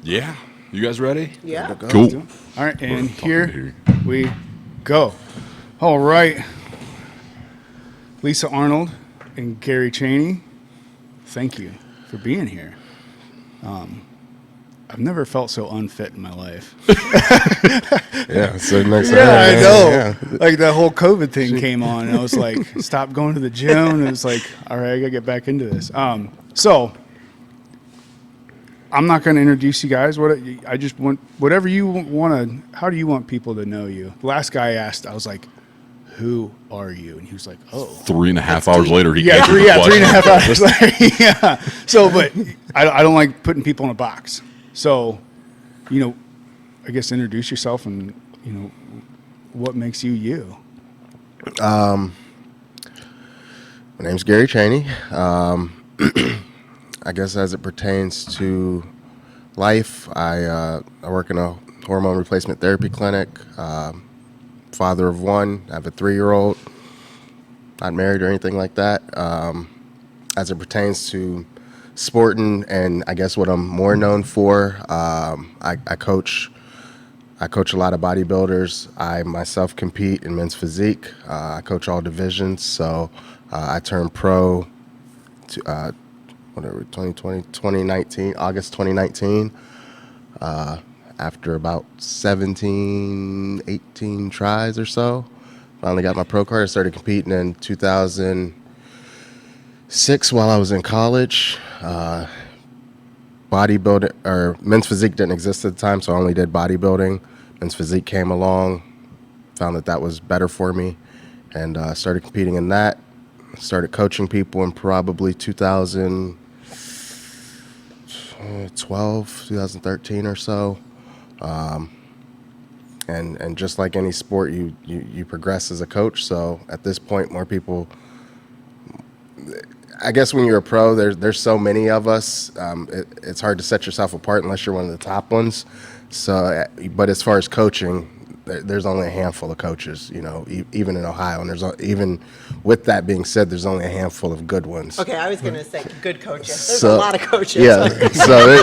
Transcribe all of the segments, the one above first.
Yeah. You guys ready? Yeah. Cool. All right, and here we go. All right. Lisa Arnold and Gary Chaney, thank you for being here. I've never felt so unfit in my life. Yeah, so next Yeah, I know. Yeah. Like the whole COVID thing came on, and I was like, stop going to the gym. And it was like, all right, I gotta get back into this. So I'm not going to introduce you guys. I just want whatever you want to. How do you want people to know you? The last guy asked, I was like, "Who are you?" And he was like, "Oh." 3.5 hours later, he Yeah, answered the question. 3.5 hours. Yeah. So, but I don't like putting people in a box. So, I guess introduce yourself and what makes you you. My name's Gary Chaney. I guess as it pertains to life, I work in a hormone replacement therapy clinic. Father of one. I have a 3-year-old. Not married or anything like that. As it pertains to sporting, and I guess what I'm more known for, I coach a lot of bodybuilders. I myself compete in men's physique. I coach all divisions. So I turned pro to 2019, August 2019. After about 17, 18 tries or so, finally got my pro card. I started competing in 2006 while I was in college. Bodybuilding or men's physique didn't exist at the time, so I only did bodybuilding. Men's physique came along, found that was better for me, and started competing in that. Started coaching people in probably 2013 or so. And just like any sport, you progress as a coach. So at this point, more people, I guess when you're a pro, there's so many of us, it's hard to set yourself apart unless you're one of the top ones. So, but as far as coaching, there's only a handful of coaches, even in Ohio. And even with that being said, there's only a handful of good ones. Okay, I was going to say good coaches. There's a lot of coaches. Yeah, so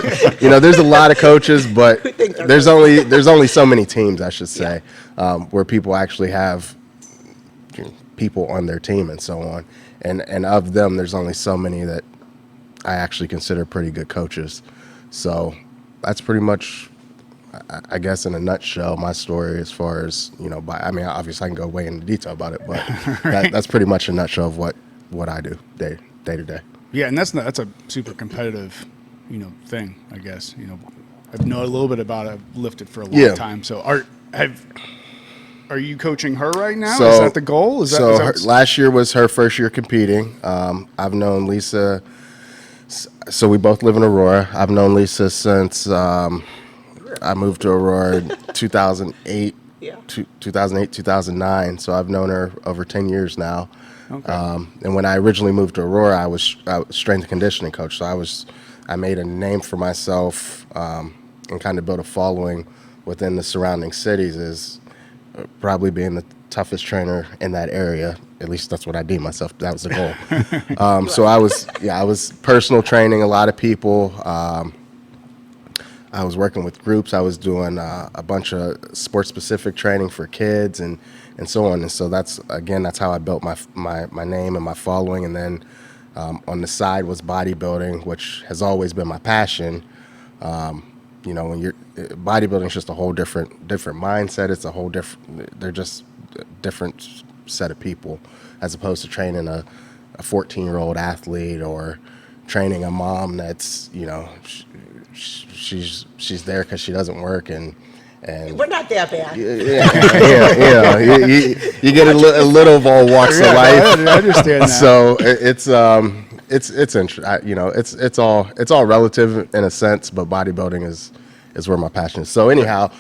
there's a lot of coaches, but there's only so many teams, I should say, where people actually have people on their team and so on. And of them, there's only so many that I actually consider pretty good coaches. So that's pretty much, I guess, in a nutshell, my story as far as, obviously I can go way into detail about it, but that's pretty much a nutshell of what I do day to day. Yeah, and that's a super competitive, thing, I guess. I've known a little bit about it. I've lifted for a long time. So are you coaching her right now? Is that the goal? Last year was her first year competing. I've known Lisa, so we both live in Aurora. I've known Lisa since I moved to Aurora in 2008, 2009. So I've known her over 10 years now. Okay. And when I originally moved to Aurora, I was strength and conditioning coach. So I made a name for myself and kind of built a following within the surrounding cities as probably being the toughest trainer in that area. At least that's what I deemed myself. That was the goal. So I was personal training a lot of people. I was working with groups. I was doing a bunch of sport-specific training for kids and so on. And so that's how I built my name and my following. And then on the side was bodybuilding, which has always been my passion. When you're bodybuilding is just a whole different mindset. It's a whole different. They're just a different set of people as opposed to training a 14-year-old athlete or training a mom that's she's there because she doesn't work and we're not that bad. You get a little of all walks of life. I understand that. So it's it's all relative in a sense, but bodybuilding is where my passion is. So anyhow,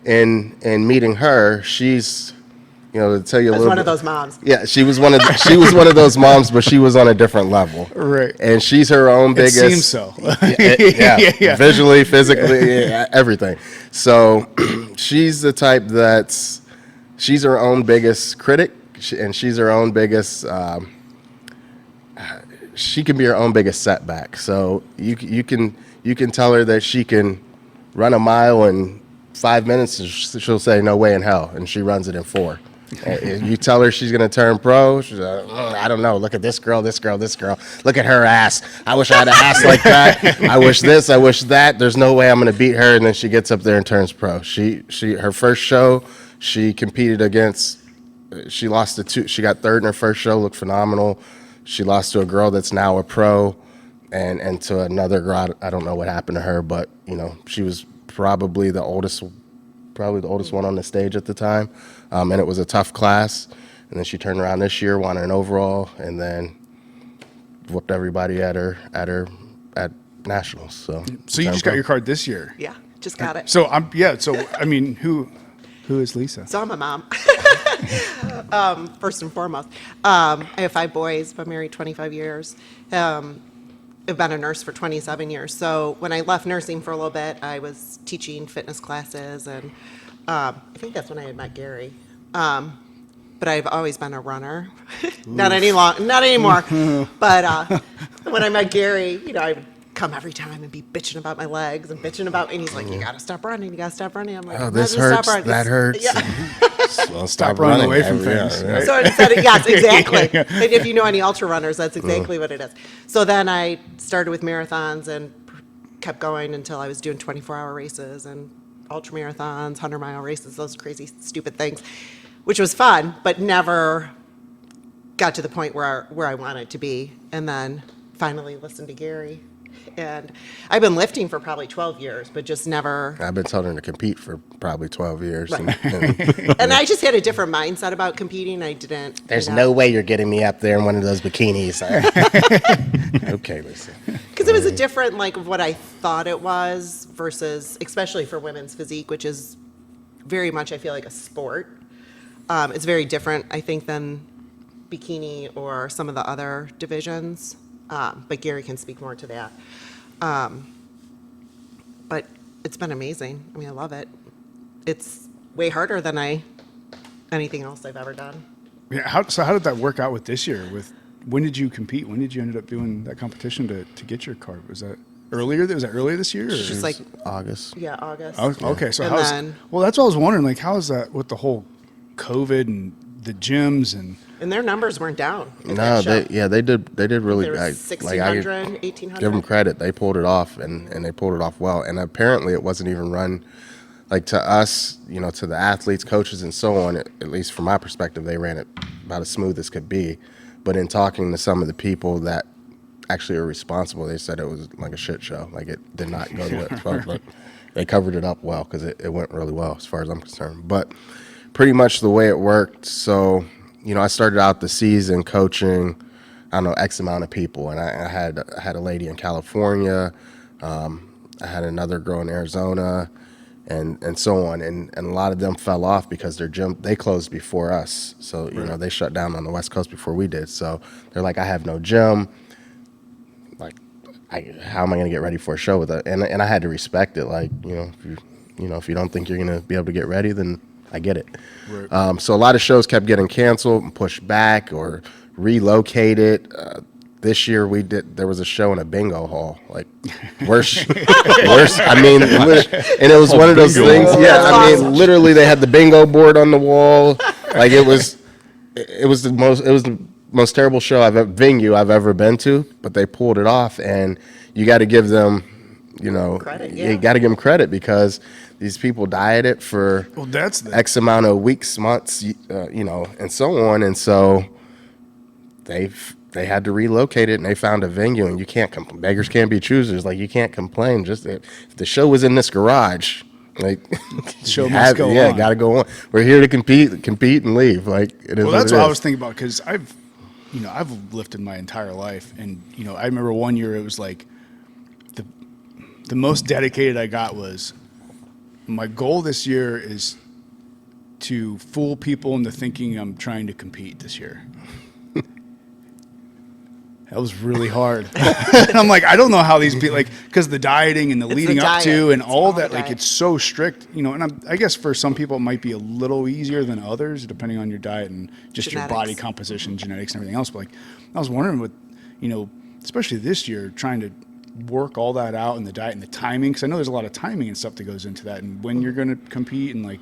in meeting her, she's to tell you a little. One of those moms. Yeah, she was one of those moms, but she was on a different level. Right. And she's her own biggest. It seems so. Yeah. Visually, physically, everything. So she's the type she's her own biggest critic, and she's her own biggest. She can be her own biggest setback. So you can tell her that she can run a mile in 5 minutes, and she'll say no way in hell, and she runs it in 4. You tell her she's gonna turn pro, she's like, I don't know. Look at this girl, this girl, this girl. Look at her ass. I wish I had an ass like that. I wish this, I wish that. There's no way I'm gonna beat her. And then she gets up there and turns pro. Her first show, she competed against. She lost to 2. She got 3rd in her first show. Looked phenomenal. She lost to a girl that's now a pro, and to another girl. I don't know what happened to her, but she was probably the oldest one on the stage at the time, and it was a tough class. And then she turned around this year, won an overall, and then whooped everybody at nationals. So you just got your card this year? Yeah, just got it. So I mean, who is Lisa? So I'm a mom. First and foremost, I have 5 boys. Been married 25 years. I've been a nurse for 27 years. So when I left nursing for a little bit, I was teaching fitness classes, and I think that's when I had met Gary. But I've always been a runner. Not anymore. But when I met Gary, I would come every time and be bitching about my legs and he's like, you gotta stop running. I'm like, oh, this hurts. That hurts. Yeah. Well, Stop running away from things. Right? So instead of, yes, exactly. And if you know any ultra runners, that's exactly what it is. So then I started with marathons and kept going until I was doing 24-hour races and ultra marathons, 100-mile races, those crazy, stupid things, which was fun, but never got to the point where I wanted to be. And then finally listened to Gary. And I've been lifting for probably 12 years, but just never. I've been telling her to compete for probably 12 years. Right. And I just had a different mindset about competing. I didn't. There's no way you're getting me up there in one of those bikinis. Okay, listen. Because it was a different, of what I thought it was versus, especially for women's physique, which is very much, I feel like, a sport. It's very different, I think, than bikini or some of the other divisions. But Gary can speak more to that. But it's been amazing. I mean, I love it. It's way harder than anything else I've ever done. Yeah. How did that work out with this year? When did you compete? When did you end up doing that competition to get your card? Was that earlier? Was that earlier this year? Or? Just like August. Yeah, August. Oh, okay, so and that's what I was wondering. How is that with the whole COVID and the gyms and their numbers weren't down. No, they did really. There was 1,600, 1,800. Give them credit. They pulled it off, and they pulled it off well. And apparently, it wasn't even run to us, to the athletes, coaches, and so on. At least from my perspective, they ran it about as smooth as could be. But in talking to some of the people that actually are responsible, they said it was like a shit show. It did not go the way it's supposed, but they covered it up well because it went really well as far as I'm concerned. But pretty much the way it worked. So. I started out the season coaching, I don't know, X amount of people. And I had a lady in California. I had another girl in Arizona and so on. And a lot of them fell off because their gym, they closed before us. So, they shut down on the West Coast before we did. So they're like, I have no gym. How am I going to get ready for a show with it? And I had to respect it. If you don't think you're going to be able to get ready, then I get it. Right. So a lot of shows kept getting canceled and pushed back or relocated. This year there was a show in a bingo hall, worse. I mean, and it was one of those things. Yeah, I mean, literally they had the bingo board on the wall. It was the most terrible venue I've ever been to, but they pulled it off, and you got to give them, credit. Yeah. You got to give them credit because these people dieted for X amount of weeks, months, and so on. And so they had to relocate it, and they found a venue, and you can't beggars can't be choosers. You can't complain. Just if the show was in this garage, show must go on. Yeah, got to go on. We're here to compete and leave. It is. Well, that's what I was thinking about because I've lifted my entire life, and I remember one year it was the most dedicated I got was. My goal this year is to fool people into thinking I'm trying to compete this year. That was really hard. And I'm I don't know how these people, because the dieting and the leading up to and all that, it's so strict, and I guess for some people it might be a little easier than others, depending on your diet and just genetics. Your body composition, genetics and everything else. But I was wondering with, especially this year, trying to work all that out in the diet and the timing? Because I know there's a lot of timing and stuff that goes into that, and when you're going to compete and like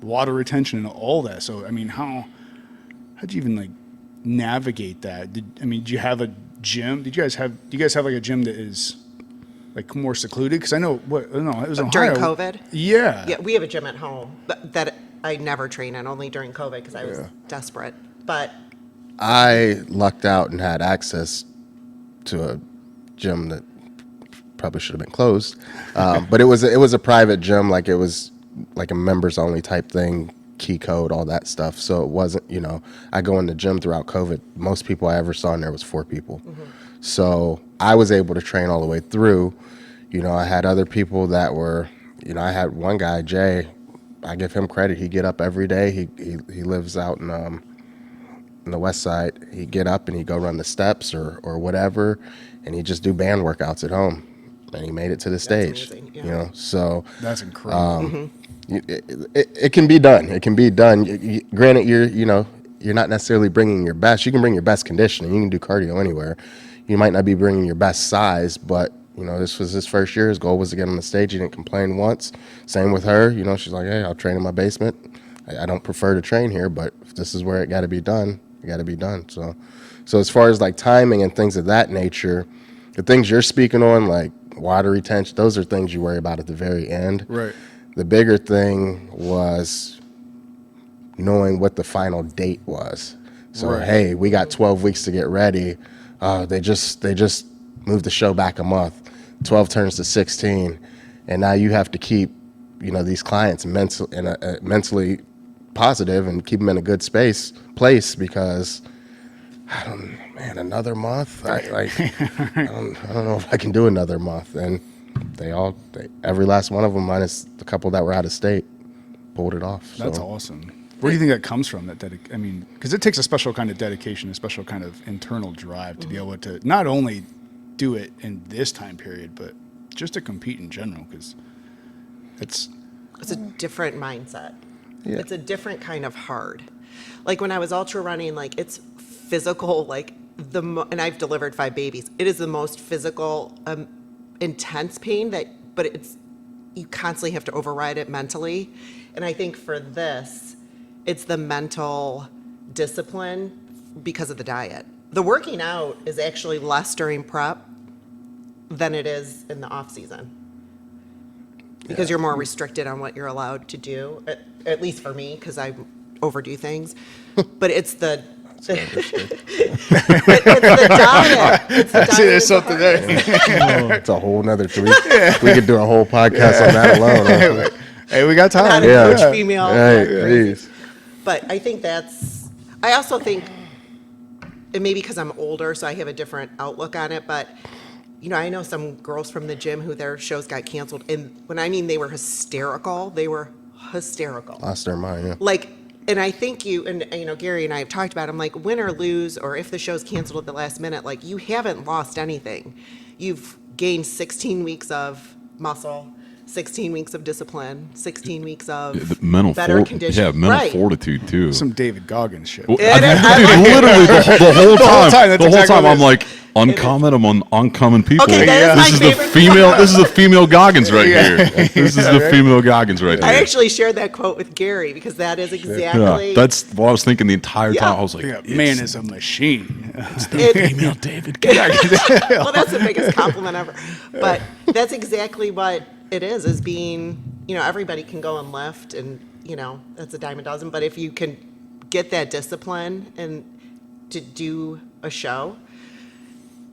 water retention and all that. So I mean, how'd you even like navigate that? Did you have a gym? Do you guys have like a gym that is like more secluded? Because I know it was Ohio. During COVID. Yeah, we have a gym at home that I never train in, only during COVID because I was desperate. But I lucked out and had access to a gym that probably should have been closed, but it was a private gym, like it was like a members only type thing, key code, all that stuff. So it wasn't, I go in the gym throughout COVID. Most people I ever saw in there was 4 people. Mm-hmm. So I was able to train all the way through. I had other people that were, I had one guy, Jay, I give him credit. He'd get up every day. He lives out in the west side. He'd get up and he'd go run the steps or whatever, and he'd just do band workouts at home. And he made it to the stage. Amazing, yeah. So that's incredible. It can be done. It can be done. Granted, you're not necessarily bringing your best. You can bring your best conditioning. You can do cardio anywhere. You might not be bringing your best size, but this was his first year. His goal was to get on the stage. He didn't complain once. Same with her. She's like, hey, I'll train in my basement. I don't prefer to train here, but if this is where it got to be done, it got to be done. So as far as like timing and things of that nature, the things you're speaking on, like water retention, those are things you worry about at the very end. Right. The bigger thing was knowing what the final date was. So, hey, we got 12 weeks to get ready. They just moved the show back a month. 12 turns to 16. And now you have to keep, these clients mentally positive and keep them in a good place because another month? I don't know if I can do another month. And every last one of them, minus the couple that were out of state, pulled it off. That's awesome. Where do you think that comes from? Because it takes a special kind of dedication, a special kind of internal drive to be able to not only do it in this time period, but just to compete in general. Because it's a different mindset. Yeah. It's a different kind of hard. Like when I was ultra running, like it's physical, like and I've delivered 5 babies. It is the most physical, intense pain but you constantly have to override it mentally. And I think for this, it's the mental discipline because of the diet. The working out is actually less during prep than it is in the off season because you're more restricted on what you're allowed to do, at least for me, because I overdo things. But it's the diet. It's the diet. See, there's something there. It's a whole nother we could do a whole podcast on that alone. Hey, we got time. Not a coach female. Hey, please. But I think I also think, and maybe because I'm older, so I have a different outlook on it, but I know some girls from the gym who their shows got canceled, and when I mean they were hysterical, lost their mind. Yeah. Like, and I think Gary and I have talked about it, I'm like, win or lose, or if the show's canceled at the last minute, like you haven't lost anything. You've gained 16 weeks of muscle, 16 weeks of discipline, 16 weeks of better condition. Yeah, mental fortitude too. Some David Goggins shit. Literally the whole time I'm like, uncommon among oncoming people. Okay, this is the female Goggins right here. This is the female Goggins right here. I actually shared that quote with Gary because that is exactly. Yeah, that's what I was thinking the entire time. I was like, man is a machine. It's the female David Goggins. Well, that's the biggest compliment ever. But that's exactly what it is being, everybody can go and lift and, that's a dime a dozen. But if you can get that discipline and to do a show,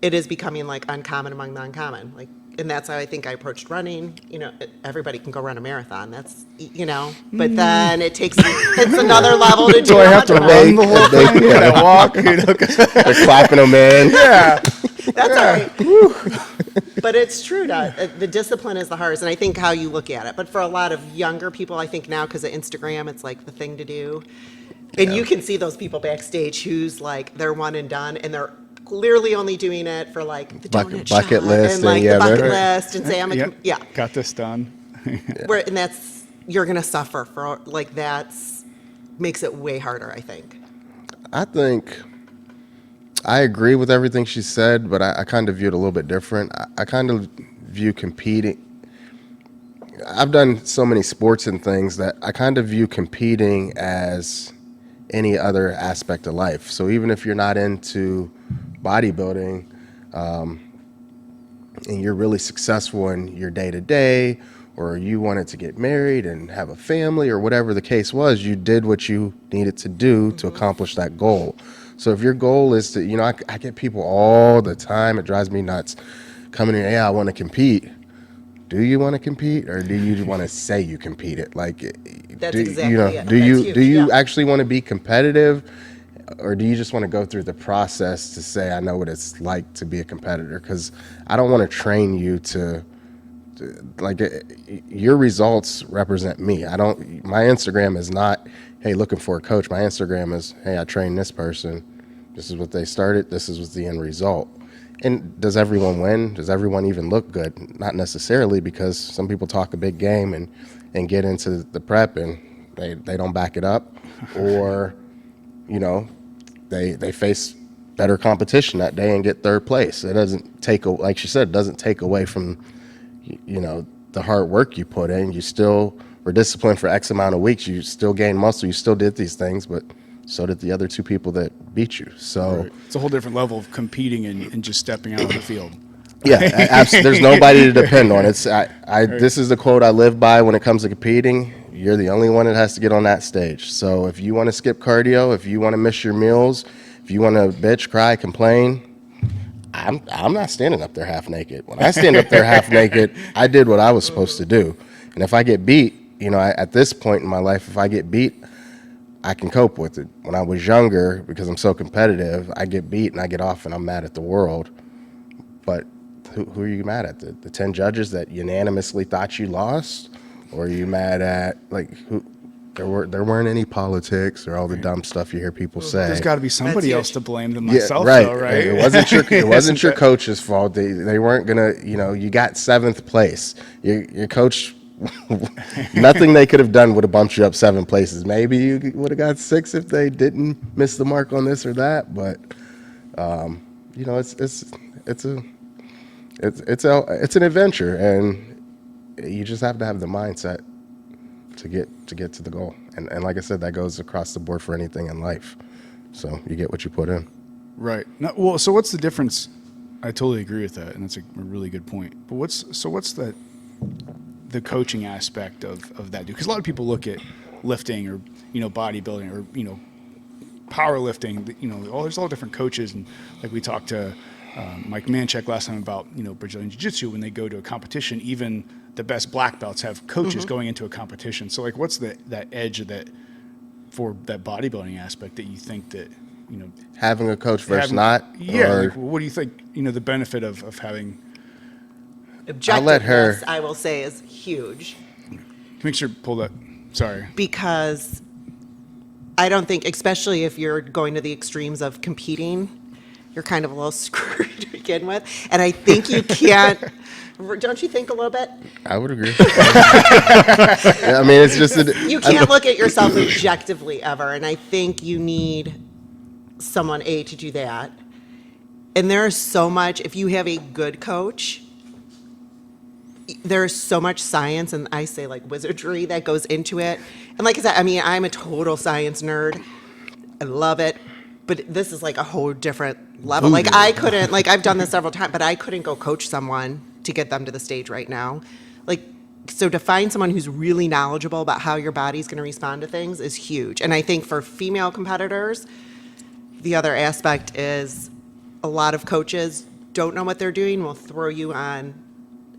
it is becoming like uncommon among the uncommon. Like, and that's how I think I approached running. Everybody can go run a marathon. That's, but then it's another level to do. Do I have to run the whole thing? Can I walk? They're clapping them in. Yeah. That's all right. But it's true that the discipline is the hardest, and I think how you look at it. But for a lot of younger people, I think now because of Instagram, it's like the thing to do. And you can see those people backstage who's like, they're one and done, and they're clearly only doing it for like the donut bucket shot list and like the bucket right. list and say got this done. And that's, you're gonna suffer for makes it way harder, I think. I think I agree with everything she said, but I kind of view it a little bit different. I kind of view competing. I've done so many sports and things that I kind of view competing as any other aspect of life. So even if you're not into bodybuilding, and you're really successful in your day to day, or you wanted to get married and have a family, or whatever the case was, you did what you needed to do to accomplish that goal. So if your goal is to, I get people all the time, it drives me nuts, coming in, yeah, I want to compete. Do you want to compete, or do you want to say you competed? Like, That's exactly it. Do you actually want to be competitive, or do you just want to go through the process to say, I know what it's like to be a competitor? Because I don't want to train you to like, your results represent me. My Instagram is not, hey, looking for a coach. My Instagram is, hey, I trained this person. This is what they started. This is what's the end result. And does everyone win? Does everyone even look good? Not necessarily, because some people talk a big game and get into the prep and they don't back it up, or, they face better competition that day and get third place. It doesn't take, like she said, it doesn't take away from, the hard work you put in. You still were disciplined for X amount of weeks. You still gained muscle. You still did these things, but so did the other two people that beat you. So right. It's a whole different level of competing and just stepping out on the field. Yeah, absolutely. There's nobody to depend on. This is the quote I live by when it comes to competing. You're the only one that has to get on that stage. So if you want to skip cardio, if you want to miss your meals, if you want to bitch, cry, complain, I'm not standing up there half naked. When I stand up there half naked, I did what I was supposed to do. And if I get beat, at this point in my life, if I get beat, I can cope with it. When I was younger, because I'm so competitive, I get beat and I get off and I'm mad at the world. But who are you mad at? The 10 judges that unanimously thought you lost? Or are you mad at, who? There weren't any politics or all the dumb stuff you hear people say. There's got to be somebody else to blame than myself, right. Though, right? It wasn't your coach's fault. They weren't gonna. You got 7th place. Your coach, nothing they could have done would have bumped you up 7 places. Maybe you would have got 6 if they didn't miss the mark on this or that. But it's an adventure, and you just have to have the mindset to get to the goal. And like I said, that goes across the board for anything in life. So you get what you put in. Right. Well, so what's the difference? I totally agree with that, and that's a really good point. But what's the coaching aspect of that? Because a lot of people look at lifting or bodybuilding or powerlifting. There's all different coaches, and like we talked to Mike Manchek last time about Brazilian Jiu-Jitsu. When they go to a competition, even the best black belts have coaches going into a competition. So what's that edge of that for that bodybuilding aspect that you think that having a coach versus not? Yeah. What do you think? The benefit of having objectiveness, I will say, is huge. Make sure pull that. Sorry. Because I don't think, especially if you're going to the extremes of competing, you're kind of a little screwed to begin with. And I think you can't. Don't you think a little bit? I would agree. I mean, it's just you can't look at yourself objectively ever, and I think you need someone to do that. And there's so much. If you have a good coach, there's so much science, and I say wizardry that goes into it. And like I said, I'm a total science nerd. I love it. But this is a whole different level. I couldn't, I've done this several times, but I couldn't go coach someone to get them to the stage right now. So to find someone who's really knowledgeable about how your body's going to respond to things is huge. And I think for female competitors, the other aspect is a lot of coaches don't know what they're doing, will throw you on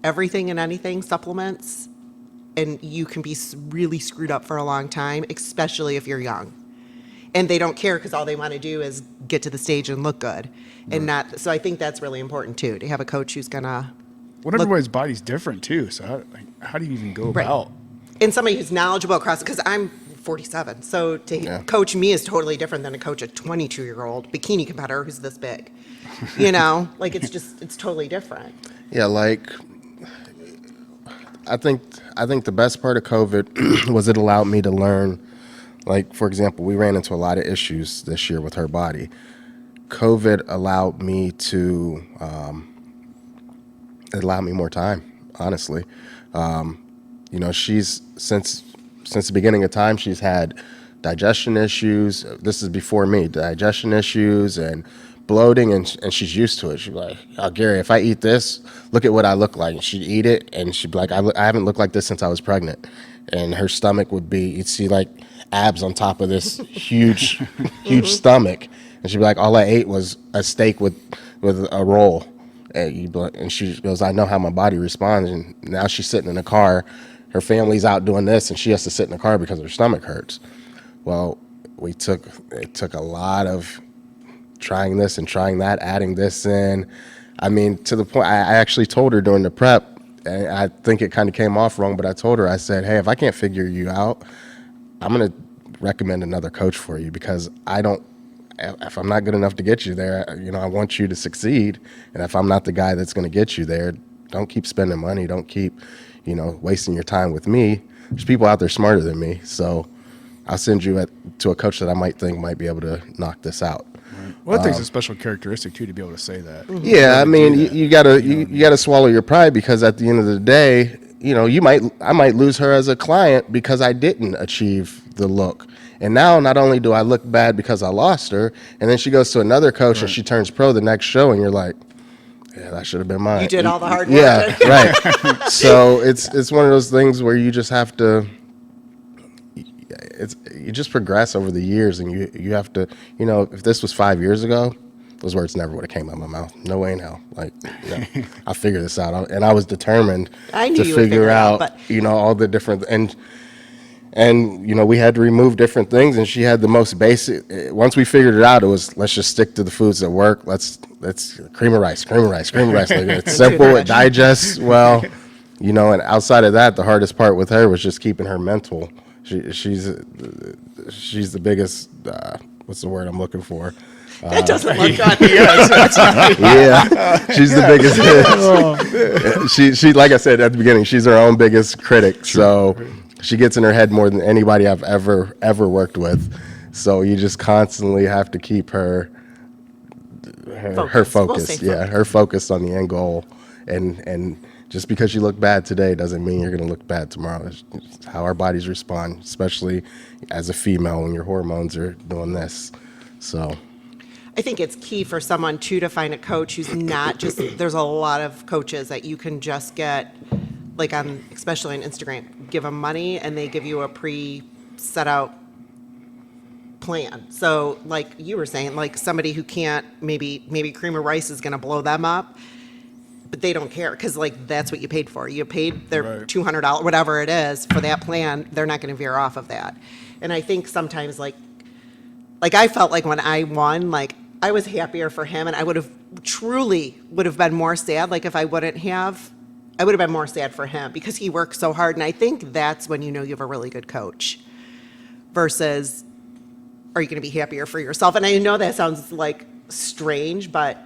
everything and anything, supplements, and you can be really screwed up for a long time, especially if you're young. And they don't care because all they want to do is get to the stage and look good, and not. So I think that's really important too, to have a coach who's gonna. Everybody's body's different too. So how do you even go about? And somebody who's knowledgeable across, because I'm 47, so to coach me is totally different than to coach a 22-year-old bikini competitor who's this big. It's totally different. Yeah, I think the best part of COVID was it allowed me to learn. For example, we ran into a lot of issues this year with her body. COVID allowed me to, it allowed me more time, honestly. You know, she's, since the beginning of time, she's had digestion issues. This is before me, digestion issues and bloating, and she's used to it. She's like, oh, Gary, if I eat this, look at what I look like. And she'd eat it, and she'd be like, I haven't looked like this since I was pregnant. And her stomach would be, you'd see like abs on top of this huge, huge stomach. And she'd be like, all I ate was a steak with a roll. And she goes, I know how my body responds. And now she's sitting in the car. Her family's out doing this, and she has to sit in the car because her stomach hurts. Well, it took a lot of trying this and trying that, adding this in. I mean, to the point, I actually told her during the prep, and I think it kind of came off wrong, but I told her, I said, hey, if I can't figure you out, I'm going to recommend another coach for you, because if I'm not good enough to get you there, you know, I want you to succeed. And if I'm not the guy that's going to get you there, don't keep spending money. Don't keep, you know, wasting your time with me. There's people out there smarter than me. So I'll send you to a coach that I might think might be able to knock this out. Right. Well, I think it's a special characteristic too to be able to say that. Yeah, I mean, you gotta swallow your pride, because at the end of the day, you know, I might lose her as a client because I didn't achieve the look. And now not only do I look bad because I lost her, and then she goes to another coach and she turns pro the next show, and you're like, yeah, that should have been mine. You did all the hard work. Yeah, right. So it's one of those things where you just have to. You just progress over the years, and you have to, you know, if this was 5 years ago, those words never would have came out of my mouth. No way in hell. Like, you know, I'll figure this out. And I was determined to figure out, you know, all the different, and, you know, we had to remove different things, and she had the most basic, once we figured it out, it was, let's just stick to the foods that work. Let's cream of rice. Like, it's simple, it digests well, you know, and outside of that, the hardest part with her was just keeping her mental. She's the biggest, what's the word I'm looking for? That doesn't look good. Yeah, she's the biggest. She, like I said at the beginning, she's her own biggest critic. So she gets in her head more than anybody I've ever worked with. So you just constantly have to keep her focus. We'll her focus on the end goal, and just because you look bad today doesn't mean you're going to look bad tomorrow. It's how our bodies respond, especially as a female when your hormones are doing this. So I think it's key for someone too to find a coach who's not just, there's a lot of coaches that you can just get, like especially on Instagram, give them money and they give you a set out plan. So like you were saying, like somebody who can't, maybe cream of rice is going to blow them up, but they don't care, because like that's what you paid for. You paid their $200, whatever it is, for that plan. They're not going to veer off of that. And I think sometimes like I felt like when I won, like I was happier for him, and I would have been more sad. Like if I wouldn't have, I would have been more sad for him, because he worked so hard. And I think that's when you know you have a really good coach, versus are you going to be happier for yourself? And I know that sounds like strange, but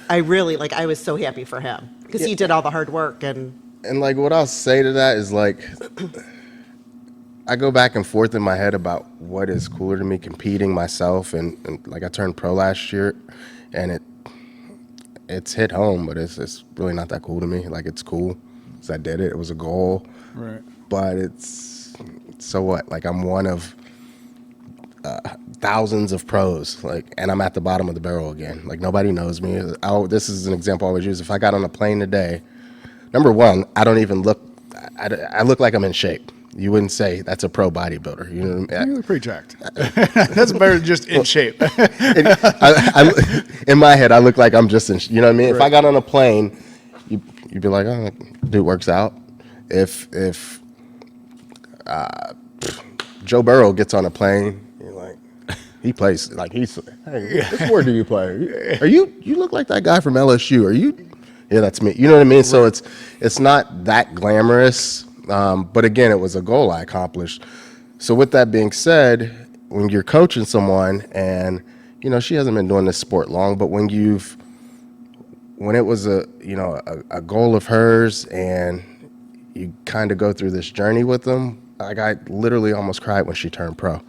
I really, like, I was so happy for him, because he did all the hard work. And like what I'll say to that is, like, I go back and forth in my head about what is cooler to me, competing myself, and like I turned pro last year, and it's hit home, but it's really not that cool to me. Like, it's cool because I did it. It was a goal. Right. But it's, so what? Like, I'm one of thousands of pros, like, and I'm at the bottom of the barrel again. Like, nobody knows me. This is an example I always use. If I got on a plane today, number one, I don't even look, I look like I'm in shape. You wouldn't say that's a pro bodybuilder. You know what I mean? You look pretty jacked. That's better than just in shape. In my head, I look like I'm just in, you know what I mean? Right. If I got on a plane, you'd be like, oh, dude works out. If Joe Burrow gets on a plane, you're like, he plays, like, hey, what sport do you play? You look like that guy from LSU. Yeah, that's me. You know what I mean? Right. So it's not that glamorous. But again, it was a goal I accomplished. So with that being said, when you're coaching someone, and you know, she hasn't been doing this sport long, but when it was a goal of hers, and you kind of go through this journey with them, like, I literally almost cried when she turned pro.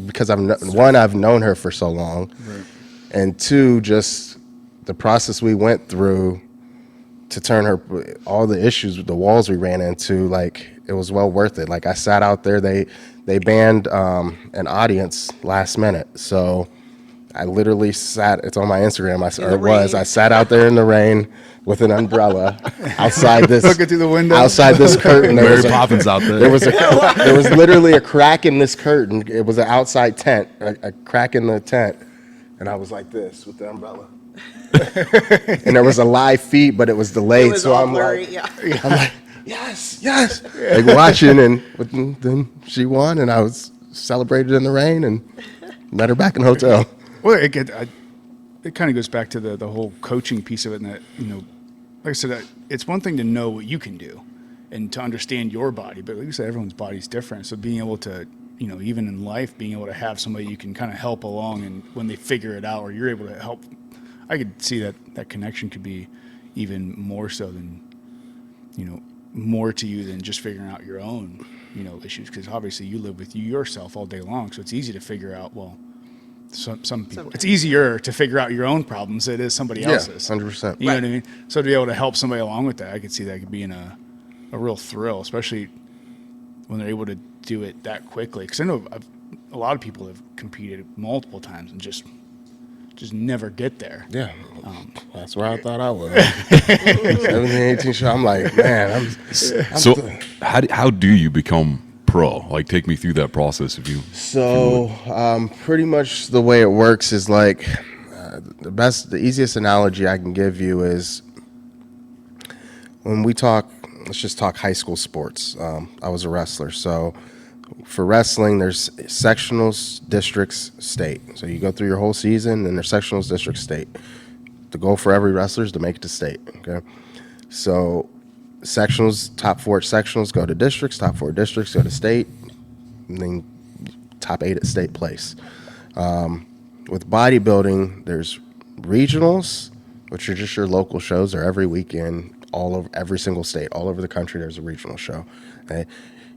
Because I've known her for so long. Right. and two, just the process we went through to turn her, all the issues with the walls we ran into, like, it was well worth it. Like, I sat out there, they banned an audience last minute, so I literally sat, it's on my Instagram, I sat out there in the rain with an umbrella outside this, looking through the window, outside this curtain. Mary Poppins out there. There was literally a crack in this curtain. It was an outside tent, a crack in the tent, and I was like this with the umbrella. And there was a live feed, but it was delayed, so I'm like, yes, like watching, and then she won, and I was celebrated in the rain and met her back in the hotel. Well, it kind of goes back to the whole coaching piece of it, and that, like I said, it's one thing to know what you can do and to understand your body, but like you said, everyone's body's different. So being able to, even in life, being able to have somebody you can kind of help along, and when they figure it out, or you're able to help, I could see that connection could be even more so than, more to you than just figuring out your own, issues. Because obviously you live with yourself all day long, so it's easy to figure out, some people, it's easier to figure out your own problems than it is somebody else's. 100%. You know what I mean? So to be able to help somebody along with that, I could see that could be a real thrill, especially when they're able to do it that quickly. Because I know a lot of people have competed multiple times and just never get there. Yeah, that's where I thought I was. 17, 18 show. I'm like, man, so how do you become pro? Like, take me through that process if you. So pretty much the way it works is like the easiest analogy I can give you is when we talk. Let's just talk high school sports. I was a wrestler, so for wrestling, there's sectionals, districts, state. So you go through your whole season, and there's sectionals, districts, state. The goal for every wrestler is to make it to state. Okay, so sectionals, top 4 sectionals go to districts, top 4 districts go to state, and then top 8 at state place. With bodybuilding, there's regionals, which are just your local shows. They're every weekend, all over every single state, all over the country. There's a regional show. Okay?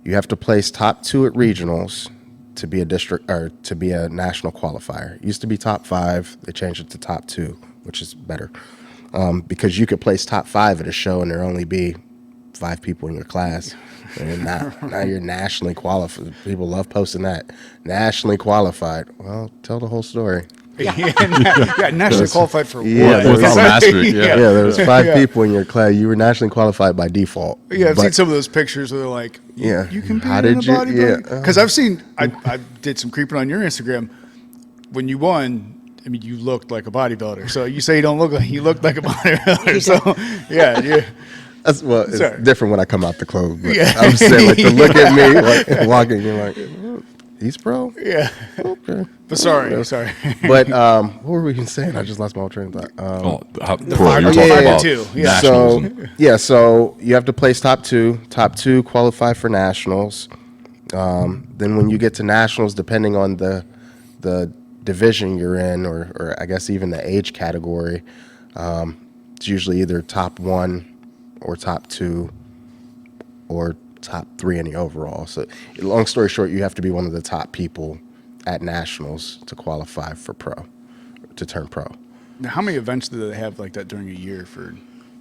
You have to place top 2 at regionals to be a district or to be a national qualifier. It used to be top 5. They changed it to top 2, which is better, because you could place top 5 at a show and there only be 5 people in your class. And now you're nationally qualified. People love posting that. Nationally qualified. Well, tell the whole story. Nationally qualified for what? Without mastering. There was 5 people in your class. You were nationally qualified by default. Yeah, I've seen some of those pictures where they're like, you competed in a bodybuilding? Because I did some creeping on your Instagram. When you won, I mean, you looked like a bodybuilder. So you say you looked like a bodybuilder. So, yeah. It's different when I come out the clothes. But I'm saying, like, to look at me, like, walking, you're like, he's pro? Yeah. Okay. But sorry. But what were we even saying? I just lost my whole train of thought. Pro, you're talking about nationals. So you have to place top 2. Top 2 qualify for nationals. Then when you get to nationals, depending on the division you're in, or I guess even the age category, it's usually either top 1 or top 2 or top 3 in the overall. So long story short, you have to be one of the top people at nationals to qualify for pro, to turn pro. Now, how many events do they have like that during a year for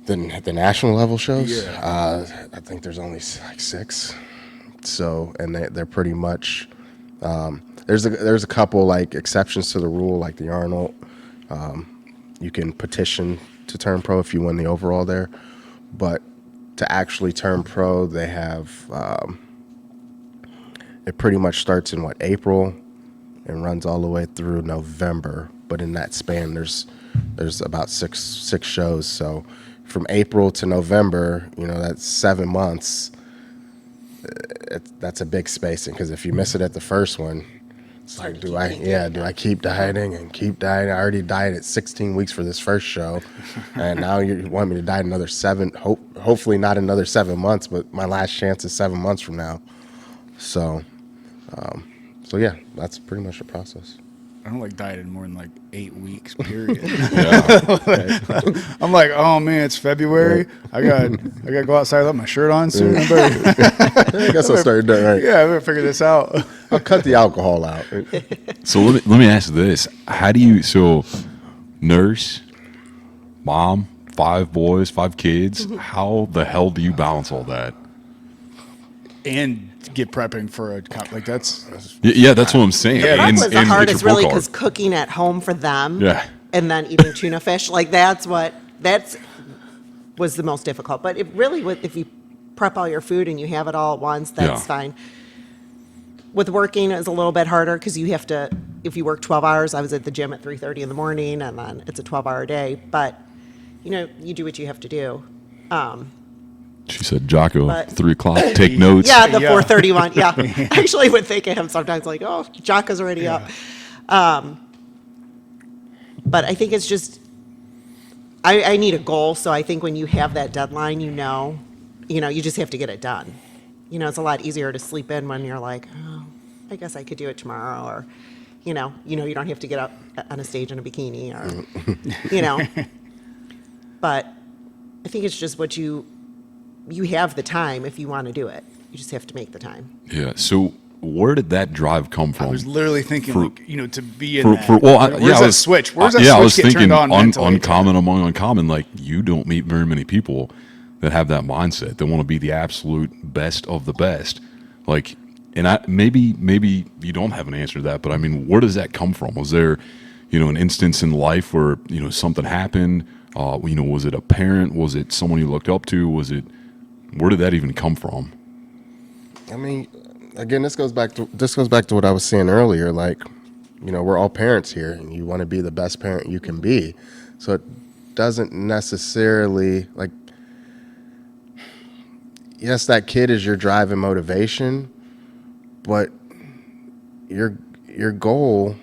the national level shows? Yeah. I think there's only like 6. So, and they're pretty much, there's a couple like exceptions to the rule, like the Arnold. You can petition to turn pro if you win the overall there. But to actually turn pro, they have, it pretty much starts in April and runs all the way through November. But in that span, there's about six shows. So from April to November, that's 7 months. That's a big spacing, because if you miss it at the first one, it's like, do I keep dieting and keep dieting? I already dieted 16 weeks for this first show, and now you want me to diet another 7, hopefully not another 7 months, but my last chance is 7 months from now. So yeah, that's pretty much the process. I don't like dieting more than like 8 weeks, period. I'm like, oh man, it's February. I got to go outside without my shirt on soon. I guess I'll start doing right. Yeah, I better figure this out. I'll cut the alcohol out. So let me ask you this: how do you? So nurse, mom, 5 boys, 5 kids. How the hell do you balance all that? And get prepping for a like that's Yeah, that's what I'm saying. Prep And- was the and get hardest, your really, book because hard. cooking at home for them, Yeah. and then eating tuna fish, like that's was the most difficult. But it really, if you prep all your food and you have it all at once, that's Yeah. fine. With working, it's a little bit harder because you have to. If you work 12 hours, I was at the gym at 3:30 in the morning, and then it's a 12-hour day. But you do what you have to do. She said, Jocko, But- 3 o'clock, take notes. Yeah, the Yeah. 4:31. Yeah, I actually would think of him sometimes like, oh, Jock is already up. But I think it's just, I need a goal. So I think when you have that deadline, you just have to get it done. It's a lot easier to sleep in when you're like, oh, I guess I could do it tomorrow, or, you don't have to get up on a stage in a bikini, or, But I think it's just what you have the time if you want to do it. You just have to make the time. Yeah. So where did that drive come from? I was literally thinking, For- like, to be in For, that. for, well, Where's that switch? Where's that yeah, I switch was get thinking turned on mentally? uncommon among uncommon. Like, you don't meet very many people that have that mindset. They want to be the absolute best of the best. Like, and maybe you don't have an answer to that, but I mean, where does that come from? Was there, an instance in life where, something happened? Was it a parent? Was it someone you looked up to? Where did that even come from? I mean, again, this goes back to what I was saying earlier. Like, we're all parents here, and you want to be the best parent you can be. So it doesn't necessarily, like, yes, that kid is your drive and motivation, but your goal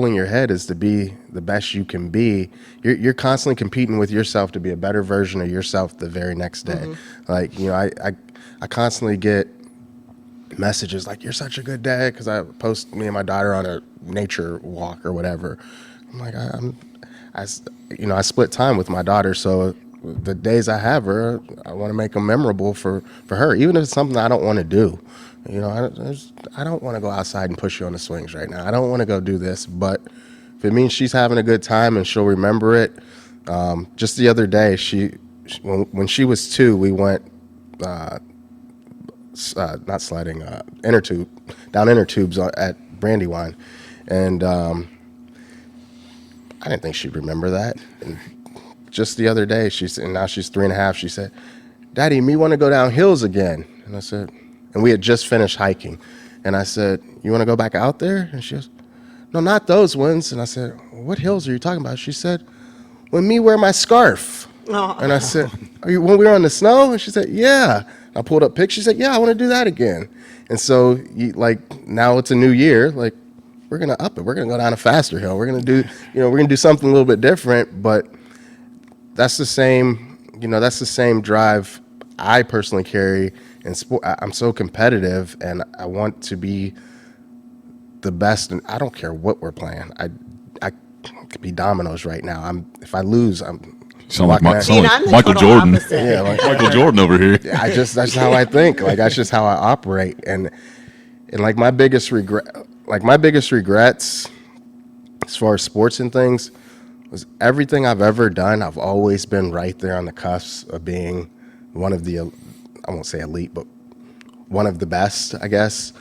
in your head is to be the best you can be. You're constantly competing with yourself to be a better version of yourself the very next day. Mm-hmm. Like, I constantly get messages like, you're such a good dad, because I post me and my daughter on a nature walk or whatever. I'm like, I split time with my daughter, so the days I have her, I want to make them memorable for her, even if it's something I don't want to do. I don't want to go outside and push you on the swings right now. I don't want to go do this, but if it means she's having a good time and she'll remember it. Just the other day, when she was 2, we went not sledding, down inner tubes at Brandywine, and I didn't think she'd remember that. And just the other day, now she's 3.5. She said, "Daddy, me want to go down hills again." And I said, and we had just finished hiking, and I said, "You want to go back out there?" And she goes, "No, not those ones." And I said, "What hills are you talking about?" She said, "When me wear my scarf." Oh. And I said, when we were on the snow? And she said, "Yeah." I pulled up pics. She said, "Yeah, I want to do that again." And so, now it's a new year. Like, we're gonna up it. We're gonna go down a faster hill. We're gonna do, we're gonna do something a little bit different. But that's the same, that's the same drive I personally carry in sport. I'm so competitive, and I want to be the best. And I don't care what we're playing. I could be dominoes right now. If I lose, I'm. Sound like I'm the Michael total Jordan. opposite. Yeah, like Michael Jordan over here. that's how I think. Like, that's just how I operate. And like my biggest regrets as far as sports and things was everything I've ever done. I've always been right there on the cusp of being one of the, I won't say elite, but one of the best, I guess.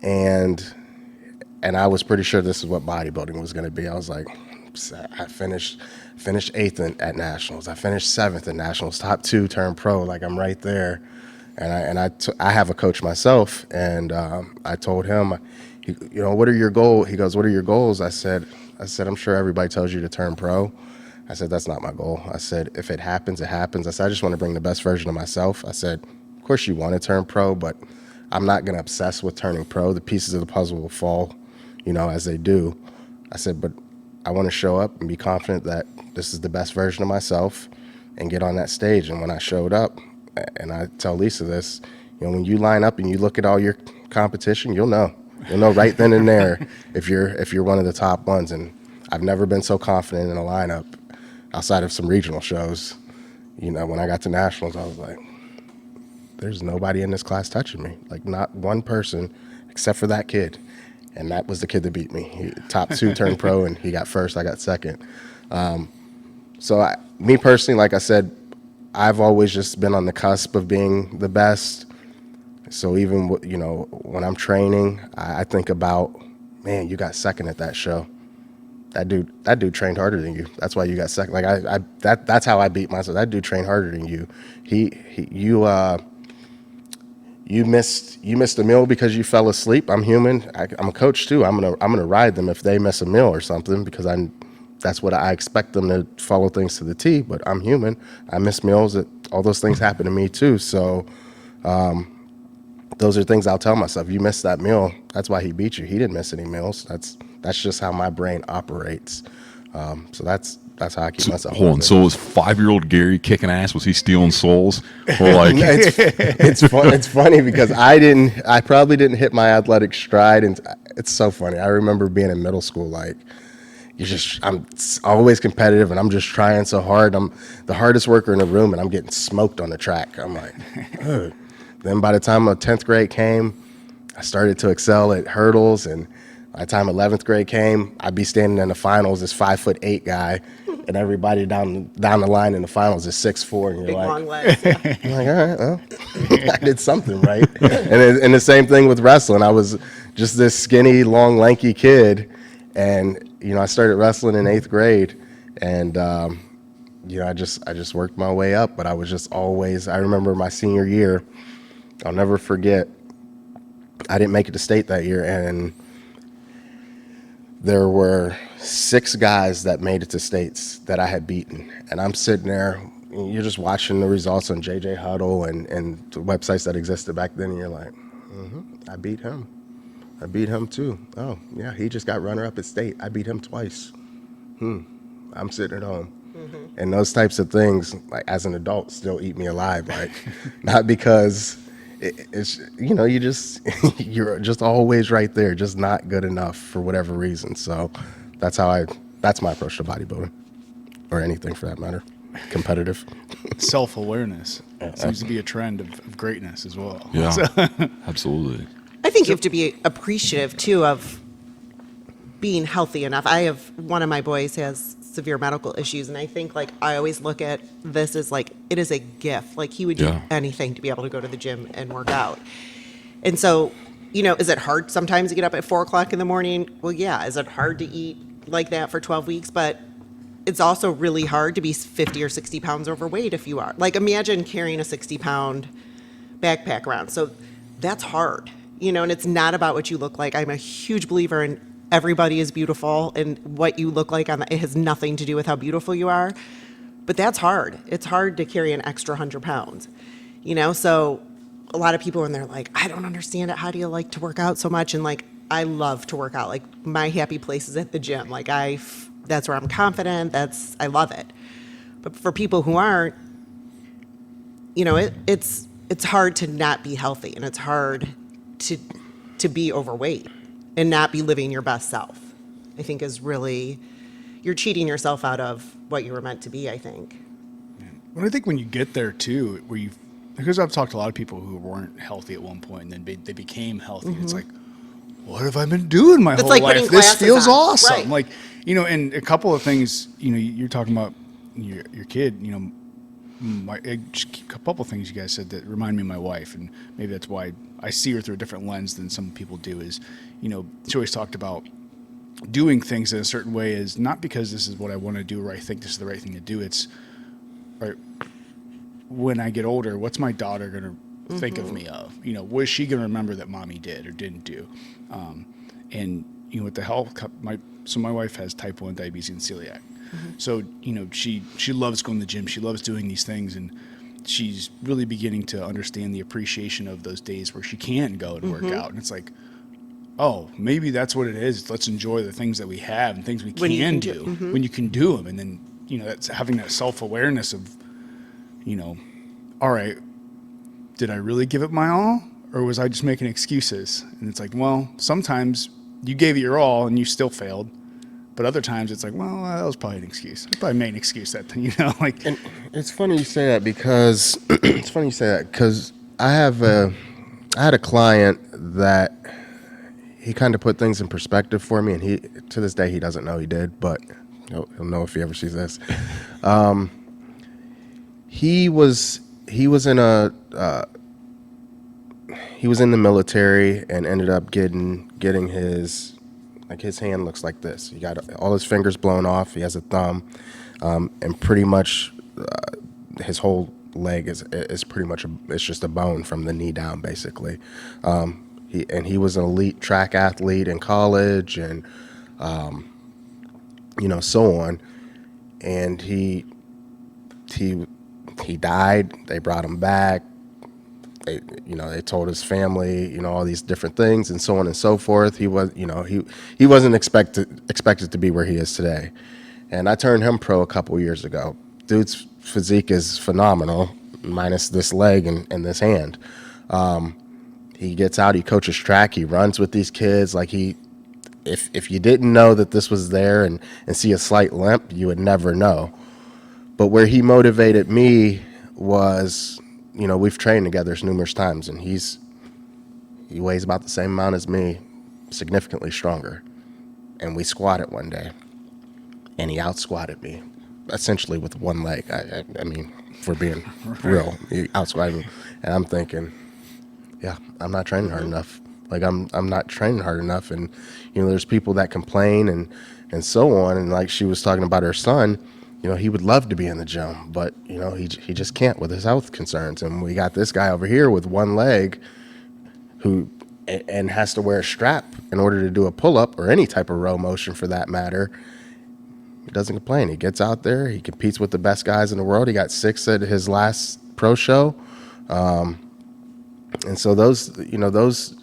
And I was pretty sure this is what bodybuilding was going to be. I was like, I finished 8th at nationals. I finished 7th at nationals. Top 2 turned pro. Like, I'm right there. And I have a coach myself, and I told him, what are your goals? He goes, "What are your goals?" I said, "I'm sure everybody tells you to turn pro." I said, "That's not my goal." I said, "If it happens, it happens." I said, "I just want to bring the best version of myself." I said, "Of course you want to turn pro, but I'm not going to obsess with turning pro. The pieces of the puzzle will fall, as they do." I said, "But I want to show up and be confident that this is the best version of myself and get on that stage." And when I showed up, and I tell Lisa this, when you line up and you look at all your competition, you'll know right then and there if you're one of the top ones. And I've never been so confident in a lineup outside of some regional shows. When I got to nationals, I was like, there's nobody in this class touching me. Like, not one person except for that kid. and that was the kid that beat me. Top 2 turned pro, and he got first. I got second. So me personally, like I said, I've always just been on the cusp of being the best. So even when I'm training, I think about, man, you got second at that show. That dude trained harder than you. That's why you got second. Like that's how I beat myself. That dude trained harder than you. You missed a meal because you fell asleep. I'm human. I'm a coach too. I'm gonna ride them if they miss a meal or something, because that's what I expect them to follow things to the T. But I'm human. I miss meals. All those things happen to me too. So those are things I'll tell myself. You missed that meal. That's why he beat you. He didn't miss any meals. That's just how my brain operates. So that's how I keep myself. Hold on. So was 5-year-old Gary kicking ass? Was he stealing souls? Or like it's funny because I probably didn't hit my athletic stride, and it's so funny. I remember being in middle school, like I'm always competitive, and I'm just trying so hard. I'm the hardest worker in the room, and I'm getting smoked on the track. I'm like, ugh. Then by the time 10th grade came, I started to excel at hurdles, and by the time 11th grade came, I'd be standing in the finals, this 5'8" guy, and everybody down the line in the finals is 6'4", and you're Big like, long legs. Yeah. I'm like, all right, well, I did something right. And the same thing with wrestling. I was just this skinny, long, lanky kid, and I started wrestling in 8th grade, and I just worked my way up. But I was just always. I remember my senior year. I'll never forget. I didn't make it to state that year, and there were 6 guys that made it to states that I had beaten. And I'm sitting there, and you're just watching the results on JJ Huddle and the websites that existed back then, and you're like, I beat him. I beat him too. Oh, yeah, he just got runner-up at state. I beat him twice. I'm sitting at home. And those types of things, like as an adult, still eat me alive. Like, not because it's you're just always right there, just not good enough for whatever reason. So that's my approach to bodybuilding, or anything for that matter, competitive. Self-awareness seems to be a trend of greatness as well. Yeah, absolutely. I think you have to be appreciative too of being healthy enough. One of my boys has severe medical issues, and I think I always look at this as it is a gift. Like, he would do anything to be able to go to the gym and work out. And so, is it hard sometimes to get up at 4:00 in the morning? Well, yeah. Is it hard to eat like that for 12 weeks? But it's also really hard to be 50 or 60 pounds overweight if you are. Like, imagine carrying a 60-pound backpack around. So that's hard, and it's not about what you look like. I'm a huge believer in everybody is beautiful, and what you look like it has nothing to do with how beautiful you are. But that's hard. It's hard to carry an extra 100 pounds, So a lot of people, when they're like, I don't understand it. How do you like to work out so much? And I love to work out. Like, my happy place is at the gym. That's where I'm confident. I love it. But for people who aren't, it's hard to not be healthy, and it's hard to be overweight and not be living your best self. I think is really, you're cheating yourself out of what you were meant to be, I think. But I think when you get there too, because I've talked to a lot of people who weren't healthy at one point, and then they became healthy. It's like, what have I been doing my whole life? This feels awesome. Right. And a couple of things, you're talking about your kid, a couple of things you guys said that remind me of my wife, and maybe that's why I see her through a different lens than some people do. Is, she always talked about doing things in a certain way is not because this is what I want to do or I think this is the right thing to do. It's, all right, when I get older, what's my daughter going to think of me of? What is she going to remember that mommy did or didn't do? And with the health, my wife has type 1 diabetes and celiac. So, she loves going to the gym. She loves doing these things, and she's really beginning to understand the appreciation of those days where she can go and work out. And it's like, oh, maybe that's what it is. Let's enjoy the things that we have and things we can do when you can do them. And then, that's having that self-awareness of, all right, did I really give it my all, or was I just making excuses? And it's like, well, sometimes you gave it your all and you still failed. But other times it's like, well, that was probably an excuse. I probably made an excuse that time, And it's funny you say that because I had a client that he kind of put things in perspective for me, and he, to this day, he doesn't know he did, but he'll know if he ever sees this. He was in the military and ended up getting his, like, his hand looks like this. He got all his fingers blown off. He has a thumb, and pretty much his whole leg is pretty much it's just a bone from the knee down, basically. He was an elite track athlete in college, and so on. And he died. They brought him back. They told his family, all these different things, and so on and so forth. He wasn't expected to be where he is today. And I turned him pro a couple years ago. Dude's physique is phenomenal, minus this leg and this hand. He gets out, he coaches track, he runs with these kids. Like, if you didn't know that this was there and see a slight limp, you would never know. But where he motivated me was, we've trained together numerous times, and he weighs about the same amount as me, significantly stronger. And we squatted one day, and he out-squatted me, essentially with one leg. I mean, for being real, he out-squatted me. And I'm thinking, yeah, I'm not training hard enough. Like, I'm not training hard enough. And, there's people that complain and so on. And like she was talking about her son, he would love to be in the gym, but, he just can't with his health concerns. And we got this guy over here with one leg and has to wear a strap in order to do a pull-up or any type of row motion for that matter. He doesn't complain. He gets out there. He competes with the best guys in the world. He got 6 at his last pro show. And so those,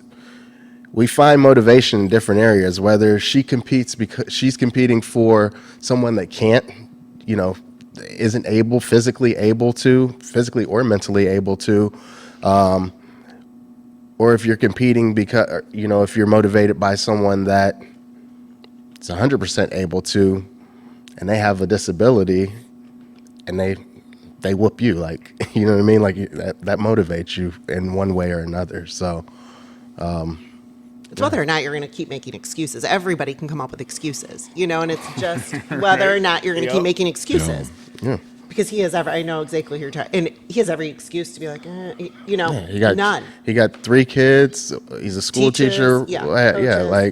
we find motivation in different areas, whether she competes because she's competing for someone that can't, isn't physically or mentally able to, or if you're competing because, if you're motivated by someone that is 100% able to, and they have a disability and they whoop you, like, you know what I mean? Like, that motivates you in one way or another. So, it's whether or not you're going to keep making excuses. Everybody can come up with excuses, and it's just whether or not you're going to keep making excuses. Yeah. Because I know exactly who you're talking, and he has every excuse to be like, none. He got 3 kids. He's a school teacher. Yeah.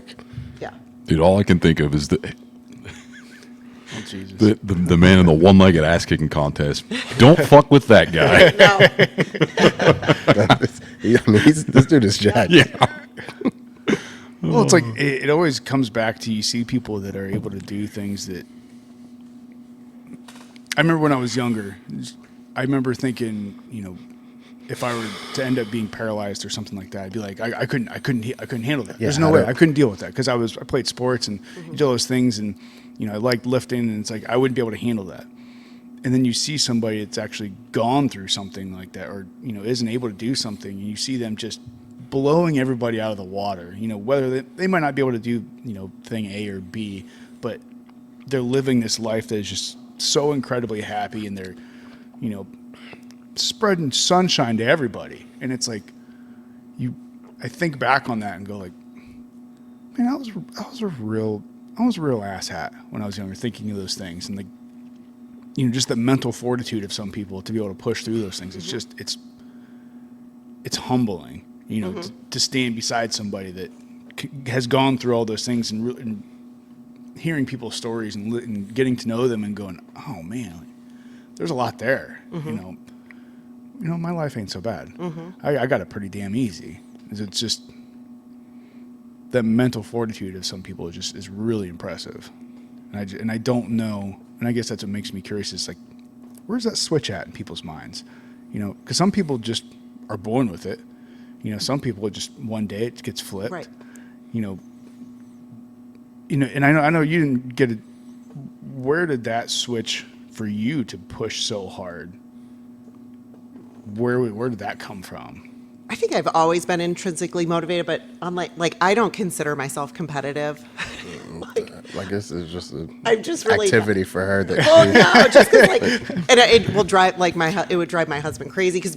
Dude, all I can think of is Oh, Jesus. the man in the one-legged ass-kicking contest. Don't fuck with that guy. No. This dude is jacked. Yeah. Well, it's like it always comes back to, you see people that are able to do things that. I remember when I was younger, I remember thinking, if I were to end up being paralyzed or something like that, I'd be like, I couldn't handle that. There's no way I couldn't deal with that, because I played sports and you do all those things, and I liked lifting, and it's like I wouldn't be able to handle that. And then you see somebody that's actually gone through something like that, or isn't able to do something, and you see them just blowing everybody out of the water. Whether they might not be able to do thing A or B, but they're living this life that is just so incredibly happy, and they're spreading sunshine to everybody. And it's like, I think back on that and go like, man, I was a real asshat when I was younger, thinking of those things, and like, just the mental fortitude of some people to be able to push through those things. It's just, it's humbling, to stand beside somebody that has gone through all those things, and hearing people's stories and getting to know them and going, oh man, like, there's a lot there. My life ain't so bad. I got it pretty damn easy. It's just the mental fortitude of some people is really impressive. And I don't know, and I guess that's what makes me curious, is like, where's that switch at in people's minds? Because some people just are born with it. Some people just one day it gets flipped. Right. And I know you didn't get it. Where did that switch for you to push so hard? Where did that come from? I think I've always been intrinsically motivated, but unlike, I don't consider myself competitive. Like this is just an I'm just really activity for her. That Well, no, just 'cause, like, and it will drive like it would drive my husband crazy because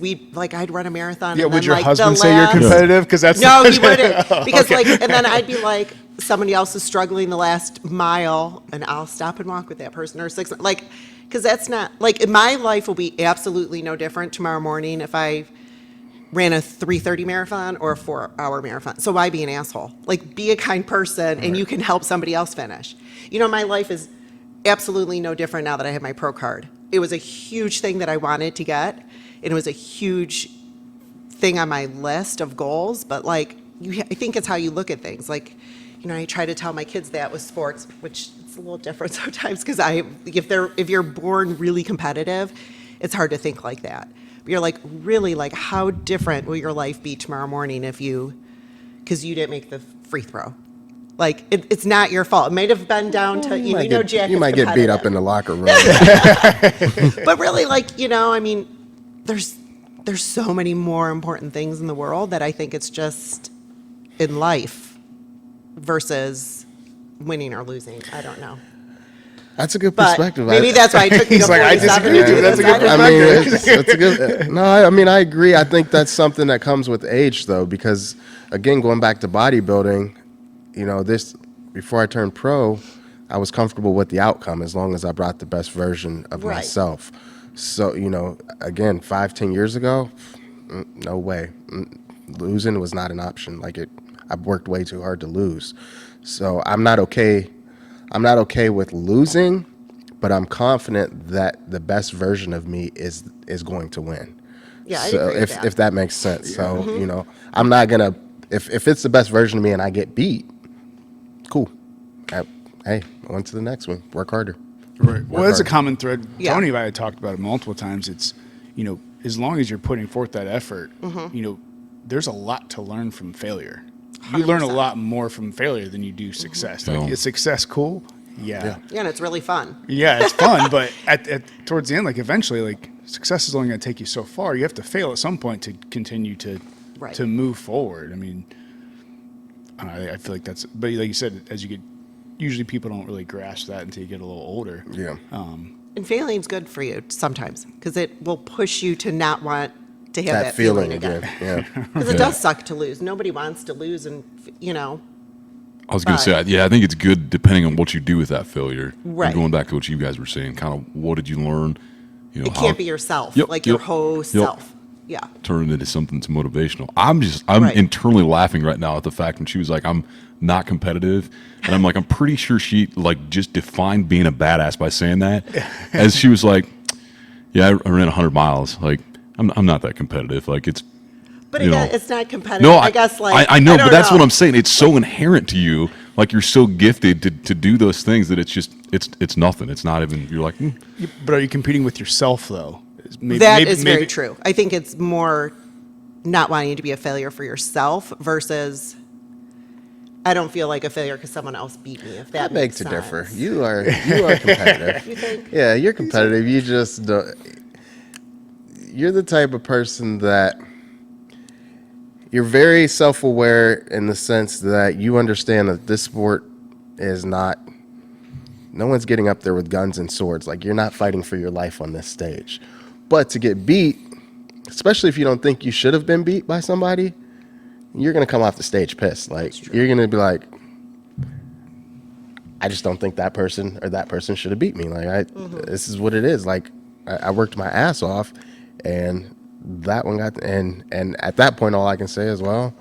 I'd run a marathon. Yeah, and would then, your like, husband the say you're last- competitive? Because that's No, he wouldn't. Because and then I'd be like, somebody else is struggling the last mile, and I'll stop and walk with that person or 6, like, because that's not like my life will be absolutely no different tomorrow morning if I ran a 3:30 marathon or a 4-hour marathon. So why be an asshole? Like, be a kind person, and you can help somebody else finish. You know, my life is absolutely no different now that I have my pro card. It was a huge thing that I wanted to get, and it was a huge thing on my list of goals. But like, I think it's how you look at things. Like, you know, I try to tell my kids that with sports, which it's a little different sometimes because if you're born really competitive, it's hard to think like that. But you're like, really, like, how different will your life be tomorrow morning because you didn't make the free throw? Like, it's not your fault. It might have been down to, Jack. You might get beat up in the locker room. But really, like, I mean, there's so many more important things in the world that I think it's just in life versus winning or losing. I don't know. That's a good But perspective. maybe that's why I took He's like, I disagree with you. That's a good I mean, it's a good. No, I mean, I agree. I think that's something that comes with age, though, because again, going back to bodybuilding, this before I turned pro, I was comfortable with the outcome as long as I brought the best version of Right. myself. So, again, 5-10 years ago, no way. Losing was not an option. Like I worked way too hard to lose. So I'm not okay. I'm not okay with losing, but I'm confident that the best version of me is going to win. Yeah, I so agree with that. if that makes sense. So, I'm not gonna if it's the best version of me and I get beat, cool. Hey, on to the next one. Work harder. Right. Well, that's a harder. common thread. Yeah. Tony and I had talked about it multiple times. It's, as long as you're putting forth that effort, there's a lot to learn from failure. You learn a 100%. lot more from failure than you do success. Like, Yeah. is success cool? Yeah. Yeah, and it's really fun. Yeah, it's fun, but at towards the end, like eventually, like success is only going to take you so far. You have to fail at some point to continue to Right. to move forward. I mean, I feel like that's. But like you said, as you get, usually people don't really grasp that until you get a little older. Yeah. And failing's good for you sometimes because it will push you to not want to have That feeling again. Yeah. Because it does suck to lose. Nobody wants to lose, and I was going to say, I think it's good depending on what you do with that failure. Right. And going back to what you guys were saying, kind of what did you learn? it can't be yourself, Yep, like your yep, whole yep. self. Yeah. Turn it into something that's motivational. I'm Right. internally laughing right now at the fact when she was like, I'm not competitive. And I'm like, I'm pretty sure she like just defined being a badass by saying that. As she was like, yeah, I ran 100 miles. Like, I'm not that competitive. Like it's, But you again, know. it's not competitive. no, I guess like I know, don't but that's know. what I'm saying. It's so inherent to you. Like you're so gifted to do those things that it's nothing. It's not even, you're like, But are you competing with yourself though? That is very true. I think it's more not wanting to be a failure for yourself versus I don't feel like a failure because someone else beat me. If that I beg makes to sense. differ. You are competitive. You think? Yeah, you're competitive. You just don't. You're the type of person that you're very self-aware in the sense that you understand that this sport is not. No one's getting up there with guns and swords. Like you're not fighting for your life on this stage. But to get beat, especially if you don't think you should have been beat by somebody, you're gonna come off the stage pissed. Like you're gonna be like, I just don't think that person or that person should have beat me. Like this is what it is. Like I worked my ass off, and that one got. And at that point, all I can say is, well,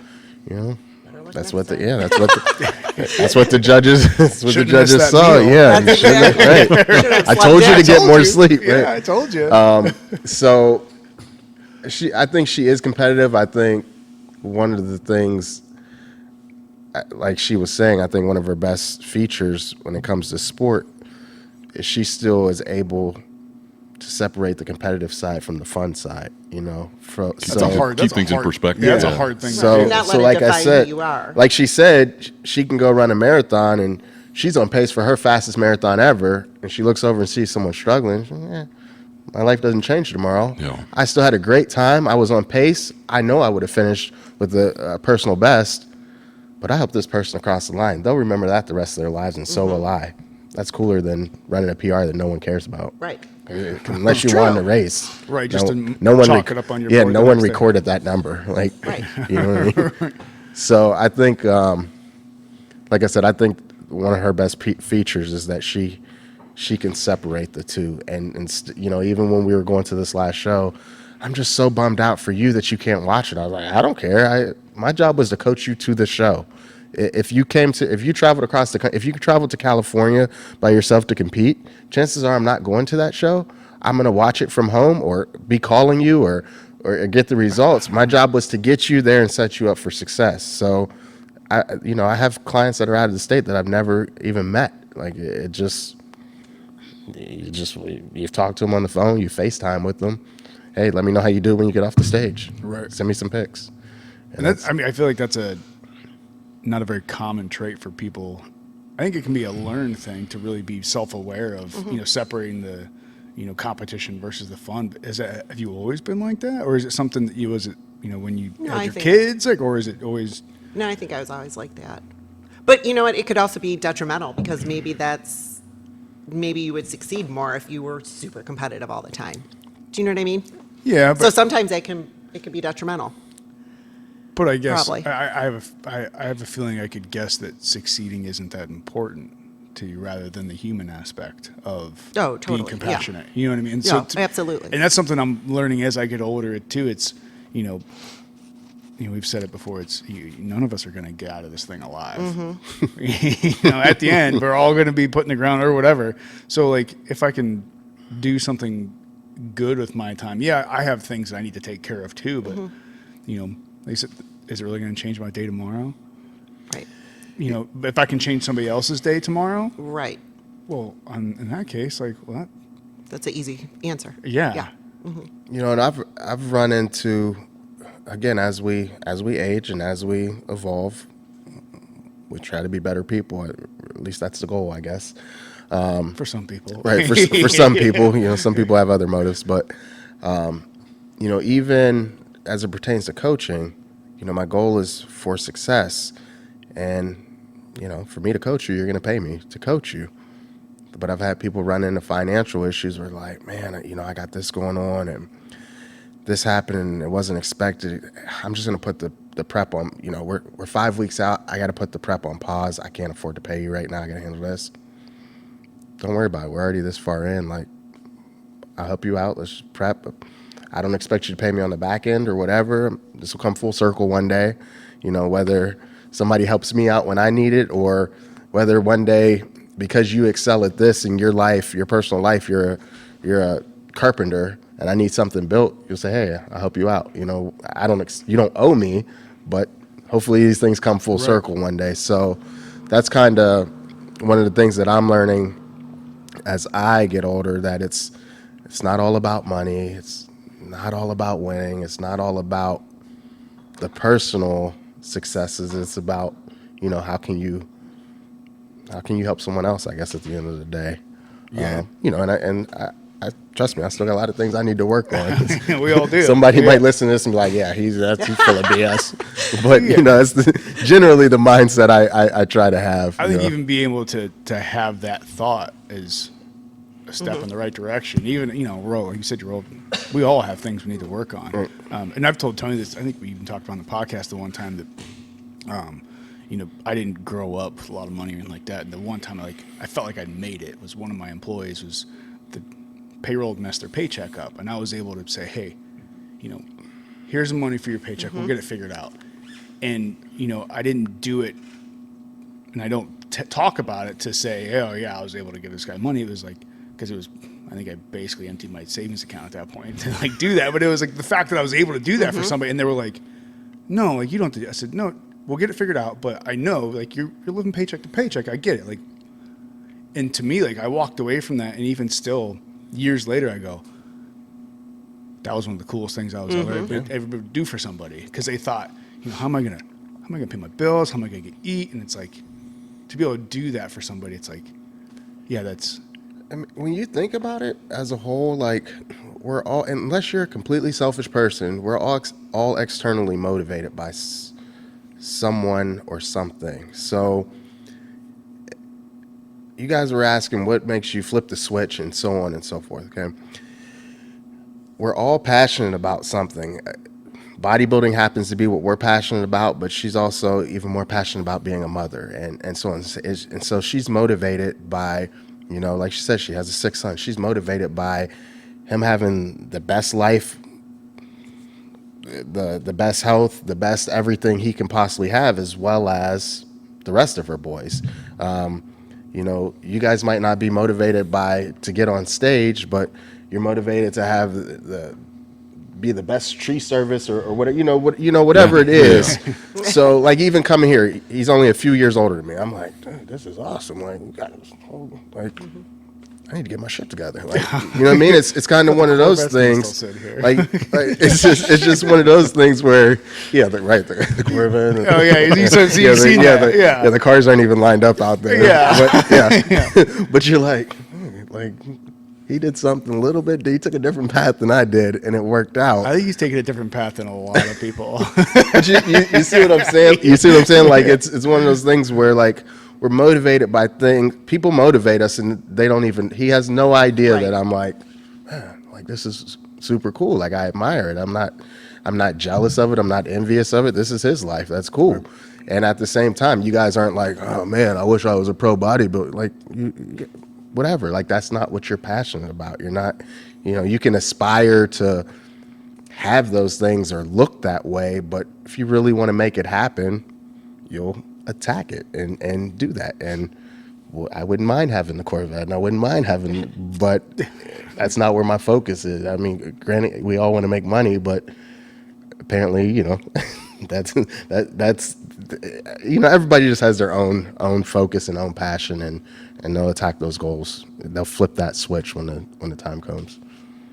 that's what that's what the judges Shouldn't miss that saw. meal. Yeah, That's you shouldn't- exactly- right. Should've I slept told you in. to get more sleep. Yeah, Right? I told you. So I think she is competitive. I think one of the things, like she was saying, I think one of her best features when it comes to sport is she still is able to separate the competitive side from the fun side, That's a hard. keep That's things a in hard, perspective. Yeah, that's a Yeah. hard thing. So, to do. Not so let it like I define who said, you are. like she said, she can go run a marathon and she's on pace for her fastest marathon ever. And she looks over and sees someone struggling. She's like, my life doesn't change tomorrow. Yeah. I still had a great time. I was on pace. I know I would have finished with a personal best, but I helped this person across the line. They'll remember that the rest of their lives, and so will I. That's cooler than running a PR that no one cares about. Right. Unless you won the race. Right, just to no one chalk it up on your Yeah, board no the one next day. recorded that number. Like, Right. you know what I mean? So I think, like I said, I think one of her best features is that she can separate the two. And you know, even when we were going to this last show, I'm just so bummed out for you that you can't watch it. I was like, I don't care. My job was to coach you to the show. If you traveled if you traveled to California by yourself to compete, chances are I'm not going to that show. I'm going to watch it from home or be calling you or get the results. My job was to get you there and set you up for success. So, I have clients that are out of the state that I've never even met. Like you've talked to them on the phone, you FaceTime with them. Hey, let me know how you do when you get off the stage. Right. Send me some pics. And I feel like that's not a very common trait for people. I think it can be a learned thing to really be self-aware of, separating the, competition versus the fun. Have you always been like that? Or is it something that when you had your kids, or is it always? No, I think I was always like that. But you know what? It could also be detrimental because maybe you would succeed more if you were super competitive all the time. Do you know what I mean? Yeah. But, so sometimes it can be detrimental. But I guess Probably. I have a feeling I could guess that succeeding isn't that important to you, rather than the human aspect of totally, being compassionate. yeah. You know what I mean? Yeah, absolutely. And that's something I'm learning as I get older too. It's we've said it before. It's none of us are going to get out of this thing alive. At the end, we're all going to be put in the ground or whatever. So, like, if I can do something good with my time, I have things that I need to take care of too. But like I said, is it really going to change my day tomorrow? Right. If I can change somebody else's day tomorrow, Right. well, in that case, That's an easy answer. Yeah. Yeah. And I've run into, again, as we age and as we evolve, we try to be better people. At least that's the goal, I guess. For some people, Right. For some people, some people have other motives, but even as it pertains to coaching, my goal is for success, and for me to coach you, you're going to pay me to coach you. But I've had people run into financial issues where like, man, I got this going on and this happened and it wasn't expected. I'm just going to put the prep on, we're 5 weeks out. I got to put the prep on pause. I can't afford to pay you right now. I got to handle this. Don't worry about it. We're already this far in. Like, I'll help you out. Let's prep. I don't expect you to pay me on the back end or whatever. This will come full circle one day, whether somebody helps me out when I need it or whether one day, because you excel at this in your life, your personal life, you're a carpenter and I need something built, you'll say, hey, I'll help you out. You don't owe me, but hopefully these things come full circle one day. So that's kind of one of the things that I'm learning as I get older, that it's not all about money. It's not all about winning. It's not all about the personal successes. It's about, how can you help someone else, I guess, at the end of the day. Yeah. I trust me, I still got a lot of things I need to work on. We all do. Somebody might listen to this and be like, yeah, he's full of BS. But, it's generally the mindset I try to have. I think even being able to have that thought is a step in the right direction. Even, we're all, like you said, we all have things we need to work on. Right. And I've told Tony this, I think we even talked about on the podcast the one time that, I didn't grow up with a lot of money or anything like that. And the one time I felt like I'd made it was one of my employees was the payroll messed their paycheck up. And I was able to say, hey, here's the money for your paycheck. We'll get it figured out. And, I didn't do it, and I don't talk about it to say, oh, yeah, I was able to give this guy money. It was because I think I basically emptied my savings account at that point to do that. But it was the fact that I was able to do that for somebody, and they were like, no, you don't have to do that. I said, no, we'll get it figured out. But I know, you're living paycheck to paycheck. I get it. And to me, I walked away from that, and even still, years later, I go, that was one of the coolest things I was ever do for somebody, because they thought, how am I gonna pay my bills? How am I gonna eat? And it's to be able to do that for somebody, it's yeah, that's. I mean, when you think about it as a whole, we're all, unless you're a completely selfish person, we're all externally motivated by someone or something. So you guys were asking what makes you flip the switch and so on and so forth, okay? We're all passionate about something. Bodybuilding happens to be what we're passionate about, but she's also even more passionate about being a mother and so on. And so she's motivated by, like she said, she has a sick son. She's motivated by him having the best life, the best health, the best everything he can possibly have, as well as the rest of her boys. You guys might not be motivated to get on stage, but you're motivated to have be the best tree service or whatever, whatever it is. So like even coming here, he's only a few years older than me. I'm like, dude, this is awesome. Like, I need to get my shit together. Like, you know what I mean? It's kind of one of those things. Like it's just one of those things where, the Corvette. Oh yeah, you've seen that. The cars aren't even lined up out there. Yeah, but you're like. He did something a little bit. He took a different path than I did, and it worked out. I think he's taking a different path than a lot of people. But you see what I'm saying? You see what I'm saying? Like it's one of those things where like we're motivated by things. People motivate us, and they don't even. He has no idea that I'm like, man, like this is super cool. Like I admire it. I'm not jealous of it. I'm not envious of it. This is his life. That's cool. Right. And at the same time, you guys aren't like, oh man, I wish I was a pro bodybuilder. Like whatever, like that's not what you're passionate about. You're not, you can aspire to have those things or look that way, but if you really want to make it happen, you'll attack it and do that. And I wouldn't mind having the Corvette, and I wouldn't mind having, but that's not where my focus is. I mean, granted, we all want to make money, but apparently, that's everybody just has their own focus and own passion, and they'll attack those goals. They'll flip that switch when the time comes.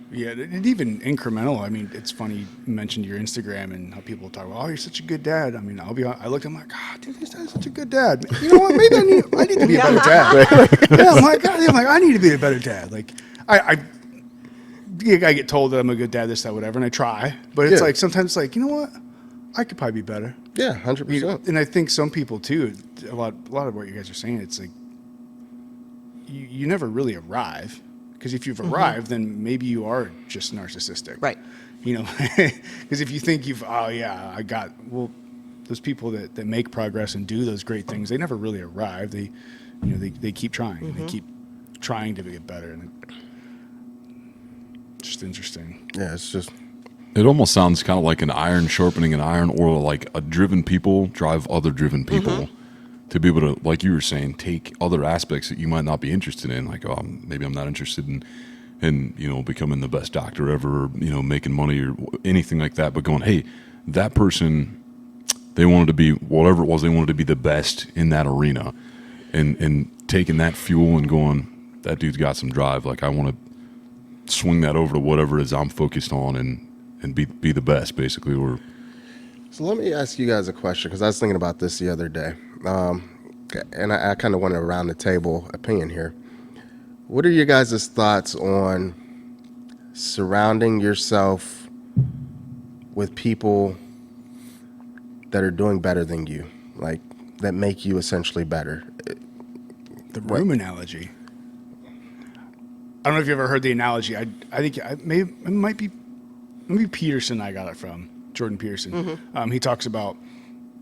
Yeah, and even incremental. I mean, it's funny you mentioned your Instagram and how people talk about, oh, you're such a good dad. I mean, I looked, I'm like, dude, this guy's such a good dad. You know what? Maybe I need to be a better dad. I'm like, I need to be a better dad. Like, I get told that I'm a good dad, this, that, whatever, and I try. But it's like sometimes it's like, you know what? I could probably be better. Yeah, 100%. And I think some people too. A lot of what you guys are saying, it's like you never really arrive. Because if you've arrived, then maybe you are just narcissistic. Right. Because if you think those people that make progress and do those great things, they never really arrive. They keep trying. They keep trying to get better. And it's just interesting. Yeah, it's just. It almost sounds kind of like an iron sharpening an iron, or like a driven people drive other driven people. To be able to, like you were saying, take other aspects that you might not be interested in, like maybe I'm not interested in becoming the best doctor ever, or, making money or anything like that, but going, hey, that person, they wanted to be whatever it was, they wanted to be the best in that arena, and taking that fuel and going, that dude's got some drive, like I want to swing that over to whatever it is I'm focused on and be the best, basically. Or so let me ask you guys a question, because I was thinking about this the other day. And I kind of want a round the table opinion here. What are your guys' thoughts on surrounding yourself with people that are doing better than you, like that make you essentially better? The room analogy. I don't know if you ever heard the analogy. I think it might be Peterson. I got it from Jordan Peterson. He talks about,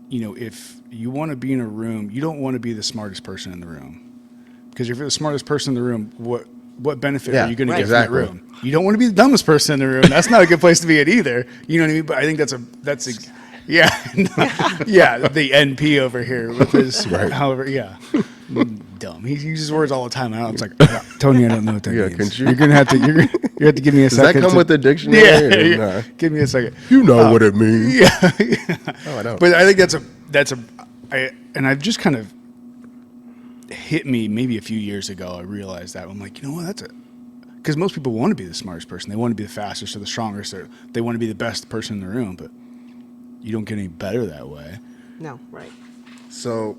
if you want to be in a room, you don't want to be the smartest person in the room. Because if you're the smartest person in the room, what benefit are you going to get from that room? You don't want to be the dumbest person in the room. That's not a good place to be at either. You know what I mean? But I think the NP over here with his, however, dumb. He uses words all the time. And it's like, Tony, I don't know what that means. You're going to have to give me a second. Does that come with the dictionary? Yeah. Give me a second. You know what it means. Yeah. Oh, I know. But I think and I've just kind of hit me maybe a few years ago. I realized that. I'm like, you know what? Because most people want to be the smartest person. They want to be the fastest or the strongest, or they want to be the best person in the room, but you don't get any better that way. No, right. So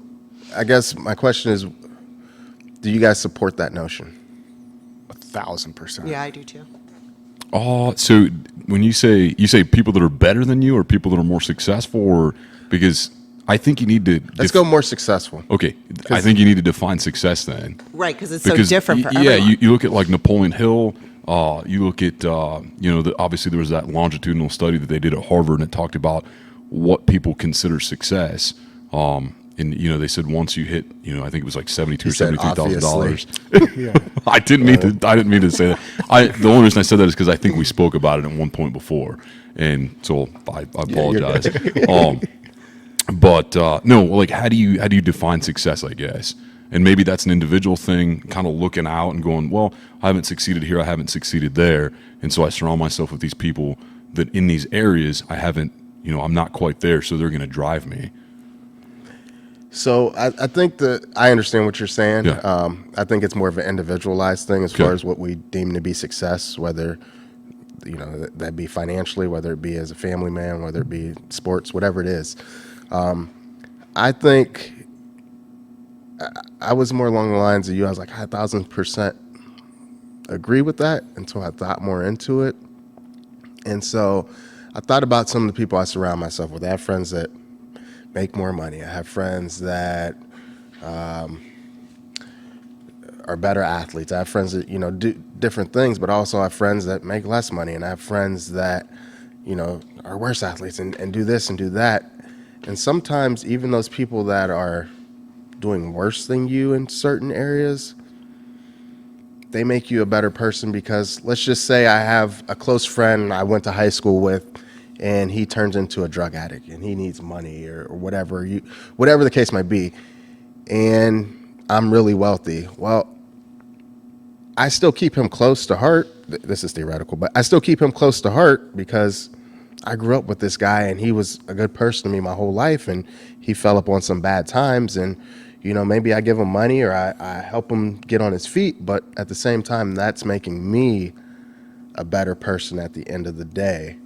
I guess my question is, do you guys support that notion? 1,000%. Yeah, I do too. Oh, so when you say people that are better than you, or people that are more successful, or because I think you need to. Let's go more successcul. Okay, I think you need to define success then. Right, because it's so different for yeah, everyone. you look at like Napoleon Hill. You look at obviously there was that longitudinal study that they did at Harvard, and it talked about what people consider success. And they said once you hit, I think it was like $72,000 or $73,000. I didn't mean to say that. The only reason I said that is because I think we spoke about it at one point before, and so I apologize. But no, like how do you define success? I guess, and maybe that's an individual thing, kind of looking out and going, well, I haven't succeeded here, I haven't succeeded there, and so I surround myself with these people that in these areas I haven't, I'm not quite there, so they're going to drive me. So I think that I understand what you're saying. Yeah. I think it's more of an individualized thing as far as what we deem to be success, whether that be financially, whether it be as a family man, whether it be sports, whatever it is. I think I was more along the lines of you. I was like, 1,000% agree with that until I thought more into it. And so I thought about some of the people I surround myself with. I have friends that make more money. I have friends that are better athletes. I have friends that, do different things, but also I have friends that make less money. And I have friends that, are worse athletes and do this and do that. And sometimes even those people that are doing worse than you in certain areas, they make you a better person because let's just say I have a close friend I went to high school with, and he turns into a drug addict and he needs money or whatever the case might be, and I'm really wealthy. Well, I still keep him close to heart. This is theoretical, but I still keep him close to heart because I grew up with this guy and he was a good person to me my whole life, and he fell up on some bad times, and maybe I give him money or I help him get on his feet, but at the same time that's making me a better person at the end of the day.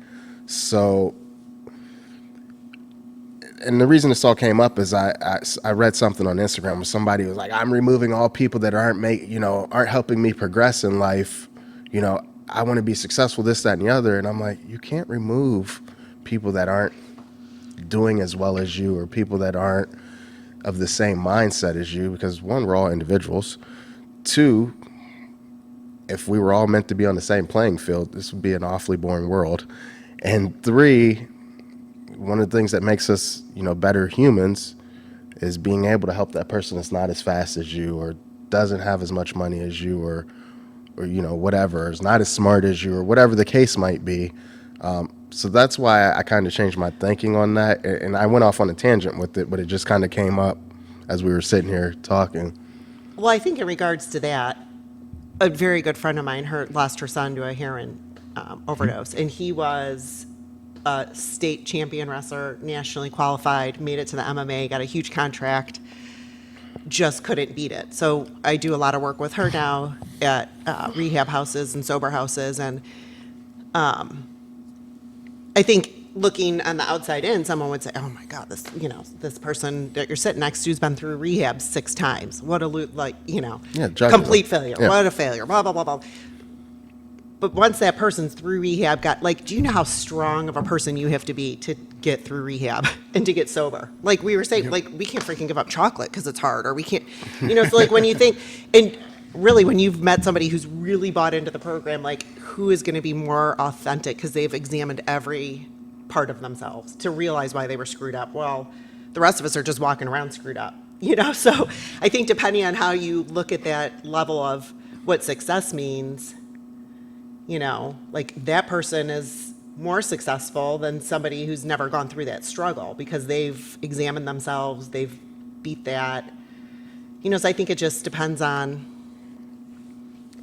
So, and the reason this all came up is I read something on Instagram where somebody was like, I'm removing all people that aren't helping me progress in life. I want to be successful, this, that, and the other. And I'm like, you can't remove people that aren't doing as well as you or people that aren't of the same mindset as you, because one, we're all individuals. Two, if we were all meant to be on the same playing field, this would be an awfully boring world. And three, one of the things that makes us, better humans is being able to help that person that's not as fast as you or doesn't have as much money as you or whatever, is not as smart as you or whatever the case might be. So that's why I kind of changed my thinking on that. And I went off on a tangent with it, but it just kind of came up as we were sitting here talking. Well, I think in regards to that, a very good friend of mine lost her son to a heroin overdose, and he was a state champion wrestler, nationally qualified, made it to the MMA, got a huge contract, just couldn't beat it. So I do a lot of work with her now at rehab houses and sober houses, and I think looking on the outside in, someone would say, "Oh my God, this person that you're sitting next to has been through rehab 6 times. What a complete failure. Yeah. What a failure. Blah blah blah blah." But once that person's through rehab, do you know how strong of a person you have to be to get through rehab and to get sober? Like we were saying, we can't freaking give up chocolate because it's hard, or we can't, so like when you think, and really when you've met somebody who's really bought into the program, like who is going to be more authentic because they've examined every part of themselves to realize why they were screwed up. Well, the rest of us are just walking around screwed up, So I think depending on how you look at that level of what success means, like that person is more successful than somebody who's never gone through that struggle because they've examined themselves, they've beat that. So I think it just depends on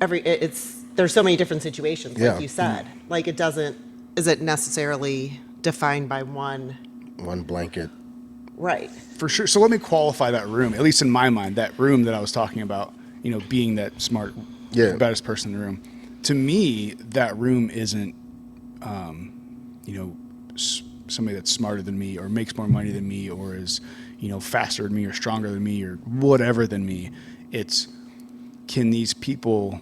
there's so many different situations, like you said. Like isn't necessarily defined by one blanket. Right. For sure. So let me qualify that room, at least in my mind, that room that I was talking about, being that smart, baddest person in the room. To me, that room isn't, somebody that's smarter than me or makes more money than me or is, faster than me or stronger than me or whatever than me. It's, can these people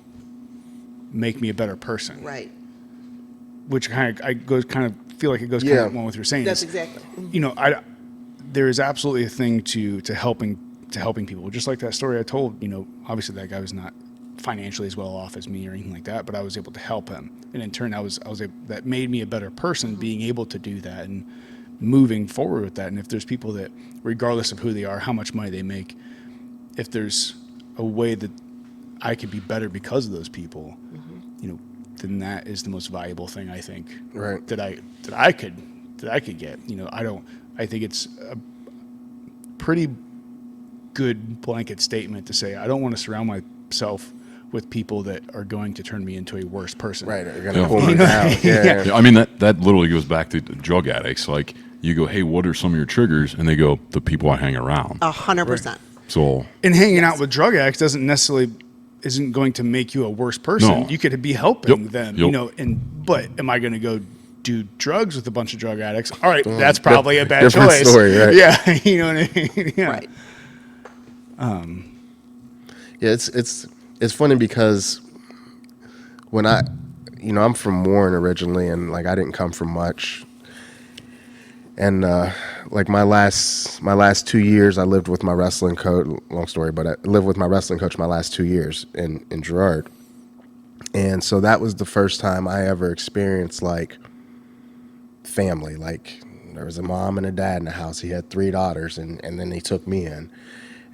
make me a better person? Right. Which kind of feel like it goes kind of along with what you're saying. That's exactly. there is absolutely a thing to helping people. Just like that story I told, obviously that guy was not financially as well off as me or anything like that, but I was able to help him. And in turn, that made me a better person, being able to do that and moving forward with that. And if there's people that, regardless of who they are, how much money they make, if there's a way that I could be better because of those people, then that is the most valuable thing, I think, right, that I could get. I think it's a pretty good blanket statement to say I don't want to surround myself with people that are going to turn me into a worse person. right. You're gonna pull me down. Yeah. Yeah, I mean, that literally goes back to drug addicts. Like, you go, hey, what are some of your triggers? And they go, the people I hang around. 100%. So, And hanging out with drug addicts isn't going to make you a worse person. No. You could be helping them, Yep. but am I going to go do drugs with a bunch of drug addicts? All right, that's probably a bad different choice. story, right? Yeah, you know what I mean? Yeah. Right. Yeah, it's funny because when I'm from Warren originally, and like I didn't come from much, and like my last 2 years, I lived with my wrestling coach. Long story, but I lived with my wrestling coach my last 2 years in Girard, and so that was the first time I ever experienced like family. Like, there was a mom and a dad in the house. He had 3 daughters, and then they took me in,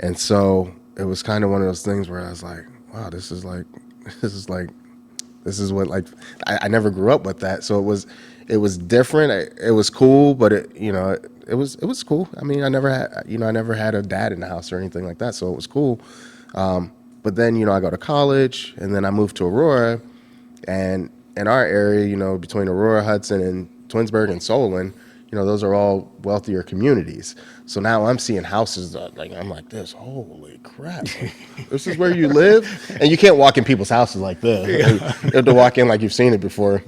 and so it was kind of one of those things where I was like, wow, this is what, like, I never grew up with that. So it was different. It was cool, but it was cool. I mean, I never had a dad in the house or anything like that. So it was cool. But then, I go to college, and then I moved to Aurora, and in our area, between Aurora, Hudson, and Twinsburg and Solon, those are all wealthier communities. So now I'm seeing houses I'm like this. Holy crap! Like, this is where you live, and you can't walk in people's houses like this. You have to walk in like you've seen it before.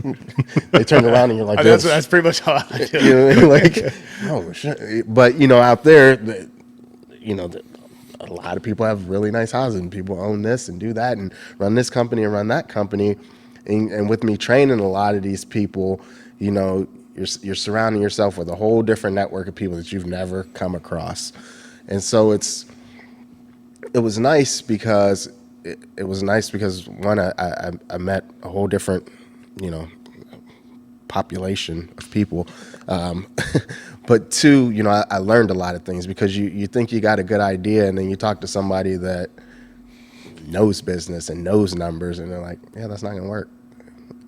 They turn around and you're like this. That's pretty much how I do. You know what I mean? Like, oh shit! But out there, a lot of people have really nice houses, and people own this and do that, and run this company and run that company. And with me training a lot of these people, you're surrounding yourself with a whole different network of people that you've never come across. And so it was nice because one, I met a whole different, population of people. But two, I learned a lot of things, because you think you got a good idea, and then you talk to somebody that knows business and knows numbers, and they're like, yeah, that's not going to work.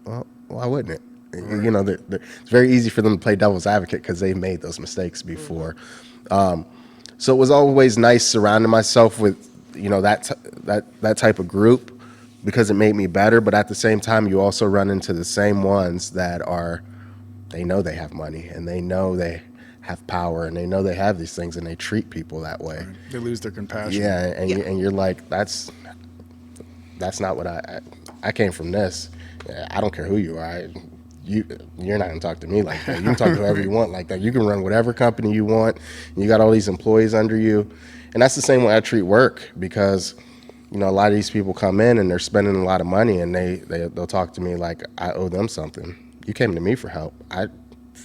Well, why wouldn't it? It's very easy for them to play devil's advocate because they've made those mistakes before. So it was always nice surrounding myself with, that type of group, because it made me better. But at the same time, you also run into the same ones that they know they have money, and they know they have power, and they know they have these things, and they treat people that way. They lose their compassion. Yeah, and you're like, that's not what I came from this. I don't care who you are. You're not going to talk to me like that. You can talk to whoever you want like that. You can run whatever company you want. You got all these employees under you. And that's the same way I treat work, because, a lot of these people come in and they're spending a lot of money, and they'll talk to me like I owe them something. You came to me for help.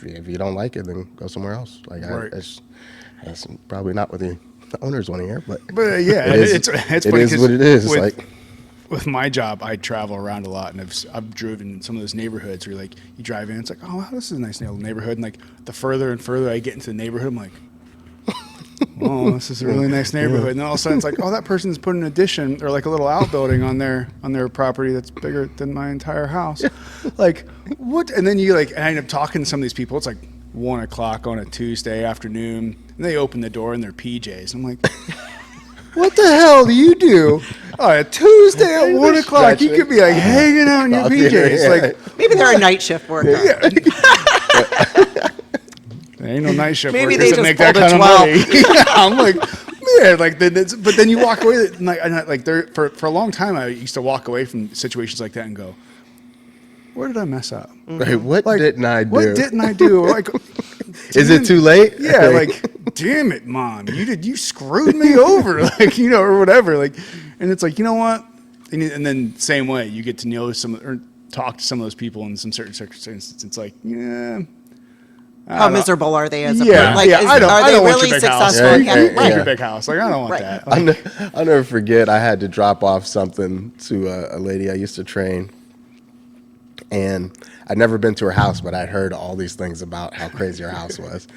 If you don't like it, then go somewhere else. Like, right. That's probably not what the owners want to hear, but yeah, it's funny, what it is. With my job, I travel around a lot, and I've driven in some of those neighborhoods where, like, you drive in, it's like, oh wow, this is a nice little neighborhood, and like the further and further I get into the neighborhood, I'm like, oh, this is a really nice neighborhood. And then all of a sudden it's like, oh, that person's put an addition or like a little outbuilding on their property that's bigger than my entire house. Like, what? And then and I end up talking to some of these people. It's like 1 o'clock on a Tuesday afternoon, and they open the door in their PJs. I'm like, what the hell do you do on a Tuesday at 1 o'clock? You could be like hanging out in your PJs. Like, maybe they're a night shift worker. yeah. There ain't no night shift. Maybe workers they that just make that pulled a kind of money. I'm like, man, like, but then you walk away, and for a long time, I used to walk away from situations like that and go, where did I mess up? Right, what didn't I do? What didn't I do? Like, is it too late? Yeah, like, damn it, Mom, you screwed me over, like, or whatever. Like, and it's like, you know what? And then same way, you get to know or talk to some of those people in some certain circumstances. It's like, yeah, how miserable are they as a Yeah, like, yeah. is, I don't. are I they don't want really your big house. successful? You Yeah, keep right. your big house. Like I don't want Right. that. Like, I'll never forget. I had to drop off something to a lady I used to train, and I'd never been to her house, but I'd heard all these things about how crazy her house was.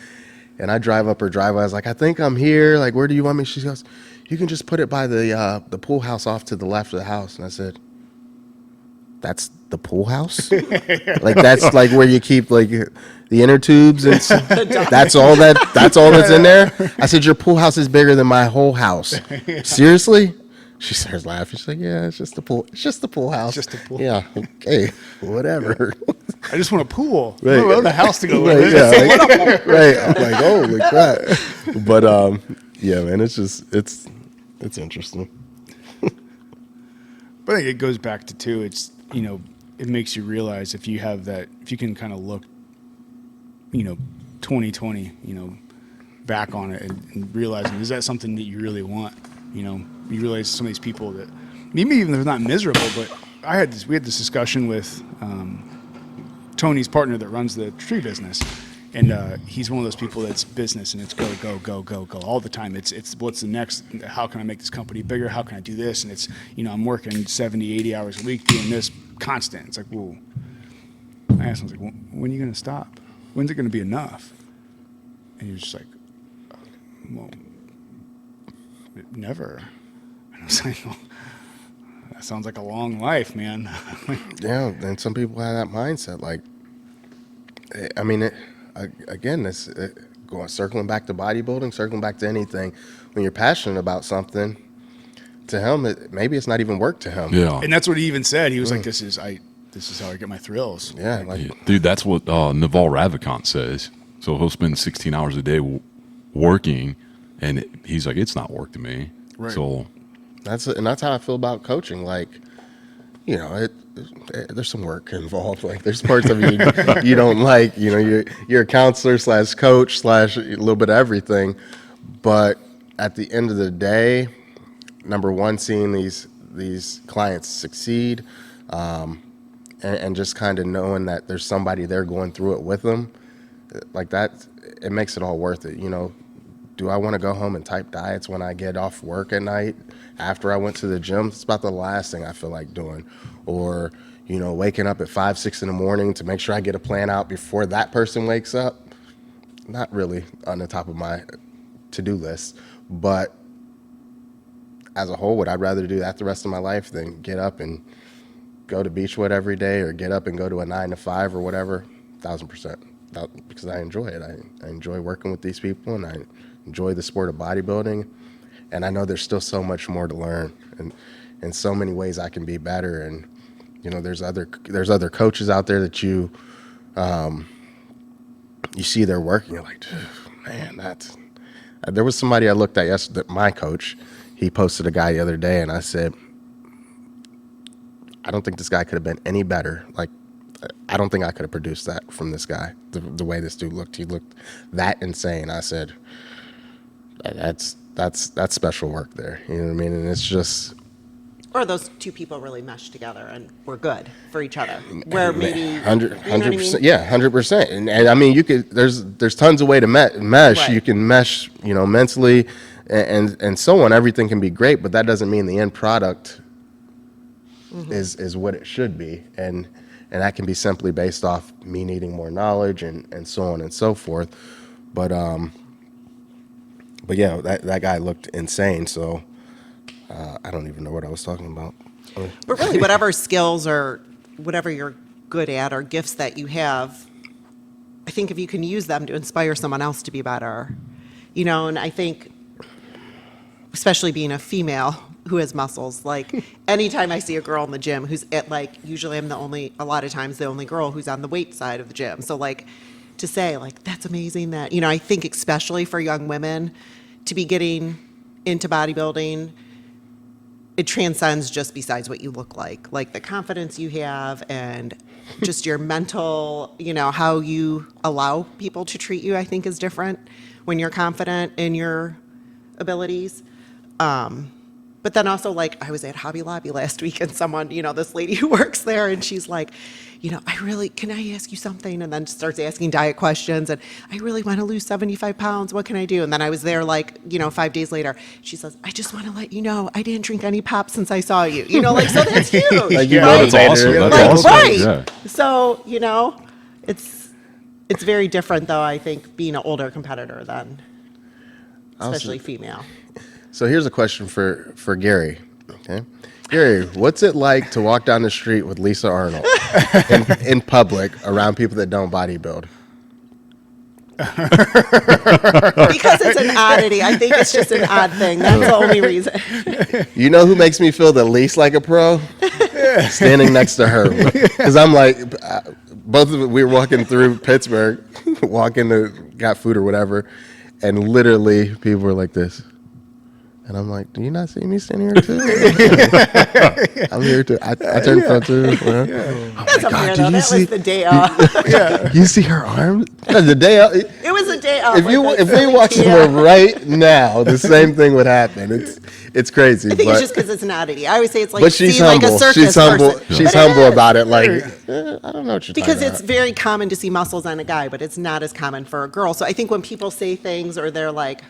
And I drive up her driveway. I was like, I think I'm here. Like, where do you want me? She goes, you can just put it by the pool house off to the left of the house. And I said, that's the pool house? Like that's like where you keep like the inner tubes and that's all that's in there? I said, your pool house is bigger than my whole house. Seriously? She starts laughing. She's like, yeah, it's just the pool. It's just the pool house. Just the pool. Yeah. Okay. Whatever. I just want a pool. Right. I don't own a house to go Right, with. yeah, like, right. I'm like, holy crap. But yeah, man, it's just it's interesting. But I think it goes back to too. It's it makes you realize if you have that, if you can kind of look, 2020, back on it and realizing is that something that you really want? You realize some of these people that maybe even if they're not miserable, but we had this discussion with Tony's partner that runs the tree business. And he's one of those people that's business and it's go, go, go, go, go all the time. It's what's the next, how can I make this company bigger? How can I do this? And it's, I'm working 70, 80 hours a week doing this constant. It's like, whoa. I asked him, I was like, when are you going to stop? When's it going to be enough? And he was just like, well, never. And I was like, well, that sounds like a long life, man. Yeah, and some people have that mindset. Like, I mean, again, circling back to bodybuilding, circling back to anything. When you're passionate about something, to him, maybe it's not even work to him. Yeah. And that's what he even said. He was like, "This is how I get my thrills." Yeah, Yeah. Dude, that's what Naval Ravikant says. So he'll spend 16 hours a day working, and he's like, it's not work to me. Right. So that's how I feel about coaching. Like, there's some work involved. Like, there's parts of you you don't like. You're a counselor / coach / a little bit of everything. But at the end of the day, number one, seeing these clients succeed, and just kind of knowing that there's somebody there going through it with them, like that, it makes it all worth it. Do I want to go home and type diets when I get off work at night after I went to the gym? It's about the last thing I feel like doing. Or, waking up at 5, 6 in the morning to make sure I get a plan out before that person wakes up. Not really on the top of my to-do list. But as a whole, would I rather do that the rest of my life than get up and go to Beachwood every day or get up and go to a 9 to 5 or whatever? 1,000%. Because I enjoy it. I enjoy working with these people, and I enjoy the sport of bodybuilding, and I know there's still so much more to learn, and so many ways I can be better. And there's other coaches out there that you see their work, and you're like, man, that's. There was somebody I looked at yesterday. My coach, he posted a guy the other day, and I said, I don't think this guy could have been any better. Like, I don't think I could have produced that from this guy. The way this dude looked, he looked that insane. I said, that's special work there. You know what I mean? And it's just, Or those two people really meshed together and were good for each other. Where maybe 100%, yeah, 100%. And I mean, you could. There's tons of way to mesh. Right. You can mesh, mentally, and so on. Everything can be great, but that doesn't mean the end product is what it should be. And that can be simply based off me needing more knowledge and so on and so forth. But yeah, that guy looked insane. So I don't even know what I was talking about. But really, whatever skills or whatever you're good at or gifts that you have, I think if you can use them to inspire someone else to be better, and I think, especially being a female who has muscles, like anytime I see a girl in the gym who's usually I'm a lot of times the only girl who's on the weight side of the gym. So to say that's amazing that, I think especially for young women to be getting into bodybuilding, it transcends just besides what you look like the confidence you have and just your mental, how you allow people to treat you, I think is different when you're confident in your abilities. But then also, like, I was at Hobby Lobby last week, and someone, this lady who works there, and she's like, can I ask you something? And then starts asking diet questions, and I really want to lose 75 pounds. What can I do? And then I was there, 5 days later. She says, I just want to let you know, I didn't drink any pop since I saw you. So that's huge. Like, That's awesome. That's awesome. Right. Yeah. So, it's very different, though, I think, being an older competitor than, especially female. So here's a question for Gary. Okay, Gary, what's it like to walk down the street with Lisa Arnold in public around people that don't bodybuild? Because it's an oddity. I think it's just an odd thing. That's the only reason. You know who makes me feel the least like a pro? Standing next to her. Because I'm like, we were walking through Pittsburgh, got food or whatever, and literally people were like this. And I'm like, do you not see me standing here too? I'm here too. I turned front too. That's unfair, though. That was the day off. You see her arm? The day off. It was a day off. If we walk somewhere right now, the same thing would happen. It's crazy. I think it's just because it's an oddity. I always say it's like, but she's humble. like a circus She's humble. person. She's But humble it is. about it. Like, I don't know what you're Because talking it's about. very common to see muscles on a guy, but it's not as common for a girl. So I think when people say things or they're like,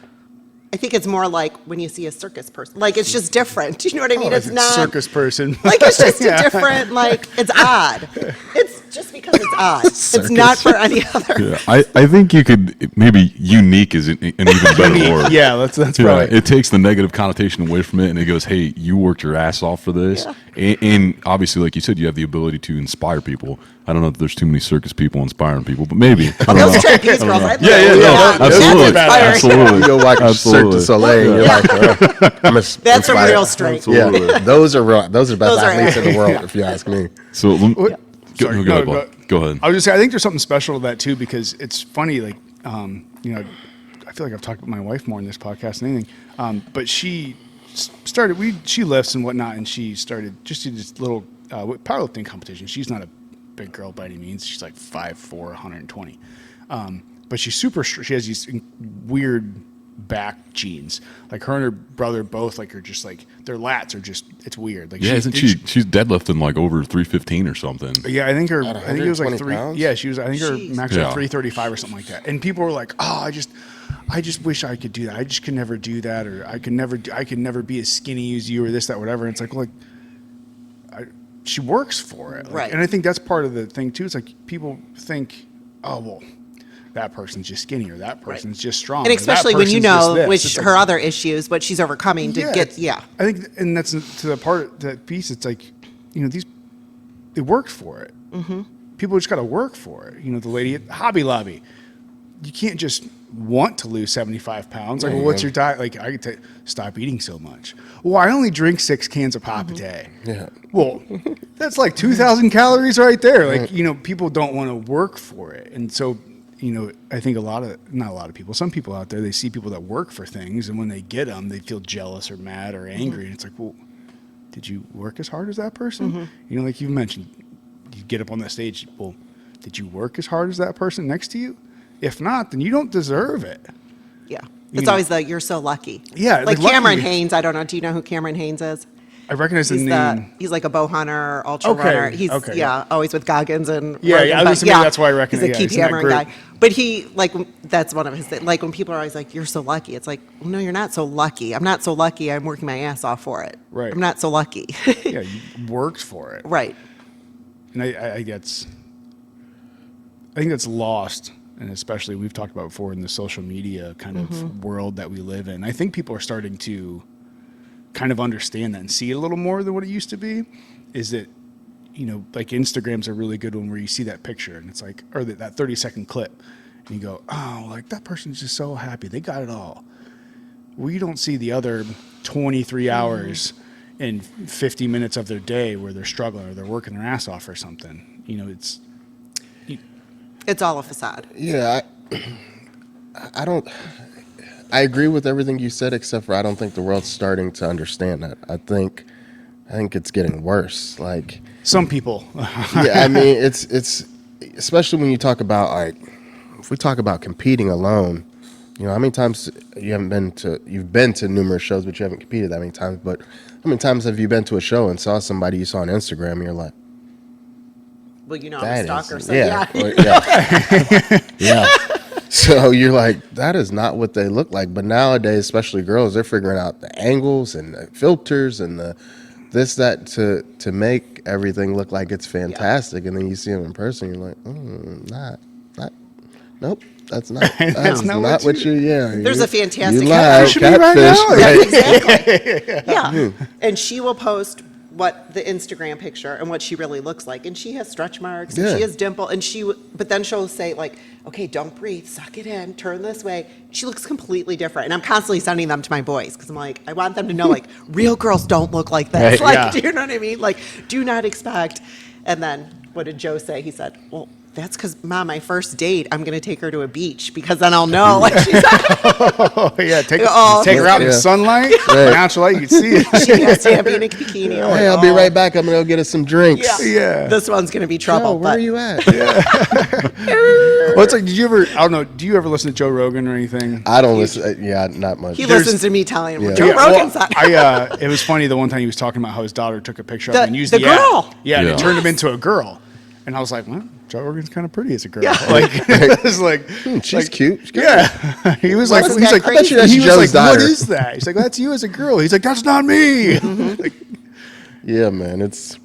I think it's more like when you see a circus person. Like, it's just different. You know what I mean? Like It's a not circus person. like, it's just a different, it's odd. It's just because it's odd. It's Circus. not for any other. Yeah, I think you could maybe unique is an even better word. Yeah, that's Yeah, probably. it takes the negative connotation away from it, and it goes, "Hey, you worked your ass off for this," and obviously, like you said, you have the ability to inspire people. I don't know if there's too many circus people inspiring people, but maybe. I don't Those know. trapeze girls, I Yeah, love no, them. absolutely, That's inspiring. absolutely. You go watch Cirque du Soleil, and you're like, I'm That's a inspired. real strength. Yeah, those are real. Those are best Those are athletes in the accurate. world, if you ask me. So, Sorry, go ahead, Bob. Go ahead. I was just saying, I think there's something special to that too, because it's funny. Like, I feel like I've talked about my wife more in this podcast than anything. But she started. She lifts and whatnot, and she started just do this little powerlifting competition. She's not a big girl by any means. She's like 5'4", 120. But she's super. She has these weird back genes. Like her and her brother both are just like their lats are just. It's weird. Like Yeah, isn't she? She's deadlifting like over 315 or something. Yeah, I think her. I think it was like 120 pounds? Yeah, she was. I think her Jeez. max was Yeah. 335 or something like that. And people were like, "Oh, I just wish I could do that. I just could never do that, or I could never be as skinny as you, or this, that, whatever." And it's like, she works for it, Right. And I think that's part of the thing too. It's like people think, "Oh, well, that person's just skinny, or that person's just strong," And or that especially when you person's just know this." which It's like- her other issues, what she's overcoming to get, I think, and that's to the part that piece. It's like, they worked for it. Mm-hmm. People just got to work for it. The lady at Hobby Lobby, you can't just want to lose 75 pounds. Like, well, what's your diet? Like, I could stop eating so much. Well, I only drink 6 cans of pop a day. Yeah. Well, that's like 2,000 calories right there. Like, people don't want to work for it. And so, I think not a lot of people, some people out there, they see people that work for things, and when they get them, they feel jealous or mad or angry. And it's like, well, did you work as hard as that person? Like you mentioned, you get up on that stage, well, did you work as hard as that person next to you? If not, then you don't deserve it. yeah. It's always you're so lucky. Yeah, Like like Cameron lucky. Haynes, I don't know. Do you know who Cameron Haynes is? I recognize the He's name. he's like a bow hunter, ultra Okay, runner. He's okay, always with Goggins and Yeah, Rogan, yeah, I was but gonna say that's why I recognize- He's a yeah, keep he's in that hammering group. guy. But he that's one of his things. Like when people are always like, "You're so lucky," it's like, well, no, you're not so lucky. I'm not so lucky. I'm working my ass off for it. Right. I'm not so lucky. Yeah, you worked for it. Right. And I think that's lost, and especially we've talked about before in the social media kind of world that we live in. I think people are starting to kind of understand that and see it a little more than what it used to be. Is that, like Instagrams are really good one where you see that picture and it's like, or that 30-second clip, and you go, oh, like that person's just so happy, they got it all. Well, you don't see the other 23 hours and 50 minutes of their day where they're struggling or they're working their ass off or something. It's all a facade. Yeah, I agree with everything you said, except for I don't think the world's starting to understand that. I think it's getting worse. Like, Some people. yeah, I mean, it's especially when you talk about if we talk about competing alone, You know, how many times you've been to numerous shows, but you haven't competed that many times. But how many times have you been to a show and saw somebody you saw on Instagram and you're like, well, I'm a stalker, so yeah. So you're like, that is not what they look like. But nowadays, especially girls, they're figuring out the angles and the filters and the this, that to make everything look like it's fantastic. And then you see them in person, you're like, nope. That's not what you. Yeah, there's a fantastic. You lied, catfish. Yeah, exactly. Yeah, and she will post what the Instagram picture and what she really looks like, and she has stretch marks, and she has dimple, and but then she'll say like, okay, don't breathe, suck it in, turn this way. She looks completely different, and I'm constantly sending them to my boys because I'm like, I want them to know like real girls don't look like this. Right. Like, do you know what I mean? Like, do not expect. And then what did Joe say? He said, well, that's because, Mom, my first date, I'm going to take her to a beach because then I'll know. Like she's take her out in the sunlight, natural light, you can see it. She has to be in a bikini. Hey, I'll be right back. I'm going to go get us some drinks. Yeah. This one's going to be trouble. Joe, where are you at? Well, it's like, I don't know, do you ever listen to Joe Rogan or anything? I don't listen. Not much. He listens to me telling him Joe Rogan's on. It was funny the one time he was talking about how his daughter took a picture of him and used the girl. app. Yeah, and it turned him into a girl. And I was like, well, Joe Rogan's kind of pretty as a girl. Like, it was like, she's cute. Yeah. He was like, he's like, I bet you that's Joe's daughter. What is that? He's like, that's you as a girl. He's like, that's not me. Like, yeah, man, it's.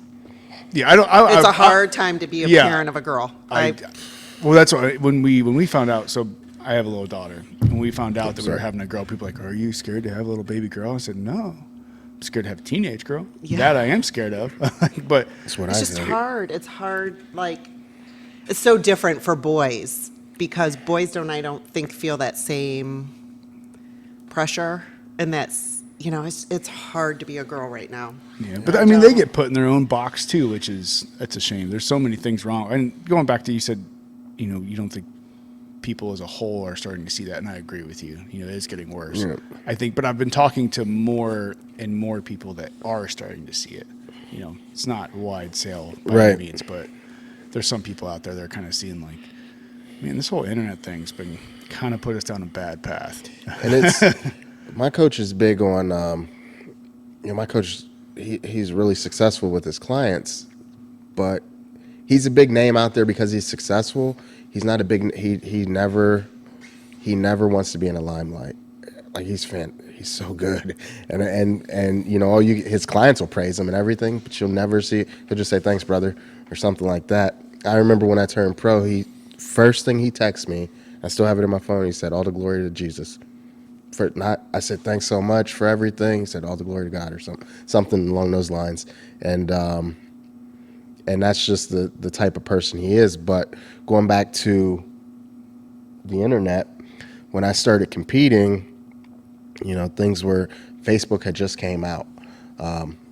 Yeah, it's a hard time to be a parent of a girl. Well, that's why when we found out. So I have a little daughter. When we found out that we were having a girl, people were like, are you scared to have a little baby girl? I said, no. I'm scared to have a teenage girl. Yeah. That I am scared of. But it's just hard. It's hard. Like, it's so different for boys because boys I don't think feel that same pressure, and that's it's hard to be a girl right now. Yeah, but I mean they get put in their own box too, it's a shame. There's so many things wrong. And going back to you said, you don't think people as a whole are starting to see that, and I agree with you. It's getting worse. Yeah. I think, but I've been talking to more and more people that are starting to see it. It's not wide sale by any means, but there's some people out there that are kind of seeing like, man, this whole internet thing's been kind of put us down a bad path. And it's my coach is big on, my coach, he's really successful with his clients, but he's a big name out there because he's successful. He's not a big. He never wants to be in the limelight. Like he's so good, and his clients will praise him and everything, but you'll never see. He'll just say thanks, brother, or something like that. I remember when I turned pro, first thing he texted me, I still have it in my phone. He said, "All the glory to Jesus." I said thanks so much for everything. He said, "All the glory to God," or something along those lines, and that's just the type of person he is. But going back to the internet, when I started competing, things were, Facebook had just came out.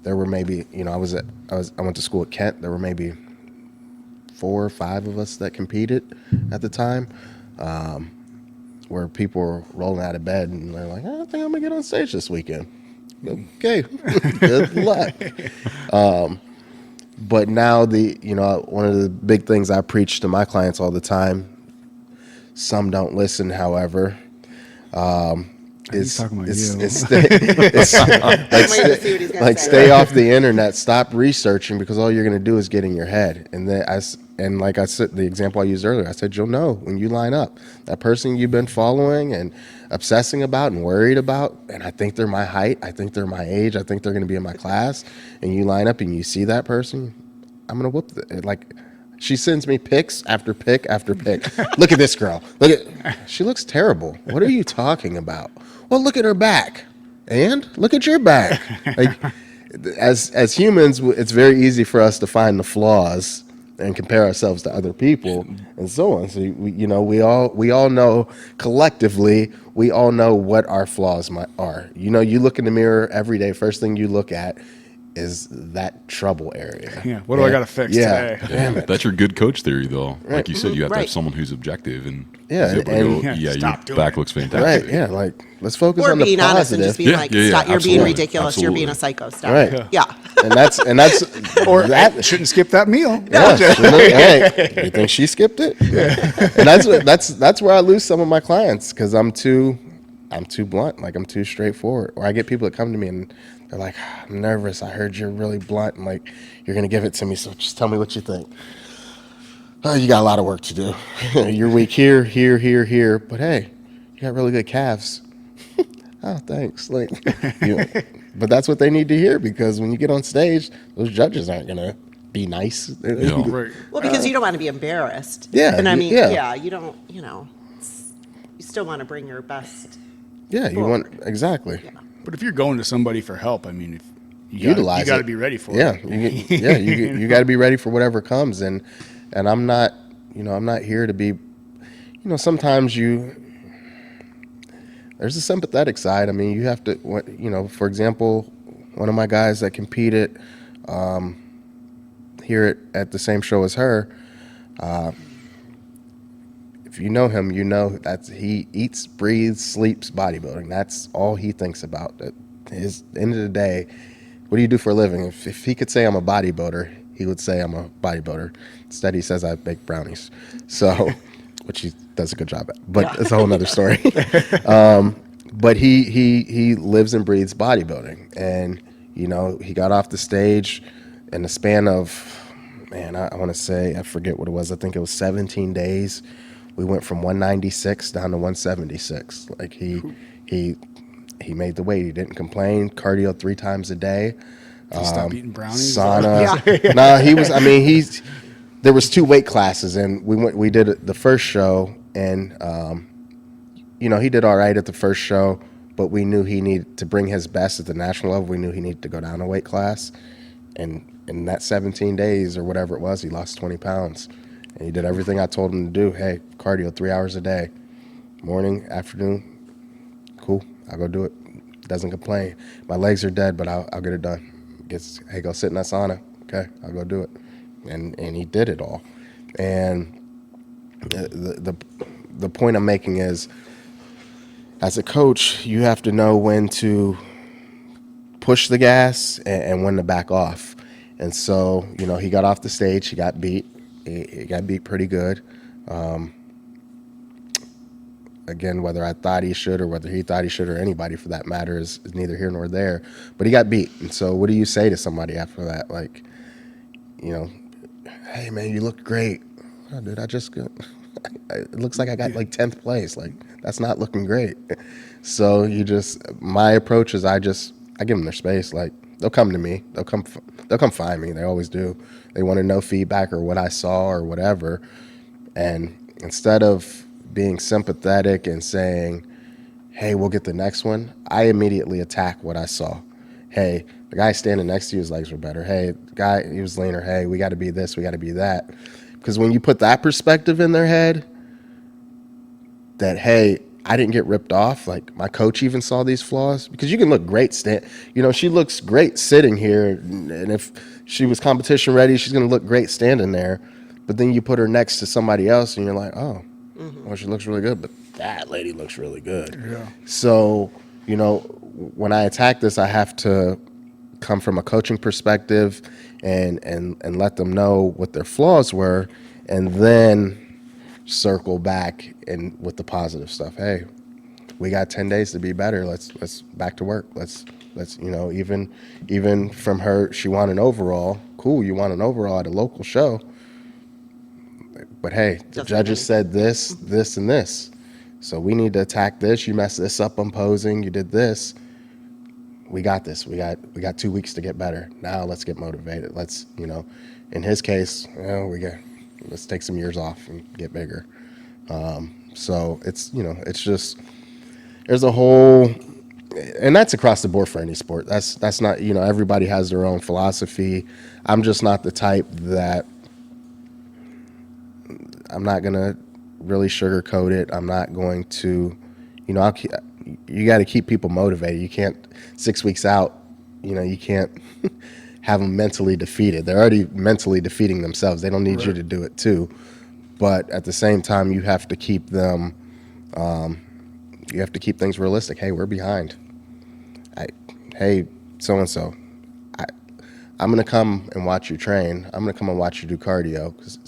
There were maybe, I went to school at Kent. There were maybe 4 or 5 of us that competed at the time, where people were rolling out of bed and they're like, I think I'm gonna get on stage this weekend. Okay, good luck. But now one of the big things I preach to my clients all the time, some don't listen, however, is stay off the internet, stop researching, because all you're going to do is get in your head. And like I said, the example I used earlier, I said, you'll know when you line up that person you've been following and obsessing about and worried about, and I think they're my height, I think they're my age, I think they're going to be in my class, and you line up and you see that person, I'm going to whoop it. Like, she sends me pics after pic after pic. Look at this girl. She looks terrible. What are you talking about? Well, look at her back. And look at your back. Like, as humans, it's very easy for us to find the flaws and compare ourselves to other people and so on. So we all know collectively, we all know what our flaws are. You look in the mirror every day. First thing you look at is that trouble area. Yeah. What do I got to fix today? Damn it. That's your good coach theory, though. Like you said, you have to have Right. someone who's objective and Yeah, is able to and- go, Yeah, your stop doing back it. looks Right. fantastic. Yeah. Like, let's focus Or on the being honest and positive. just being Yeah, like, yeah, yeah, stop, you're being absolutely, ridiculous. You're being a absolutely. psycho. Stop. Right. Yeah. and that's Or that. shouldn't skip that meal. Yeah, hey, you think she skipped it? And that's where I lose some of my clients because I'm too blunt, like I'm too straightforward. Or I get people that come to me and they're like, I'm nervous. I heard you're really blunt and like you're gonna give it to me, so just tell me what you think. Oh, you got a lot of work to do. You're weak here, but hey, you got really good calves. Oh, thanks. Like, but that's what they need to hear because when you get on stage, those judges aren't gonna be nice. Yeah. Right. Well, because you don't want to be embarrassed. Yeah, And I mean, yeah. you don't, you still want to bring your best. Yeah, you want exactly. But if you're going to somebody for help, I mean, if Utilize you got to it. be ready for Yeah, it. you got to be ready for whatever comes, and I'm not, I'm not here to be, sometimes there's a sympathetic side. I mean, you have to, for example, one of my guys that competed here at the same show as her, if you know him, you know that he eats, breathes, sleeps bodybuilding. That's all he thinks about. At his end of the day, what do you do for a living? If he could say I'm a bodybuilder, he would say I'm a bodybuilder. Instead, he says I bake brownies. So, which he does a good job at. But it's a whole nother story. But he lives and breathes bodybuilding. And, he got off the stage in the span of, I want to say, I forget what it was. I think it was 17 days. We went from 196 down to 176. Like he made the weight. He didn't complain. Cardio 3 times a day. Did he stop eating brownies? Sauna. No, he was. I mean, there was 2 weight classes, and we did the first show, and he did all right at the first show, but we knew he needed to bring his best at the national level. We knew he needed to go down a weight class, and in that 17 days or whatever it was, he lost 20 pounds. And he did everything I told him to do. Hey, cardio 3 hours a day, morning, afternoon. Cool, I'll go do it. Doesn't complain. My legs are dead, but I'll get it done. Hey, go sit in that sauna. Okay, I'll go do it. And he did it all. And the point I'm making is, as a coach, you have to know when to push the gas and when to back off. And so, he got off the stage. He got beat. He got beat pretty good. Again, whether I thought he should or whether he thought he should or anybody for that matter is neither here nor there. But he got beat. And so what do you say to somebody after that? Like, hey, man, you look great. Oh, dude, it looks like I got like 10th place. Like, that's not looking great. So my approach is I give them their space. Like, they'll come to me. They'll come find me. They always do. They want to know feedback or what I saw or whatever. And instead of being sympathetic and saying, hey, we'll get the next one, I immediately attack what I saw. Hey, the guy standing next to you, his legs were better. Hey, the guy, he was leaner. Hey, we got to be this, we got to be that. Because when you put that perspective in their head, that, hey, I didn't get ripped off. Like, my coach even saw these flaws. Because you can look great. She looks great sitting here. And if she was competition ready, she's going to look great standing there. But then you put her next to somebody else and you're like, oh, well, she looks really good. But that lady looks really good. Yeah. So, when I attack this, I have to come from a coaching perspective and let them know what their flaws were. And then circle back and with the positive stuff. Hey, we got 10 days to be better. Let's back to work. Let's even from her, she won an overall. Cool, you won an overall at a local show. But hey, the judges said this, and this. So we need to attack this. You messed this up on posing. You did this. We got this. We got 2 weeks to get better. Now let's get motivated. Let's, in his case, let's take some years off and get bigger. So it's just, there's a whole, and that's across the board for any sport. That's not, everybody has their own philosophy. I'm just not the type that, I'm not going to really sugarcoat it. I'm not going to, you got to keep people motivated. You can't, 6 weeks out, you can't have them mentally defeated. They're already mentally defeating themselves. They don't need you to do it too. But at the same time, you have to keep them. You have to keep things realistic. Hey, we're behind. Hey, so and so. I'm going to come and watch you train. I'm going to come and watch you do cardio because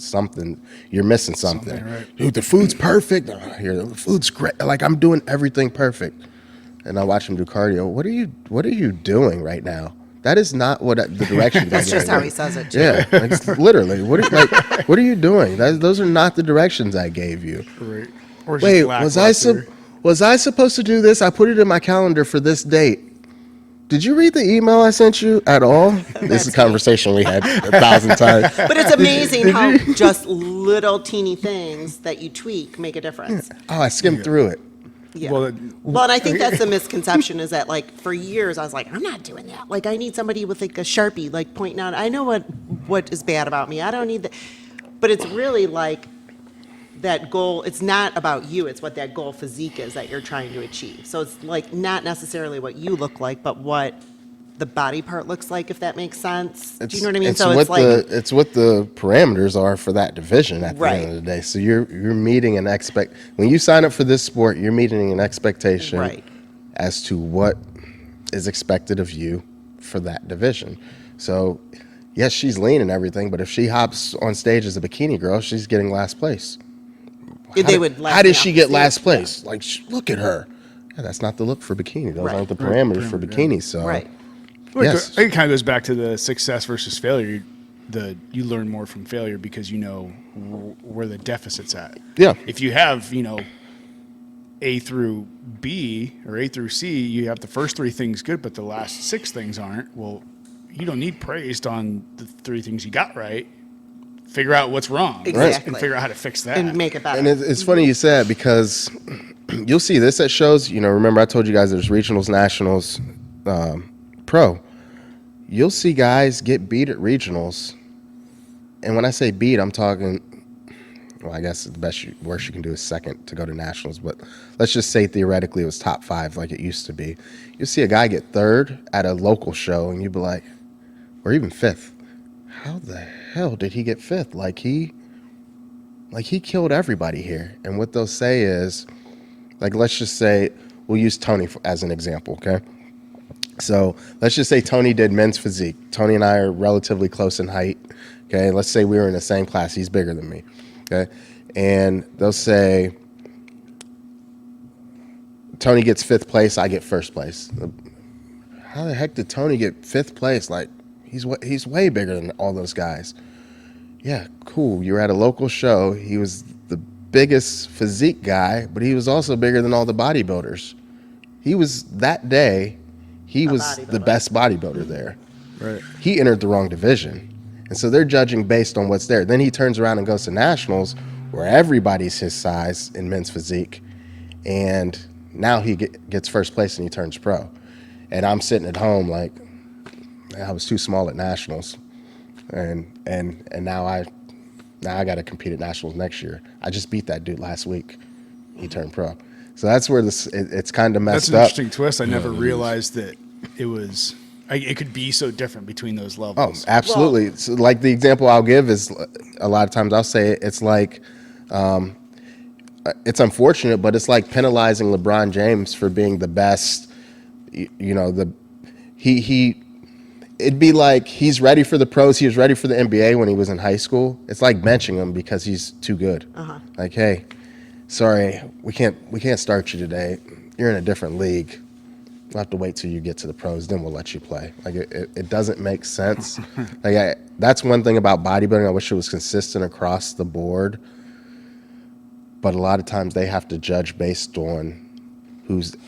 you're missing something. Right. Dude, the food's perfect. Here, the food's great. Like, I'm doing everything perfect. And I watch him do cardio. What are you doing right now? That is not what the direction. That's just how he says it, too. Yeah, like, literally. What are you doing? Those are not the directions I gave you. Right. Or just Wait, lackluster. was I supposed to do this? I put it in my calendar for this date. Did you read the email I sent you at all? This is a conversation we had 1,000 times. But it's amazing how just little teeny things that you tweak make a difference. Oh, I skimmed through it. Yeah. Well, And I think that's the misconception is that, like, for years I was like, I'm not doing that. Like, I need somebody with, like, a Sharpie, like, pointing out, I know what is bad about me. I don't need that. But it's really like that goal, it's not about you, it's what that goal physique is that you're trying to achieve. So it's like not necessarily what you look like, but what the body part looks like, if that makes sense. Do you know what I mean? So it's like it's what the parameters are for that division at the end of the day. So you're meeting when you sign up for this sport, you're meeting an expectation as to what is expected of you for that division. So yes, she's lean and everything, but if she hops on stage as a bikini girl, she's getting last place. How did she get last place? Like, look at her. Yeah, that's not the look for bikini. Those aren't the parameters for bikini. So, yes. It kind of goes back to the success versus failure. You learn more from failure because you know where the deficit's at. Yeah. If you have, A through B or A through C, you have the first 3 things good, but the last 6 things aren't. Well, you don't need praised on the 3 things you got right. Figure out what's wrong, Exactly. and figure out how to fix that, and make it better. And it's funny you said because you'll see this at shows. Remember I told you guys there's regionals, nationals, pro. You'll see guys get beat at regionals, and when I say beat, I'm talking. Well, I guess the worst you can do is second to go to nationals, but let's just say theoretically it was top 5 like it used to be. You'll see a guy get third at a local show, and you'd be like, or even 5th. How the hell did he get 5th? Like he killed everybody here. And what they'll say is, like, let's just say, we'll use Tony as an example, okay? So let's just say Tony did men's physique. Tony and I are relatively close in height, okay? Let's say we were in the same class. He's bigger than me, okay? And they'll say, Tony gets 5th place, I get 1st place. How the heck did Tony get 5th place? Like, he's way bigger than all those guys. Yeah, cool. You were at a local show. He was the biggest physique guy, but he was also bigger than all the bodybuilders. He was that day. He was the best bodybuilder there. Right. He entered the wrong division, and so they're judging based on what's there. Then he turns around and goes to nationals, where everybody's his size in men's physique, and now he gets 1st place and he turns pro. And I'm sitting at home like, I was too small at nationals, and now I got to compete at nationals next year. I just beat that dude last week. He turned pro. So that's where it's kind of messed up. That's an interesting twist. I never realized that it could be so different between those levels. Oh, absolutely. So like the example I'll give is a lot of times I'll say it's like, it's unfortunate, but it's like penalizing LeBron James for being the best. It'd be like he's ready for the pros. He was ready for the NBA when he was in high school. It's like benching him because he's too good. Like, hey, sorry, we can't start you today. You're in a different league. We'll have to wait till you get to the pros, then we'll let you play. Like, it doesn't make sense. Like, that's one thing about bodybuilding. I wish it was consistent across the board. But a lot of times they have to judge based on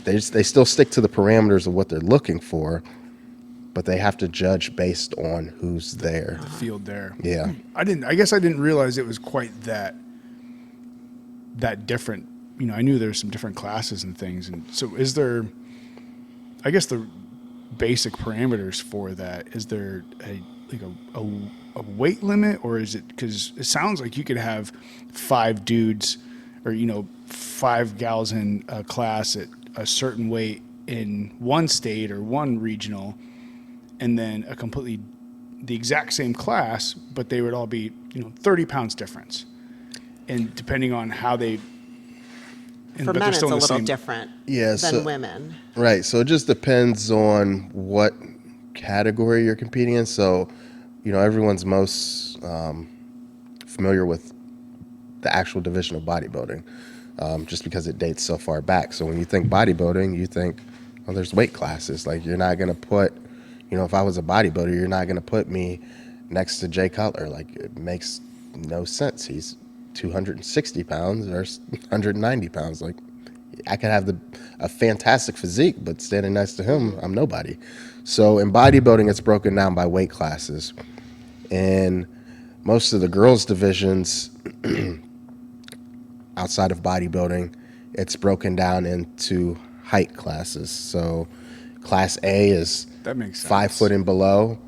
they still stick to the parameters of what they're looking for, but they have to judge based on who's there. The field there. Yeah. I guess I didn't realize it was quite that different. I knew there's some different classes and things. And so is there, I guess the basic parameters for that, is there a weight limit, or is it, because it sounds like you could have 5 dudes or, 5 gals in a class at a certain weight in one state or one regional, and then a completely the exact same class, but they would all be, 30 pounds difference. And depending on how they... For men, it's a little different than women. Right. So it just depends on what category you're competing in. So, everyone's most familiar with the actual division of bodybuilding, just because it dates so far back. So when you think bodybuilding, you think, well, there's weight classes. Like, you're not going to put, if I was a bodybuilder, you're not going to put me next to Jay Cutler. Like, it makes no sense. He's 260 pounds or 190 pounds. Like, I could have a fantastic physique, but standing next to him, I'm nobody. So in bodybuilding, it's broken down by weight classes. And most of the girls' divisions outside of bodybuilding, it's broken down into height classes. So class A is that makes sense. 5 foot and below.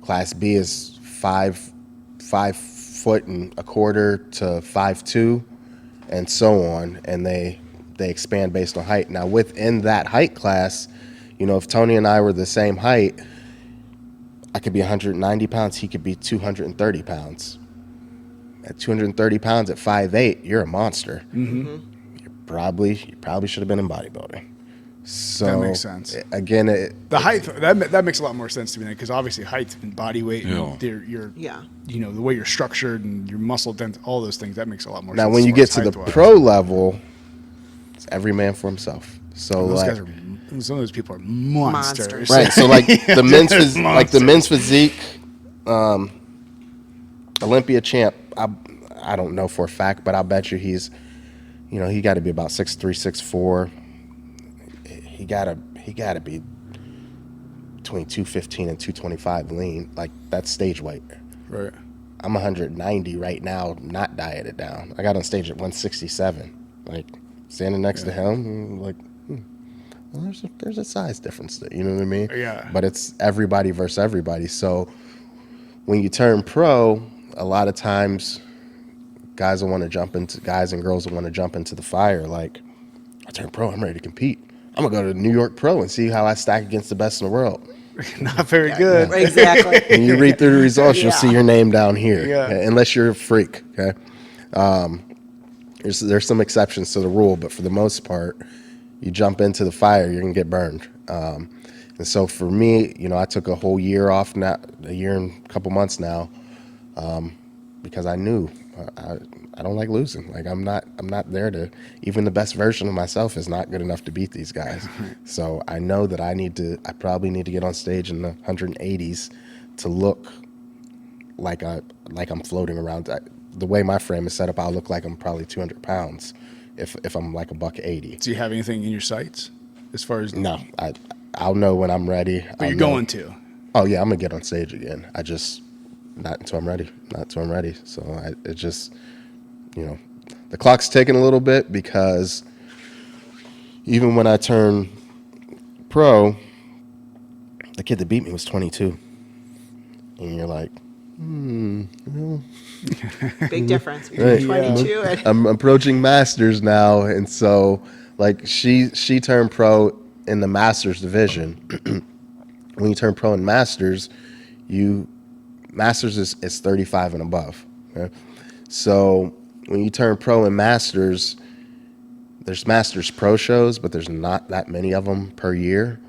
Class B is 5 foot and a quarter to 5'2", and so on. And they expand based on height. Now, within that height class, if Tony and I were the same height, I could be 190 pounds, he could be 230 pounds. At 230 pounds at 5'8", you're a monster. Mm-hmm. You probably should have been in bodybuilding. So that makes sense. Again, the height that makes a lot more sense to me, because obviously height and body weight, and your the way you're structured and your muscle density, all those things, that makes a lot more sense. Now, when you get to the pro level, it's every man for himself. So some of those people are monsters. Right. So like the men's physique, Olympia champ. I don't know for a fact, but I bet you he's, he got to be about 6'3", 6'4". He gotta be between 215 and 225 lean. Like, that's stage weight. Right. I'm 190 right now, not dieted down. I got on stage at 167. Like, standing next to him, like, well, there's a size difference there. You know what I mean? Yeah. But it's everybody versus everybody. So when you turn pro, a lot of times guys and girls will want to jump into the fire. Like, I turned pro, I'm ready to compete. I'm going to go to the New York Pro and see how I stack against the best in the world. Not very good. Yeah. Exactly. And you read through the results, you'll see your name down here. Yeah. Okay? Unless you're a freak. Okay. There's some exceptions to the rule, but for the most part, you jump into the fire, you're going to get burned. And so for me, I took a whole year off, now a year and a couple months now, because I knew I don't like losing. Like, I'm not there to, even the best version of myself is not good enough to beat these guys. So I know that I probably need to get on stage in the 180s to look like I'm floating around. The way my frame is set up, I'll look like I'm probably 200 pounds if I'm like $180. Do you have anything in your sights as far as? No, I'll know when I'm ready. But you're going to? Oh yeah, I'm gonna get on stage again. Not until I'm ready. So it just, the clock's ticking a little bit, because even when I turned pro, the kid that beat me was 22, and you're like, big difference between 22 and I'm approaching masters now, and so like she turned pro in the masters division. When you turn pro in masters, masters is 35 and above. Okay? So when you turn pro in masters, there's masters pro shows, but there's not that many of them per year.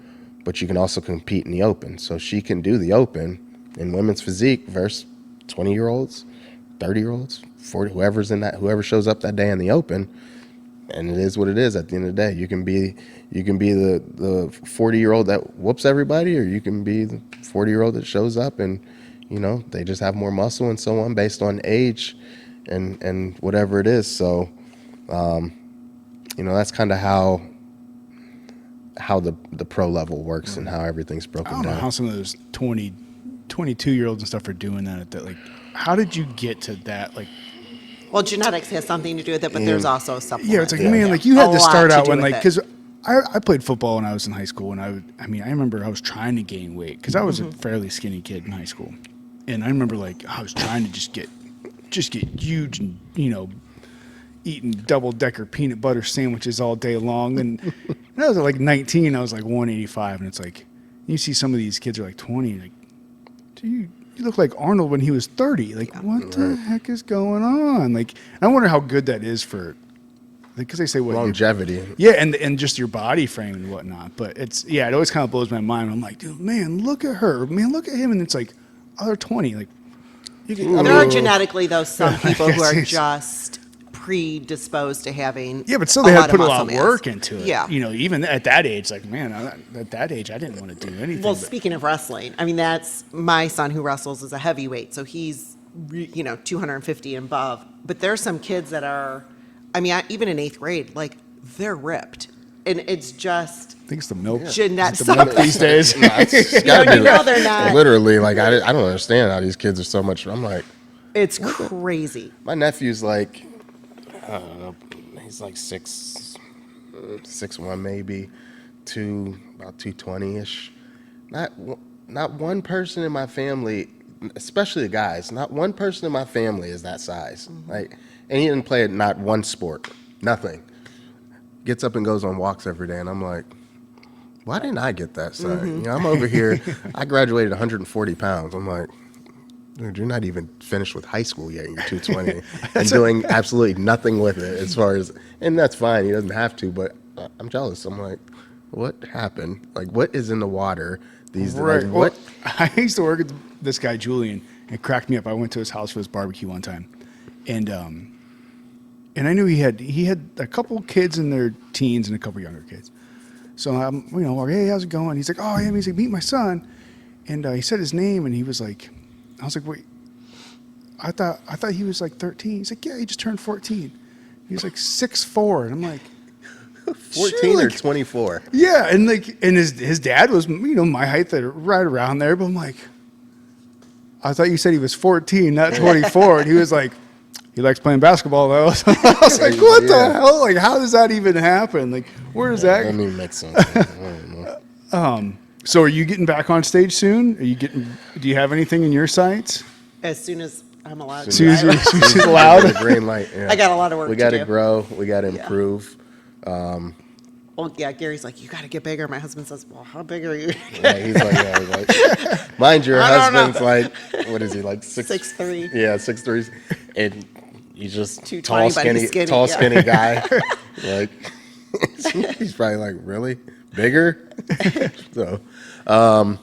But you can also compete in the open. So she can do the open in women's physique versus 20-year-olds, 30-year-olds, 40, whoever shows up that day in the open. And it is what it is at the end of the day. You can be the 40-year-old that whoops everybody, or you can be the 40-year-old that shows up and, they just have more muscle and so on based on age and whatever it is. So, that's kind of how the pro level works and how everything's broken down. I don't know how some of those 22-year-olds and stuff are doing that. Like, how did you get to that? Like, well, genetics has something to do with it, but there's also supplements. Yeah, it's like, man, like you had to start out when, like, because I played football when I was in high school, and I remember I was trying to gain weight because I was a fairly skinny kid in high school, and I remember like I was trying to just get huge and eating double-decker peanut butter sandwiches all day long, and when I was like 19, I was like 185, and it's like you see some of these kids are like 20, like, dude, you you look like Arnold when he was 30. Like, what the heck is going on? Like, I wonder how good that is for, because they say what longevity. Yeah, and just your body frame and whatnot. But it always kind of blows my mind. I'm like, dude, man, look at her. Man, look at him. And it's like, oh, they're 20. Like, there are genetically, though, some people who are just predisposed to having. Yeah, but still, they had to put a lot of mass. work into it. Yeah. Even at that age, like, man, at that age, I didn't want to do anything. Well, speaking of wrestling, I mean, that's my son who wrestles is a heavyweight, so he's 250 and above. But there's some kids that are, I mean, even in 8th grade, like, they're ripped, and it's just. I think it's the milk. Genetic These days. They're not. Literally, like, I don't understand how these kids are so much. I'm like, it's crazy. my nephew's like, I don't know, he's like 6'1" maybe, about 220-ish. Not one person in my family, especially the guys, not one person in my family is that size. Like, and he didn't play not one sport, nothing. Gets up and goes on walks every day, and I'm like, why didn't I get that size? I'm over here. I graduated 140 pounds. I'm like, dude, you're not even finished with high school yet. You're 220 and doing absolutely nothing with it as far as, and that's fine. He doesn't have to, but I'm jealous. I'm like, what happened? Like, what is in the water these days? Right. Like, Well, what? I used to work with this guy, Julian. It cracked me up. I went to his house for his barbecue one time. And I knew he had a couple kids in their teens and a couple younger kids. So I'm, like, hey, how's it going? He's like, oh, yeah. He's like, meet my son. And he said his name, and he was like, I was like, wait, I thought he was like 13. He's like, yeah, he just turned 14. He's like 6'4", and I'm like, 14 or 24? yeah, and his dad was my height, right around there. But I'm like, I thought you said he was 14, not 24. And he was like, he likes playing basketball though. So I was like, what the hell? Like, how does that even happen? Like, where does that? That doesn't even make sense. I don't know. So are you getting back on stage soon? Do you have anything in your sights? As soon as I'm allowed As soon as to. you're allowed? The green light. Yeah. I got a lot of work We to got to do. grow. We got to improve. Well, yeah, Gary's like, you got to get bigger. My husband says, well, how big are you? Yeah, he's like, mind your I don't husband's like, what is he, like 6'3". Yeah, 6'3", and he's just 220, but he's skinny, skinny guy. Like, he's probably like, really bigger. So, I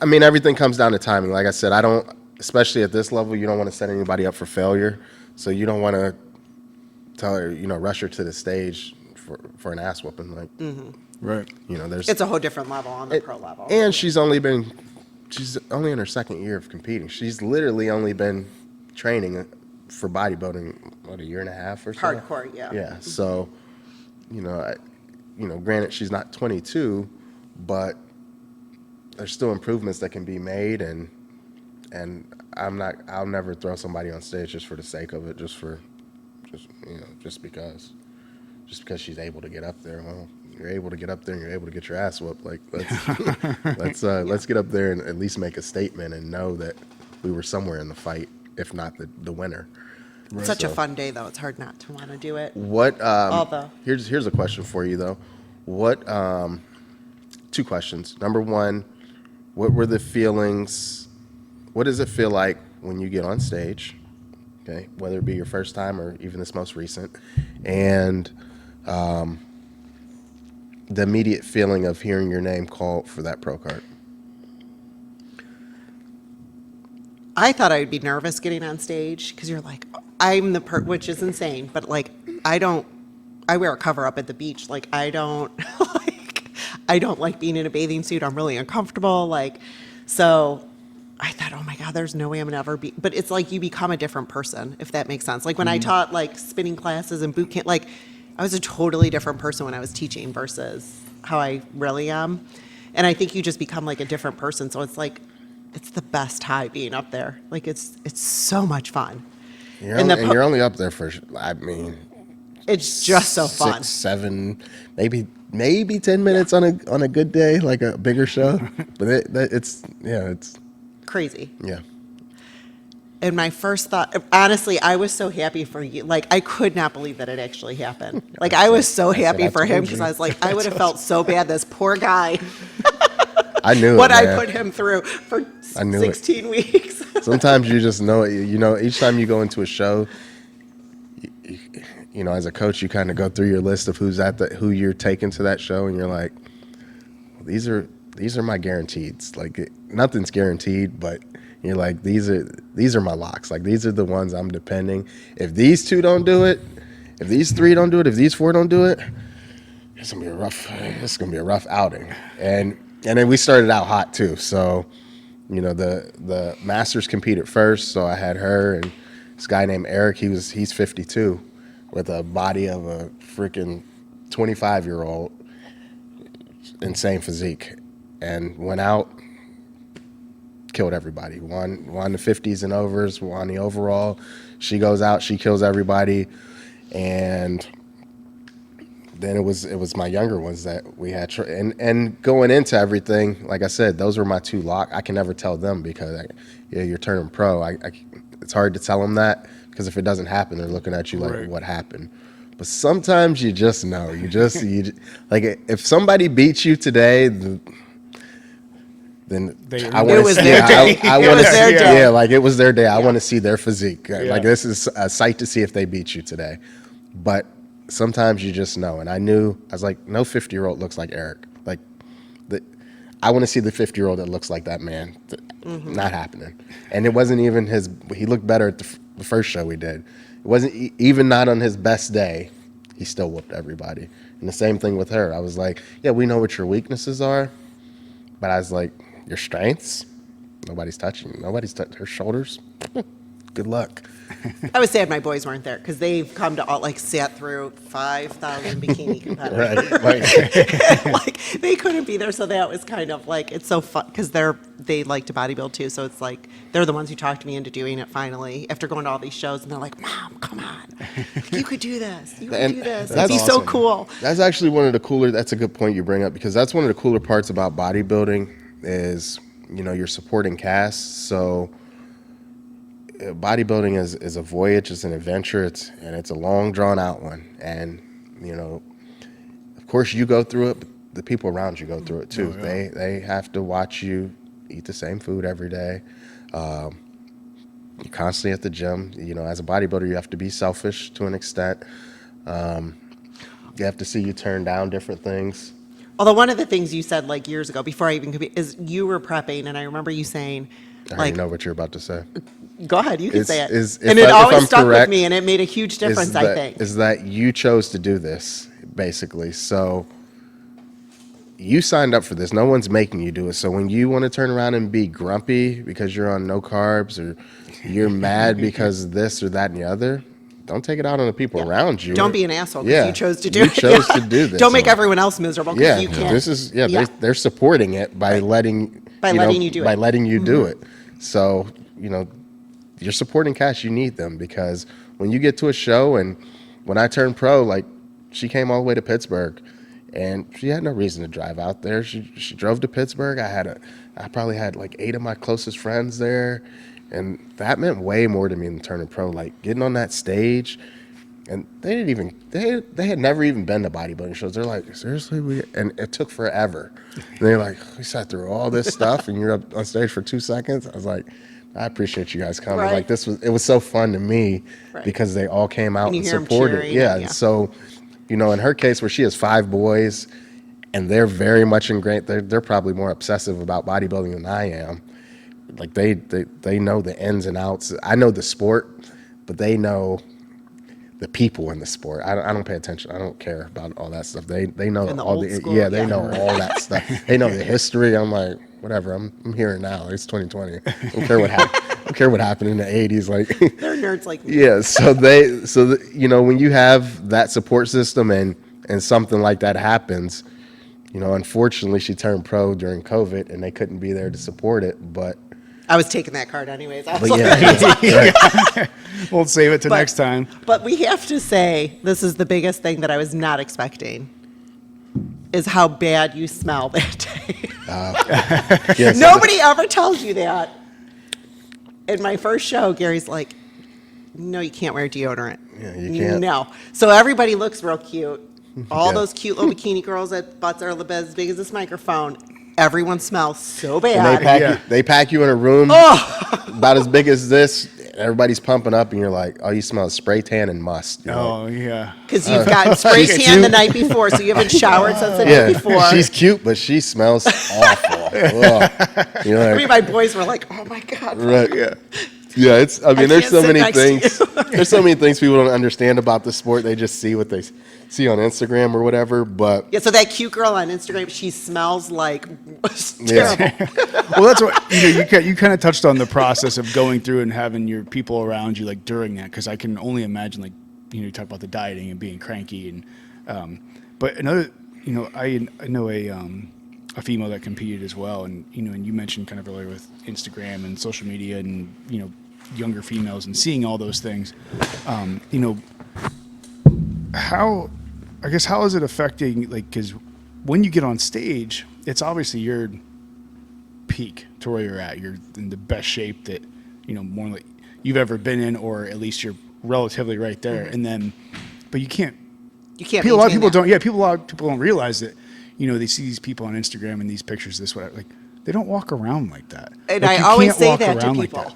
mean, everything comes down to timing. Like I said, especially at this level, you don't want to set anybody up for failure. So you don't want to tell her, rush her to the stage for an ass whooping. Like, Right. It's a whole different level on the pro level. And she's only in her second year of competing. She's literally only been training for bodybuilding, what, a year and a half or so? Hardcore, yeah. Yeah, so, granted she's not 22, but there's still improvements that can be made, and I'll never throw somebody on stage just for the sake of it, just because she's able to get up there. Well, you're able to get up there and you're able to get your ass whooped. Like, let's get up there and at least make a statement and know that we were somewhere in the fight, if not the winner. It's such a fun day, though. It's hard not to want to do it. What? Here's a question for you though. What? 2 questions. Number 1, what were the feelings? What does it feel like when you get on stage? Okay, whether it be your first time or even this most recent, and the immediate feeling of hearing your name called for that pro card. I thought I'd be nervous getting on stage because you're like, I'm which is insane, but like, I wear a cover up at the beach. Like, I don't like being in a bathing suit. I'm really uncomfortable. Like, so I thought, oh my God, there's no way I'm gonna ever be, but it's like you become a different person, if that makes sense. Like when I taught like spinning classes and boot camp, like I was a totally different person when I was teaching versus how I really am. And I think you just become like a different person. So it's like, it's the best high being up there. Like it's so much fun. You're only up there for, I mean, it's just so fun. 6, 7, maybe 10 minutes on a good day, like a bigger show. But it's crazy. Yeah. And my first thought, honestly, I was so happy for you. Like, I could not believe that it actually happened. Like, I was so happy for him because I was like, I would have felt so bad, this poor guy. I knew what it, I man. put him through for I knew 16 weeks. Sometimes you just know it. You know, each time you go into a show, you know, as a coach, you kind of go through your list of who you're taking to that show, and you're like, well, these are my guaranteeds. Like nothing's guaranteed, but you're like, these are my locks. Like these are the ones I'm depending. If these two don't do it, if these three don't do it, if these four don't do it, it's gonna be a rough outing. And then we started out hot too. So, you know, the Masters competed first, so I had her and this guy named Eric. He's 52 with a body of a freaking 25-year-old, insane physique, and went out, killed everybody. Won the 50s and overs, won the overall. She goes out, she kills everybody, and then it was my younger ones that we had. And going into everything, like I said, those were my two lock. I can never tell them because you're turning pro. It's hard to tell them that because if it doesn't happen, they're looking at you like, Right. What happened? But sometimes you just know. Like if somebody beats you today, then I want It to was see. their day. I It want was to their see. day. Yeah, like it was their day. I want to see their physique. Like Yeah. this is a sight to see if they beat you today. But sometimes you just know. And I was like, no 50-year-old looks like Eric. Like I want to see the 50-year-old that looks like that man. Not happening. And it wasn't even he looked better at the first show we did. It wasn't even not on his best day. He still whooped everybody. And the same thing with her. I was like, yeah, we know what your weaknesses are. But I was like, your strengths? Nobody's touching her shoulders. Good luck. I was sad my boys weren't there because they've come to sat through 5,000 bikini competitors. Right. Like they couldn't be there, so that was kind of like it's so fun because they like to bodybuild too. So it's like they're the ones who talked me into doing it finally after going to all these shows, and they're like, "Mom, come on, you could do this. You could do this. It'd that's be so awesome. cool." That's actually one of the cooler. That's a good point you bring up because that's one of the cooler parts about bodybuilding is, you know, you're supporting cast. So bodybuilding is a voyage, it's an adventure, it's a long drawn out one. And, you know, of course you go through it, but the people around you go through it too. Oh, yeah. They have to watch you eat the same food every day. You're constantly at the gym. You know, as a bodybuilder, you have to be selfish to an extent. You have to see you turn down different things. Although one of the things you said like years ago before I even competed is you were prepping, and I remember you saying, I already know what you're about to say. Go ahead, you can Is- say it. is- And if it I- if always I'm stuck with correct, me, and it made a huge difference, I think. Is that you chose to do this, basically. So you signed up for this. No one's making you do it. So when you want to turn around and be grumpy because you're on no carbs or you're mad because this or that and the other, don't take it out on the people around you. Don't be an asshole because Yeah, you chose to do you it. chose to do this. Don't make everyone else miserable because Yeah, you can't. this is Yeah. They're supporting it by letting letting you do it. by letting you do it. So you're supporting cast. You need them because when you get to a show, and when I turned pro, like she came all the way to Pittsburgh, and she had no reason to drive out there. She drove to Pittsburgh. I probably had like 8 of my closest friends there, and that meant way more to me than turning pro. Like getting on that stage. And they had never even been to bodybuilding shows. They're like, seriously? And it took forever. And they're like, we sat through all this stuff and you're up on stage for 2 seconds? I was like, I appreciate you guys coming. Right. Like it was so fun to me Right. because they all came out And you and hear 'em supported. cheering, Yeah. yeah. And so, in her case where she has 5 boys and they're very much ingrained, they're probably more obsessive about bodybuilding than I am. Like they know the ins and outs. I know the sport, but they know the people in the sport. I don't pay attention. I don't care about all that stuff. They know In the all old the school, they yeah. know all that stuff. They know the history. I'm like, whatever. I'm here now. It's 2020. I don't care what happened. I don't care what happened in the 80s. Like, They're nerds like me. yeah. So when you have that support system and something like that happens, unfortunately she turned pro during COVID and they couldn't be there to support it, but. I was taking that card anyways. I was But like, yeah, We'll save it to But- next time. But we have to say, this is the biggest thing that I was not expecting, is how bad you smell that day. yes. Nobody ever tells you that. In my first show, Gary's like, no, you can't wear deodorant. Yeah, you can't. No. So everybody looks real cute. All Yeah. those cute little bikini girls that butts are as big as this microphone. everyone smells so And bad. they pack you in a room about as big as this. Everybody's pumping up, and you're like, oh, you smell spray tan and must. You're Oh, like, yeah. Because you've gotten spray She's tan the cute. night before, so you haven't showered since the night before. she's cute, but she smells awful. Ugh. You're I like, mean, my boys were like, "Oh my god!" right, yeah. It's. I mean, there's can't so sit many next to things. There's so many things people don't understand about the sport. They just see what they see on Instagram or whatever. But Yeah, so that cute girl on Instagram, she smells like Yeah. terrible. Well, that's what you kind of touched on the process of going through and having your people around you like during that, because I can only imagine, like, you talk about the dieting and being cranky, and but another, I know a female that competed as well, and and you mentioned kind of earlier with Instagram and social media and younger females and seeing all those things, how is it affecting, like, because when you get on stage, it's obviously your peak to where you're at. You're in the best shape that more like you've ever been in, or at least you're relatively right there. And then, but you can't. A lot of people don't. Yeah, a lot of people don't realize that. They see these people on Instagram and these pictures, this whatever. Like, they don't walk around like that. And like, I always can't say walk that to around like people. that.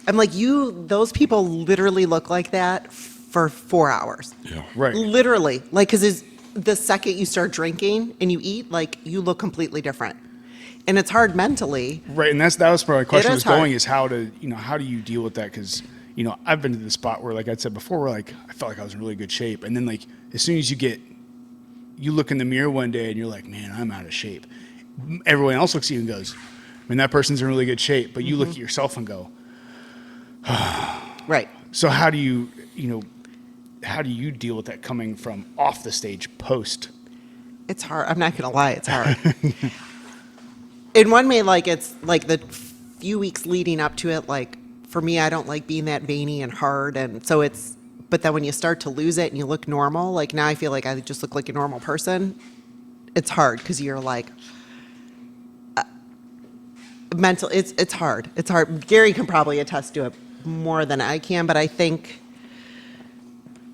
I'm like, those people literally look like that for 4 hours. Yeah. Right. Literally, like, because the second you start drinking and you eat, like, you look completely different, and it's hard mentally. Right, and that was where my question It was is hard. going, is how do you deal with that? Because I've been to the spot where, like I said before, where like I felt like I was in really good shape, and then like as soon as you look in the mirror one day and you're like, man, I'm out of shape. Everyone else looks at you and goes, I mean, that person's in really good shape, but you look at yourself and go, Right. so how do you deal with that coming from off the stage post? It's hard. I'm not gonna lie, it's hard. In one way, like, it's like the few weeks leading up to it, like, for me, I don't like being that veiny and hard, and so but then when you start to lose it and you look normal, like, now I feel like I just look like a normal person. It's hard because you're like mental. It's hard. It's hard. Gary can probably attest to it more than I can, but I think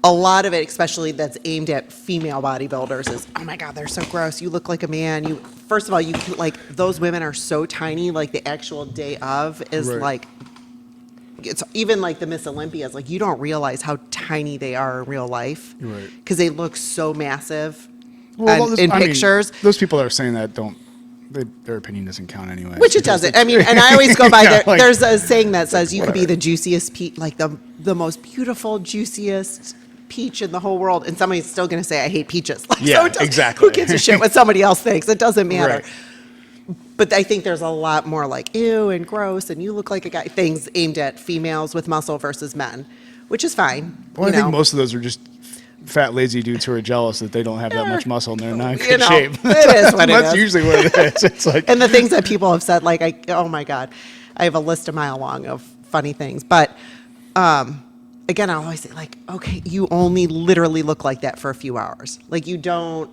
a lot of it, especially that's aimed at female bodybuilders, is, oh my God, they're so gross. You look like a man. First of all, like, those women are so tiny. Like, the actual day of is Right. like, it's even like the Miss Olympias. Like, you don't realize how tiny they are in real life, Right. because they look so massive Well, in I mean, pictures. those people that are saying that their opinion doesn't count anyway. Which it doesn't. I mean, and I always go by Yeah, like- there's a saying that says you could be the juiciest peach, like the most beautiful, juiciest peach in the whole world, and somebody's still going to say, I hate peaches. Like, Yeah, exactly. Who gives a shit what somebody else thinks? It doesn't matter. Right. But I think there's a lot more like, ew and gross, and you look like a guy, things aimed at females with muscle versus men, which is fine. Well, I think most of those are just fat, lazy dudes who are jealous that they don't have that much muscle and they're not in good shape. It is what it That's is. usually what it is. It's like, And the things that people have said, like, oh my God, I have a list a mile long of funny things. But again, I always say, like, okay, you only literally look like that for a few hours. Like, you don't,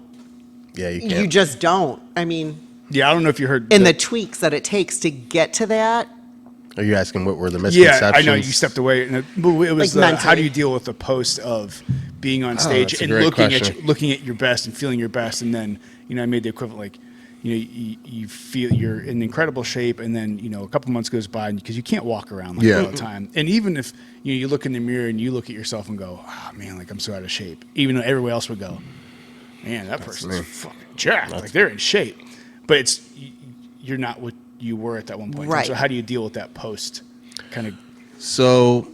yeah, you you can't. just don't. I mean, yeah, I don't know if you heard. in the tweaks that it takes to get to that. Are you asking what were the Yeah, misconceptions? I know you stepped away, and it was Like, how do you mentally. deal with the post of being on stage that's a and great looking question. at your best and feeling your best, and then I made the equivalent, like you feel you're in incredible shape, and then a couple months goes by because you can't walk around like all the time, and even if you look in the mirror and you look at yourself and go, oh man, like I'm so out of shape, even though everyone else would go, man, that person's fucking jacked, like they're in shape, but you're not what you were at that one point. Right. So how do you deal with that post kind of? So,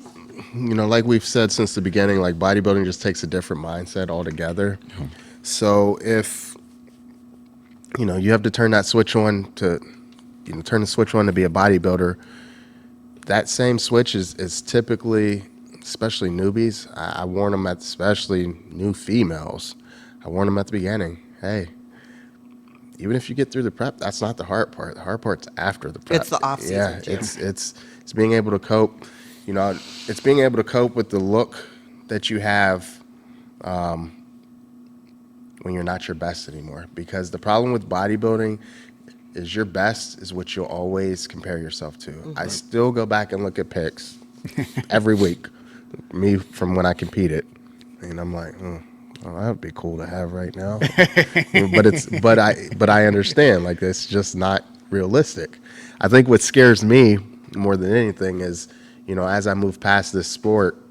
like we've said since the beginning, like bodybuilding just takes a different mindset altogether. So if, you have to turn that switch on to, turn the switch on to be a bodybuilder, that same switch is typically, especially newbies, I warn them especially new females, I warn them at the beginning, hey, even if you get through the prep, that's not the hard part. The hard part's after the prep. It's the off season, Yeah, too. it's being able to cope. It's being able to cope with the look that you have when you're not your best anymore. Because the problem with bodybuilding is your best is what you'll always compare yourself to. Mm-hmm. I still go back and look at pics every week, me from when I competed, and I'm like, Oh, that would be cool to have right now. but I understand, like, it's just not realistic. I think what scares me more than anything is, as I move past this sport,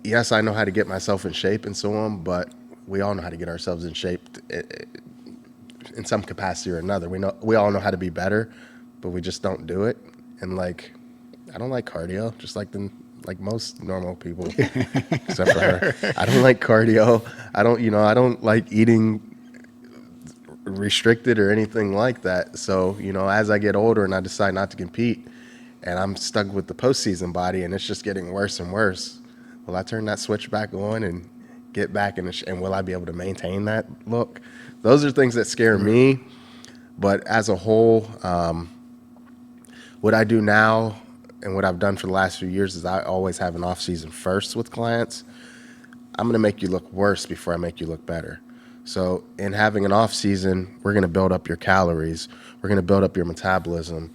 yes, I know how to get myself in shape and so on, but we all know how to get ourselves in shape in some capacity or another. We all know how to be better, but we just don't do it. And like, I don't like cardio, just like most normal people, except for her. I don't like cardio. I don't like eating restricted or anything like that. So, as I get older and I decide not to compete and I'm stuck with the postseason body and it's just getting worse and worse, will I turn that switch back on and get back and will I be able to maintain that look? Those are things that scare me. But as a whole, what I do now and what I've done for the last few years is I always have an off season first with clients. I'm going to make you look worse before I make you look better. So in having an off season, we're going to build up your calories. We're going to build up your metabolism.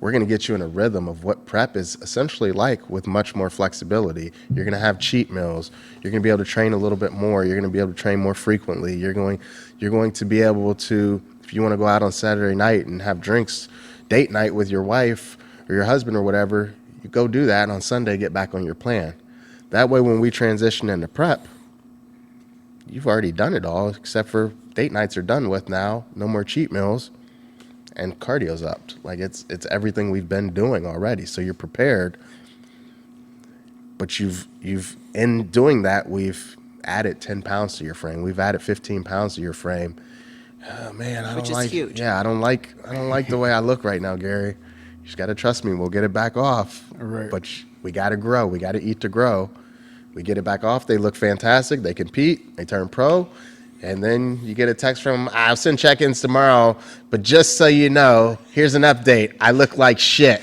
We're going to get you in a rhythm of what prep is essentially like with much more flexibility. You're going to have cheat meals. You're going to be able to train a little bit more. You're going to be able to train more frequently. You're going to be able to, if you want to go out on Saturday night and have drinks, date night with your wife or your husband or whatever, you go do that, and on Sunday get back on your plan. That way when we transition into prep, you've already done it all, except for date nights are done with now, no more cheat meals, and cardio's upped. Like it's everything we've been doing already. So you're prepared, but you've in doing that, we've added 10 pounds to your frame. We've added 15 pounds to your frame. Oh man, Which is huge. Yeah, I don't like the way I look right now, Gary. You just got to trust me. We'll get it back off. Right. But we got to grow. We got to eat to grow. We get it back off. They look fantastic. They compete. They turn pro. And then you get a text from, I'll send check-ins tomorrow, but just so you know, here's an update. I look like shit.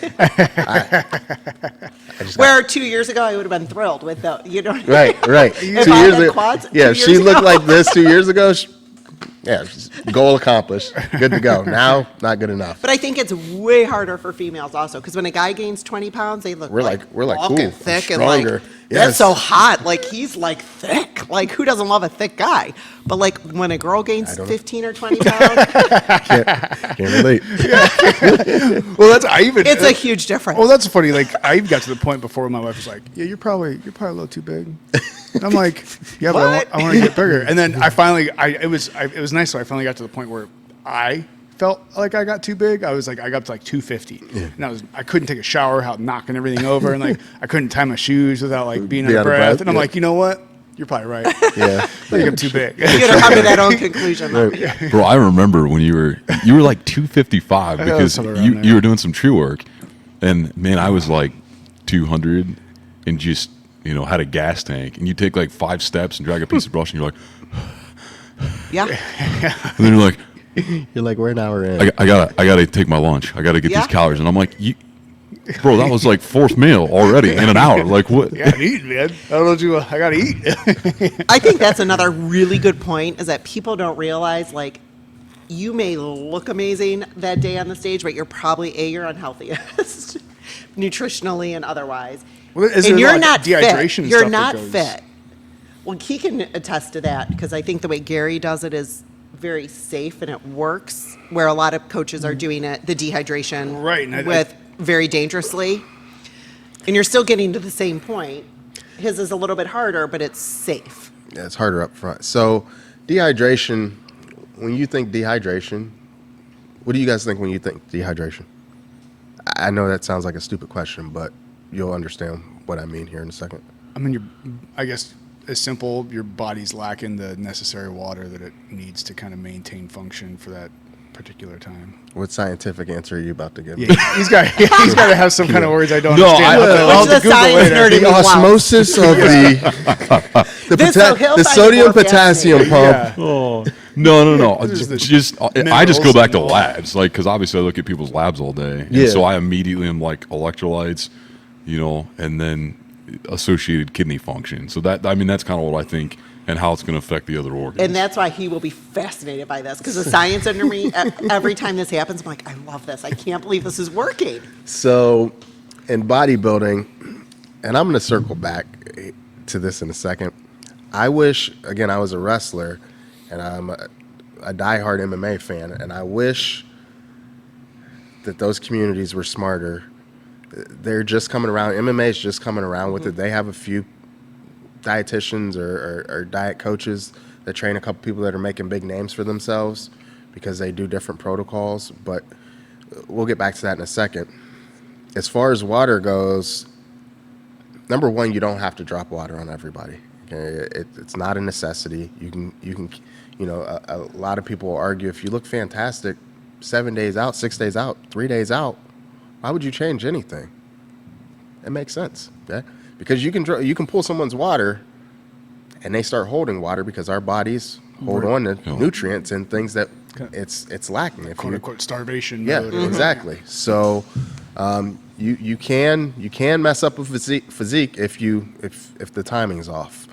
Where 2 years ago, I would have been thrilled with the, Right. If I had quads 2 years she looked ago. like this 2 years ago. Goal accomplished. Good to go. Now, not good enough. But I think it's way harder for females also, because when a guy gains 20 pounds, they look We're like bulk and ooh, thick and stronger. like, Yes. that's so hot. Like, he's like thick. Like, who doesn't love a thick guy? But like, when a girl gains 15 or 20 pounds, Can't relate. Well, it's a huge difference. Well, that's funny. Like, I even got to the point before my wife was like, "Yeah, you're probably a little too big." And I'm like, "Yeah, but I want to get bigger." And then it was nice. So I finally got to the point where I felt like I got too big. I was like, I got up to like 250, and I couldn't take a shower without knocking everything over, and like I couldn't tie my shoes without like being out of breath. And I'm like, you know what? You're probably right. Yeah. I think I'm too big. You gotta come to that own conclusion. Though. Bro, I remember when you were like 255 because somewhere around there. you were doing some tree work, and man, I was like 200 and just had a gas tank, and you take like 5 steps and drag a piece of brush, and you're like, Yeah. and then you're like, You're like, we're an hour in. I gotta take my lunch. I gotta get Yeah. these calories, and I'm like, bro, that was like 4th meal already in an hour. Like what? I gotta eat, man. I don't know what you. I gotta eat. I think that's another really good point, is that people don't realize, like, you may look amazing that day on the stage, but you're probably you're unhealthiest nutritionally and otherwise. Well, is and there a you're lot of not dehydration fit. and You're stuff that not goes- fit. Well, he can attest to that, because I think the way Gary does it is very safe and it works, where a lot of coaches are doing it, the dehydration, Right, and very dangerously. And you're still getting to the same point. His is a little bit harder, but it's safe. Yeah, it's harder up front. So dehydration, when you think dehydration, what do you guys think when you think dehydration? I know that sounds like a stupid question, but you'll understand what I mean here in a second. I mean, I guess it's simple. Your body's lacking the necessary water that it needs to kind of maintain function for that particular time. What scientific answer are you about to give me? Yeah, he's got to have some kind of words I don't No, understand. Which the science nerd in The me loves. osmosis of the sodium potassium pump. Oh no! This is the I just go minerals back to and all. labs, like, because obviously I look at people's labs all day, and Yeah. so I immediately am like electrolytes, and then associated kidney function. So that's kind of what I think, and how it's going to affect the other organs. And that's why he will be fascinated by this, because the science under me, every time this happens, I'm like, I love this. I can't believe this is working. So in bodybuilding, and I'm going to circle back to this in a second. I wish, again, I was a wrestler, and I'm a diehard MMA fan, and I wish that those communities were smarter. They're just coming around. MMA is just coming around with it. They have a few dietitians or diet coaches that train a couple people that are making big names for themselves because they do different protocols, but we'll get back to that in a second. As far as water goes, number one, you don't have to drop water on everybody. Okay? It's not a necessity. You can, a lot of people will argue if you look fantastic 7 days out, 6 days out, 3 days out, why would you change anything? It makes sense, okay? Because you can pull someone's water, and they start holding water because our bodies hold on to nutrients and things that it's lacking. If quote unquote starvation. Yeah, mode or exactly. So you can mess up a physique if the timing's off.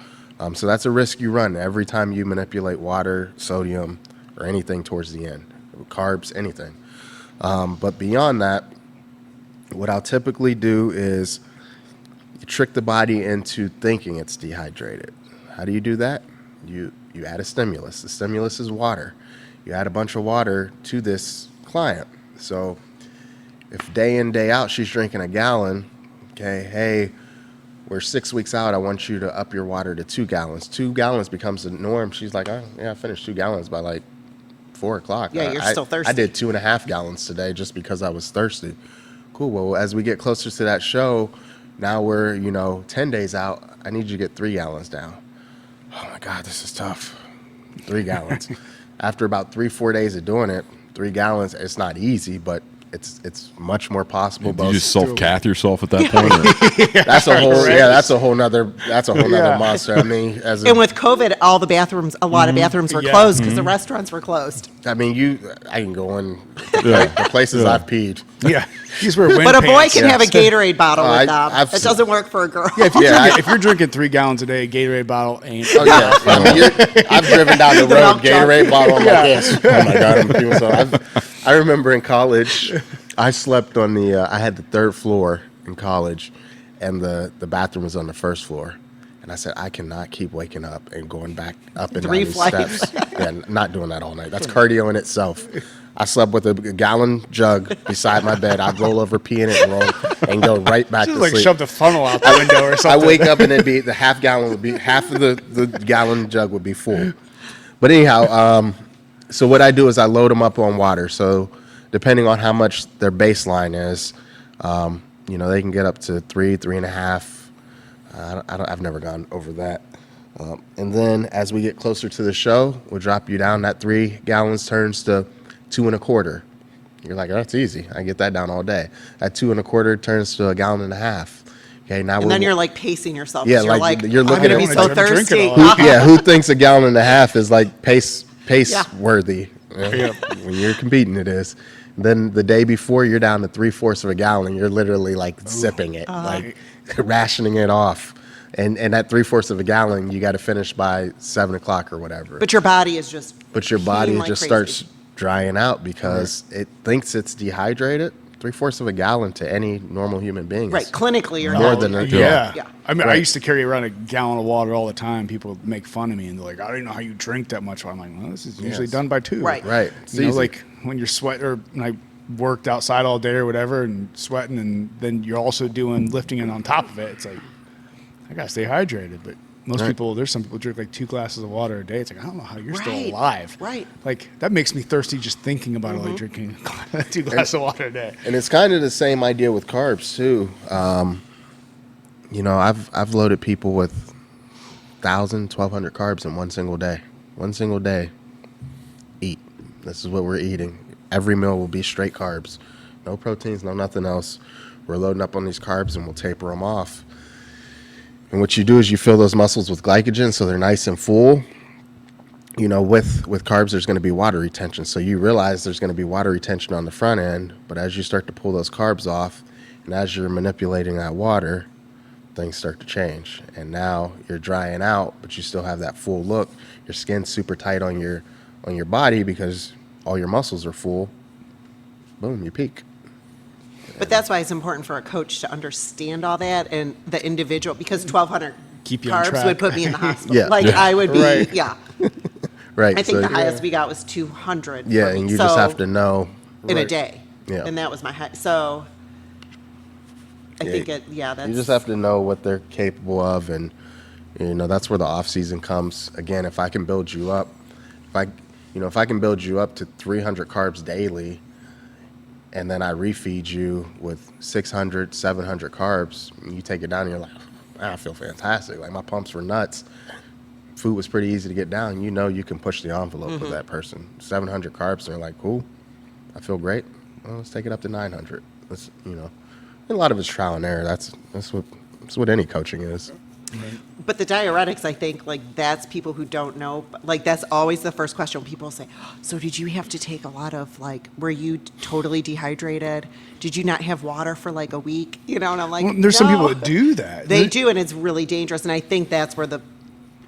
So that's a risk you run every time you manipulate water, sodium, or anything towards the end, carbs, anything. But beyond that, what I'll typically do is trick the body into thinking it's dehydrated. How do you do that? You add a stimulus. The stimulus is water. You add a bunch of water to this client. So if day in, day out, she's drinking a gallon, okay, hey, we're 6 weeks out, I want you to up your water to 2 gallons. 2 gallons becomes the norm. She's like, oh, yeah, I finished 2 gallons by like 4 o'clock. Yeah, you're still thirsty. I did 2.5 gallons today just because I was thirsty. Cool. Well, as we get closer to that show, now we're, 10 days out. I need you to get 3 gallons down. Oh my God, this is tough. 3 gallons. After about 3-4 days of doing it, 3 gallons, it's not easy, but it's much more possible. Do you just self-cath yourself at that point? Or? That's a whole nother monster. I mean, and with COVID, a lot of bathrooms were closed because the restaurants were closed. I mean, I can go in the places I've peed. Yeah. These were But a boy can have a Gatorade bottle with them. It doesn't work for a girl. Yeah, if you're drinking 3 gallons a day, a Gatorade bottle ain't. Oh yeah, I mean, I've driven down the road, Gatorade bottle. I'm like this. Oh my God, I'm doing so. I remember in college, I slept on I had the 3rd floor in college, and the bathroom was on the 1st floor. And I said, I cannot keep waking up and going back up and down these steps. And not doing that all night. That's cardio in itself. I slept with a gallon jug beside my bed. I'd roll over, pee in it, and go right back to sleep. Shoved a funnel out the window or something. I wake up and it'd be half of the gallon jug would be full. But anyhow, so what I do is I load them up on water. So depending on how much their baseline is, they can get up to 3.5. I've never gone over that. And then as we get closer to the show, we'll drop you down. That 3 gallons turns to 2.25. You're like, oh, that's easy. I get that down all day. That 2.25 turns to 1.5 gallons. Okay, now then you're like pacing yourself. Yeah, you're looking at me so thirsty. Who thinks 1.5 gallons is like pace worthy? When you're competing, it is. Then the day before, you're down to 3/4 of a gallon. You're literally like zipping it, like rationing it off. And at 3/4 of a gallon, you got to finish by 7 o'clock or whatever. But your body is just. But your body just starts drying out because it thinks it's dehydrated. 3/4 of a gallon to any normal human being. Right, clinically or more not. than Yeah. I mean, I used to carry around a gallon of water all the time. People would make fun of me and they're like, I don't even know how you drink that much. I'm like, well, this is usually done by 2. Right. It's You know, easy. like when you're sweating, or when I worked outside all day or whatever and sweating, and then you're also doing lifting, and on top of it, it's like, I gotta stay hydrated. But most people, there's some people drink like 2 glasses of water a day. It's like, I don't know how you're still alive. Right. Like that makes me thirsty just thinking about it, like drinking 2 glasses of water a day. And it's kind of the same idea with carbs too. I've loaded people with 1,000, 1,200 carbs in one single day. One single day. Eat. This is what we're eating. Every meal will be straight carbs. No proteins, no nothing else. We're loading up on these carbs and we'll taper them off. And what you do is you fill those muscles with glycogen so they're nice and full. With carbs, there's going to be water retention. So you realize there's going to be water retention on the front end, but as you start to pull those carbs off and as you're manipulating that water, things start to change. And now you're drying out, but you still have that full look. Your skin's super tight on your body because all your muscles are full. Boom, you peak. But that's why it's important for a coach to understand all that and the individual, because 1,200 keep you on carbs track. would put me in the hospital. Yeah. Like I would be, Right. yeah. Right. I think so, the highest we got was 200. yeah, for me. and you just So, have to know. in a Right. day. Yeah. And that was my high. So I think that's. You just have to know what they're capable of, and that's where the off season comes. Again, if I can build you up, if I can build you up to 300 carbs daily, and then I refeed you with 600, 700 carbs, and you take it down, and you're like, man, I feel fantastic. Like my pumps were nuts. Food was pretty easy to get down. You can push the envelope with that person. 700 carbs, they're like, cool, I feel great. Well, let's take it up to 900. And a lot of it's trial and error. That's what any coaching is. But the diuretics, I think, like that's people who don't know. Like that's always the first question when people say, "So did you have to take a lot of like? Were you totally dehydrated? Did you not have water for like a week?" And I'm like, Well, there's some "No." people that do that. They do, and it's really dangerous. And I think that's where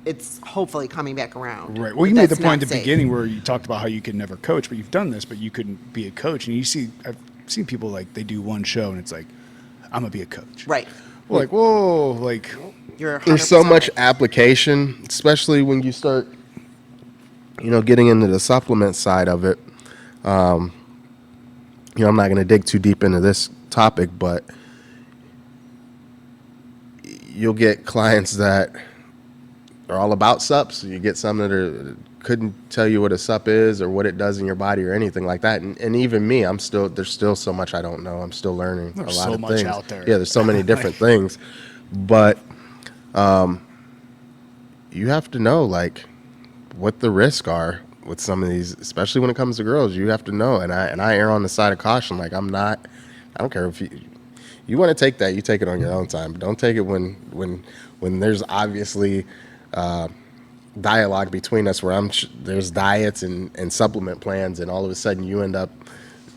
it's hopefully coming back around. Right. Well, you made the That's point not at the safe. beginning where you talked about how you could never coach, but you've done this, but you couldn't be a coach. And I've seen people like they do one show and it's like, I'm gonna be a coach. Right. Well, like, whoa, like, You're 100% There's so much right. application, especially when you start, getting into the supplement side of it. I'm not going to dig too deep into this topic, but you'll get clients that are all about sups. You get some that couldn't tell you what a sup is or what it does in your body or anything like that. And even me, there's still so much I don't know. I'm still learning There's a lot so of much things. out there. Yeah, there's so many different things. But you have to know like what the risks are with some of these, especially when it comes to girls. You have to know, and I err on the side of caution. Like I don't care if you want to take that, you take it on your own time. But don't take it when there's obviously dialogue between us where there's diets and supplement plans, and all of a sudden you end up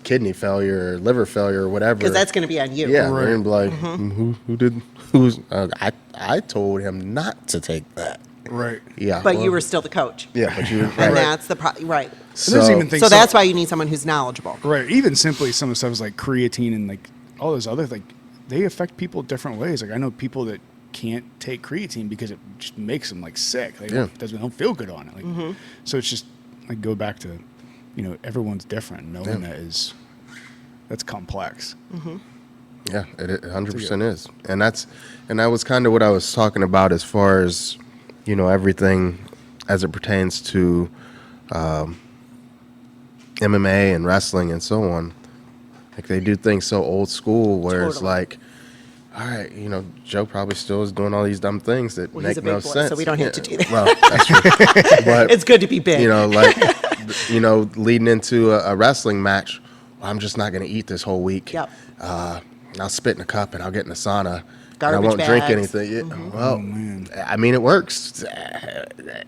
kidney failure or liver failure or whatever. Because that's going to be on you. Yeah, Right. they're gonna be like, I told him not to take that. right. Yeah, But well, you were still the coach. Yeah, but you. And Right. that's the right. And there's even things So that's why you need someone who's knowledgeable. right. Even simply some of the stuff is like creatine and like all those other like they affect people different ways. Like I know people that can't take creatine because it just makes them like sick. They don't feel good on it. Like so it's just like go back to everyone's different. Knowing that's complex. Yeah, it 100% is, and that was kind of what I was talking about as far as everything as it pertains to MMA and wrestling and so on. Like they do things so old school where it's Totally. like, all right, Joe probably still is doing all these dumb things that Well, make he's a big no boy, sense. so we don't have to do that. Well, that's true. But It's good to be big. leading into a wrestling match, well, I'm just not going to eat this whole week. Yep. I'll spit in a cup and I'll get in the sauna. And I Garbage won't drink bags. anything. Yeah, well, I mean, it works,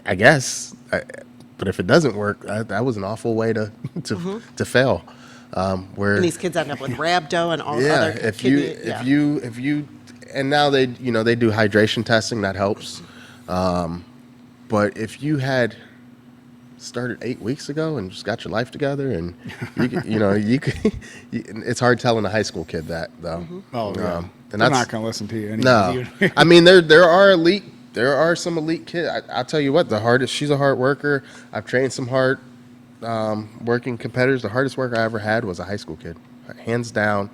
I guess. But if it doesn't work, that was an awful way to fail. Where And these kids end up with rhabdo and all other if kidney. you, and now they they do hydration testing that helps. But if you had started 8 weeks ago and just got your life together, and you could, it's hard telling a high school kid that though. Oh yeah. And They're that's not going to listen to you. no. Anyway. I mean, there are some elite kids. I'll tell you what, she's a hard worker. I've trained some hard working competitors. The hardest work I ever had was a high school kid, hands down.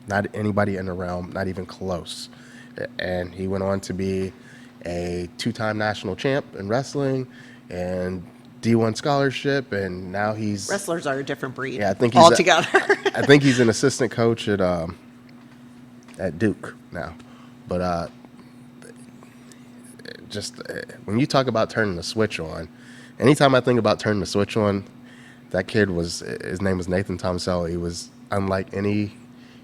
Not anybody in the realm, not even close. And he went on to be a 2-time national champ in wrestling and D1 scholarship, and now he's Wrestlers are a different breed. Yeah, I think he's altogether. I think he's an assistant coach at Duke now. But when you talk about turning the switch on, anytime I think about turning the switch on, that kid his name was Nathan Tomasello. He was unlike any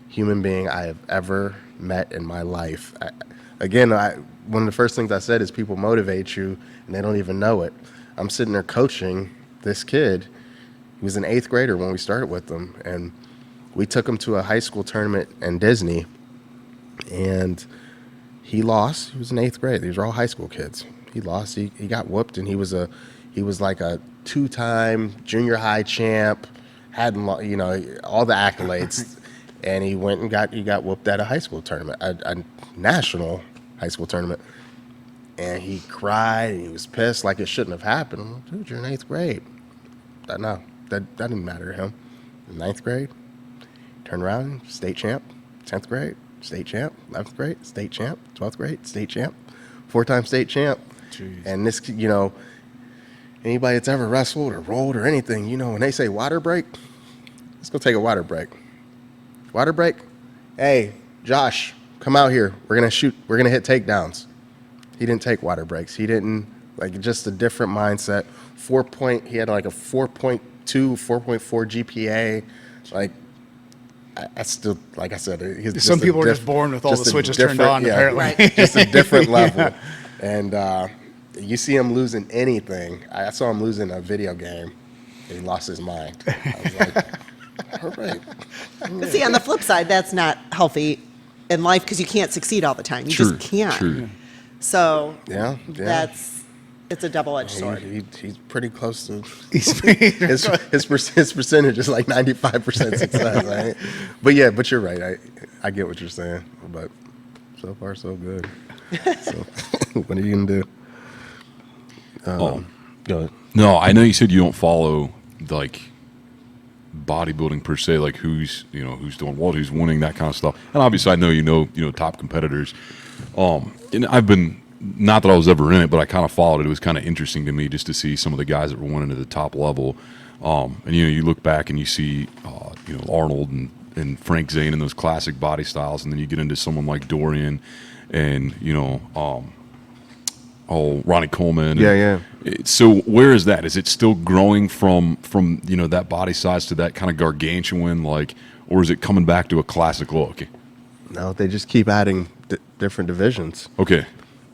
human being I have ever met in my life. One of the first things I said is people motivate you and they don't even know it. I'm sitting there coaching this kid. He was an 8th grader when we started with him, and we took him to a high school tournament in Disney, and he lost. He was in 8th grade. These were all high school kids. He lost. He got whooped, and he was like a 2-time junior high champ, all the accolades, and he went and got whooped at a high school tournament, a national high school tournament. And he cried and he was pissed like it shouldn't have happened. I'm like, dude, you're in 8th grade. No, that didn't matter to him. In 9th grade, turned around, state champ. 10th grade, state champ. 11th grade, state champ. 12th grade, state champ. 4-time state champ. Jeez. And this, anybody that's ever wrestled or rolled or anything, when they say water break, let's go take a water break. Water break? Hey, Josh, come out here. We're going to hit takedowns. He didn't take water breaks. He didn't, just a different mindset. He had like a 4.2, 4.4 GPA. I still, like I said, he's some people are just born with all the switches turned on, apparently. Right. Just a different level. And you see him losing anything. I saw him losing a video game, and he lost his mind. I was like, all right. But see, on the flip side, that's not healthy in life because you can't succeed all the time. You just can't. True. So Yeah. it's a double-edged sword. He's pretty close to his percentage is like 95% success, right? But you're right. I get what you're saying. But so far so good. So what are you gonna do? Go ahead. No, I know you said you don't follow like bodybuilding per se, like who's doing what, who's winning, that kind of stuff. And obviously, I know you know top competitors. And I've been, not that I was ever in it, but I kind of followed it. It was kind of interesting to me just to see some of the guys that were winning at the top level. And you look back and you see Arnold and Frank Zane and those classic body styles, and then you get into someone like Dorian and Ronnie Coleman. Yeah. So where is that? Is it still growing from that body size to that kind of gargantuan, or is it coming back to a classic look? No, they just keep adding different divisions. Okay.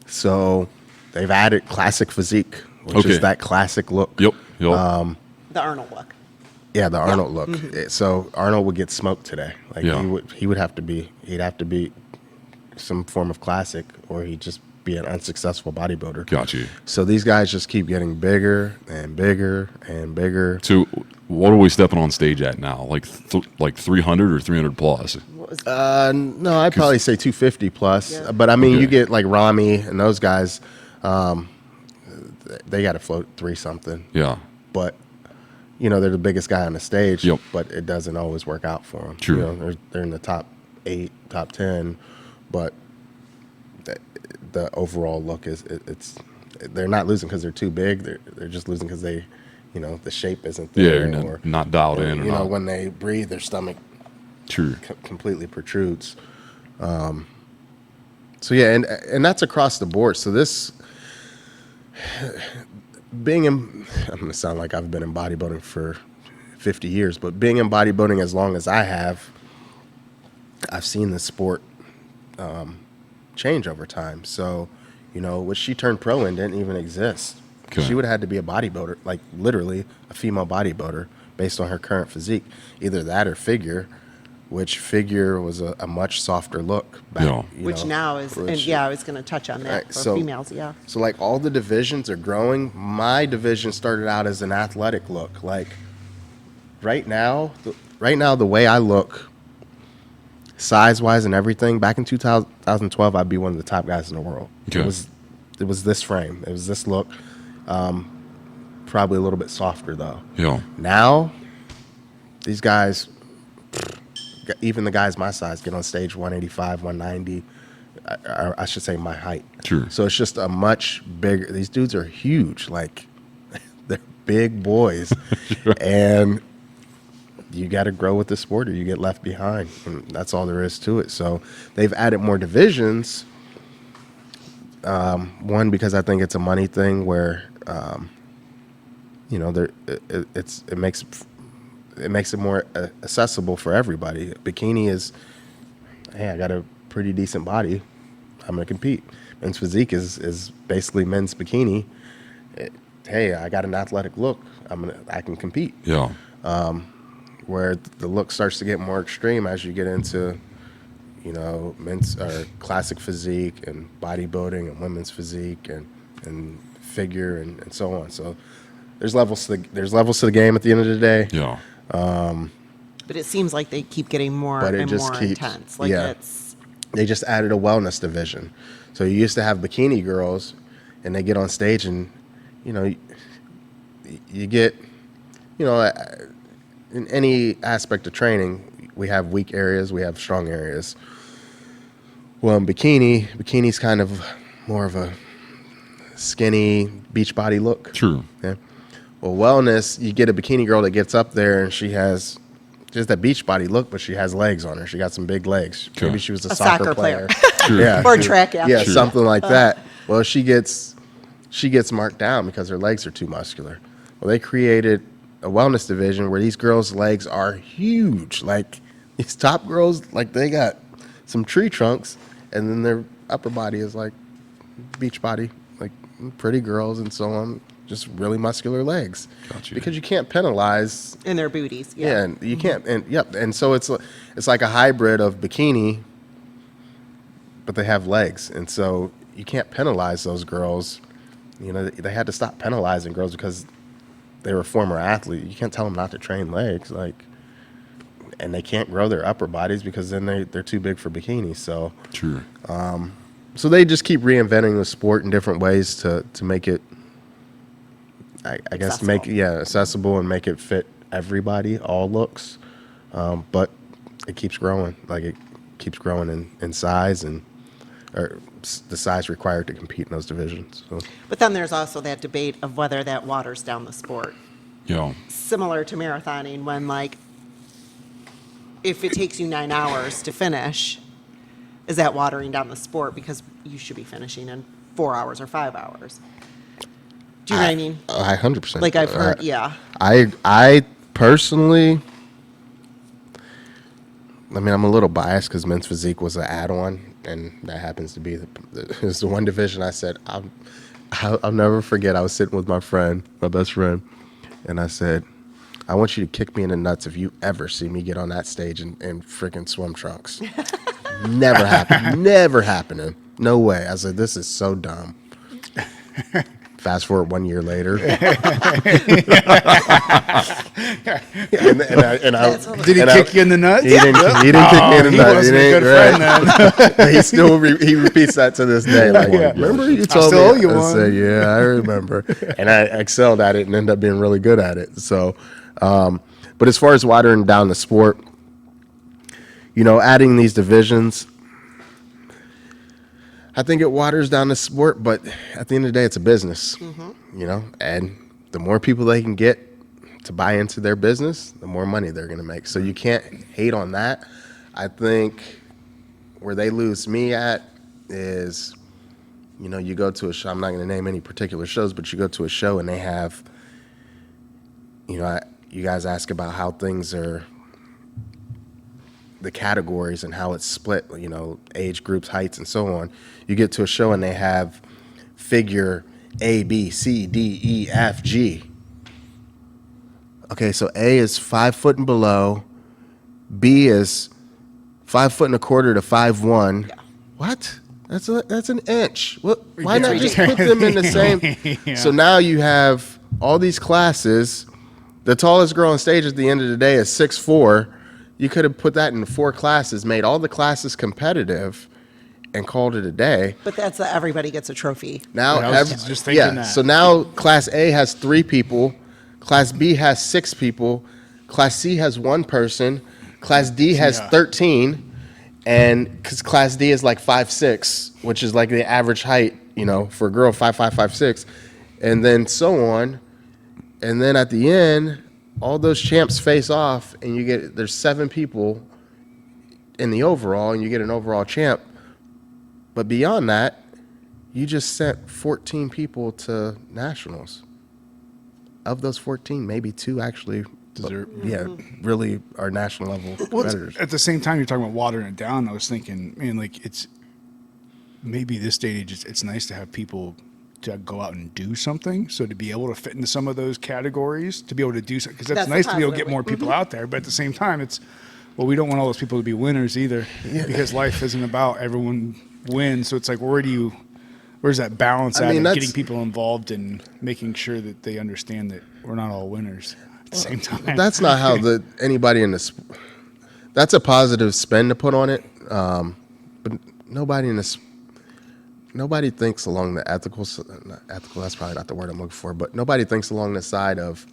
So they've added classic physique, which is that classic look. Yep. The Arnold look. Yeah, the Arnold look. So Arnold would get smoked today. He'd have to be some form of classic, or he'd just be an unsuccessful bodybuilder. Got you. So these guys just keep getting bigger and bigger and bigger. So what are we stepping on stage at now? Like 300 or 300 plus? No, I'd probably say 250 plus. Yeah. But I mean, Okay. you get like Rami and those guys, they got to float 3 something. Yeah. But they're the biggest guy on the stage. Yep. But it doesn't always work out for them. True. They're in the top 8, top 10, but the overall look is they're not losing because they're too big. They're just losing because they, the shape isn't there. Yeah, or not dialed in. Or not. when they breathe, their stomach True. completely protrudes. So yeah, and that's across the board. So this I'm going to sound like I've been in bodybuilding for 50 years, but being in bodybuilding as long as I have, I've seen the sport change over time. So, what she turned pro in didn't even exist. Okay. She would have had to be a bodybuilder, like literally a female bodybuilder based on her current physique. Either that or figure, which figure was a much softer look back. Yeah. Which now is, and I was going to touch on that Right, for females, yeah. So like all the divisions are growing. My division started out as an athletic look. Like right now, the way I look, size-wise and everything, back in 2012, I'd be one of the top guys in the world. Okay. It was this frame. It was this look. Probably a little bit softer, though. Yeah. Now, these guys, even the guys my size, get on stage 185, 190. I should say my height. Sure. So it's just a much bigger. These dudes are huge. Like, they're big boys. And you got to grow with the sport or you get left behind. And that's all there is to it. So they've added more divisions. One, because I think it's a money thing where, it makes it more accessible for everybody. Bikini is, hey, I got a pretty decent body. I'm going to compete. Men's physique is basically men's bikini. Hey, I got an athletic look. I can compete. Yeah. Where the look starts to get more extreme as you get into, men's or classic physique and bodybuilding and women's physique and figure and so on. So there's levels to the game at the end of the day. Yeah. But it seems like they keep getting more But it and just more keeps- intense. Like yeah. it's They just added a wellness division. So you used to have bikini girls and they get on stage, and you get, in any aspect of training, we have weak areas, we have strong areas. Well, in bikini's kind of more of a skinny beach body look. True. Yeah. Well, wellness, you get a bikini girl that gets up there and she has just that beach body look, but she has legs on her. She got some big legs. Sure. Maybe she was a soccer player. player. Yeah. Or track athlete. Yeah, something like that. Well, she gets marked down because her legs are too muscular. Well, they created a wellness division where these girls' legs are huge. Like these top girls, like they got some tree trunks, and then their upper body is like beach body, like pretty girls and so on. Just really muscular legs. Gotcha. Because you can't penalize. In their booties. Yeah, Yeah. and you can't. And yep. And so it's like a hybrid of bikini, but they have legs, and so you can't penalize those girls. They had to stop penalizing girls because they were former athletes. You can't tell them not to train legs, and they can't grow their upper bodies because then they're too big for bikinis. So True. So they just keep reinventing the sport in different ways to make it, I guess, accessible and make it fit everybody, all looks. But it keeps growing. Like it keeps growing in size or the size required to compete in those divisions. So. But then there's also that debate of whether that waters down the sport. Yeah. Similar to marathoning, when if it takes you 9 hours to finish, is that watering down the sport because you should be finishing in 4 hours or 5 hours? Do you know what I mean? I 100%. Like I've heard, yeah. I personally, I'm a little biased because men's physique was an add-on, and that happens to be the one division. I said I'll never forget. I was sitting with my best friend, and I said, I want you to kick me in the nuts if you ever see me get on that stage in freaking swim trunks. Never happen. Never happening. No way. I said, this is so dumb. Fast forward 1 year later. Did he kick you in the nuts? He didn't kick me in the He nuts. wasn't a good friend then. He still he repeats that to this day. Like, remember you told still owe me? you I one. said, yeah, I remember. And I excelled at it and ended up being really good at it. So, but as far as watering down the sport, adding these divisions, I think it waters down the sport, but at the end of the day, it's a business, and the more people they can get to buy into their business, the more money they're going to make. So you can't hate on that. I think where they lose me at is, you go to a show, I'm not going to name any particular shows, but you go to a show and they have, you guys ask about how things are, the categories and how it's split, age groups, heights, and so on. You get to a show and they have figure A, B, C, D, E, F, G. Okay, so A is 5 foot and below. B is 5 foot and a quarter to 5'1". Yeah. What? That's an inch. Why not just put them in the same? Yeah. So now you have all these classes. The tallest girl on stage at the end of the day is 6'4". You could have put that in 4 classes, made all the classes competitive, and called it a day. But that's everybody gets a trophy. Now, I was just thinking that. So now Class A has 3 people, Class B has 6 people, Class C has 1 person, Class D has 13, and because Class D is like 5'6", which is like the average height, for a girl, 5'5", 5'6", and then so on, and then at the end, all those champs face off, and there's 7 people in the overall, and you get an overall champ. But beyond that, you just sent 14 people to nationals. Of those 14, maybe 2 actually really are national level competitors. At the same time, you're talking about watering it down. I was thinking, it's maybe this day and age, it's nice to have people to go out and do something. So to be able to fit into some of those categories, to be able to do something, because that's nice to be able to get more people out there. But at the same time, we don't want all those people to be winners either, because life isn't about everyone wins. So it's like, where's that balance at of getting people involved and making sure that they understand that we're not all winners at the same time. That's not how anybody in this. That's a positive spin to put on it, but nobody in this. nobody thinks along the not ethical, that's probably not the word I'm looking for, but nobody thinks along the side of,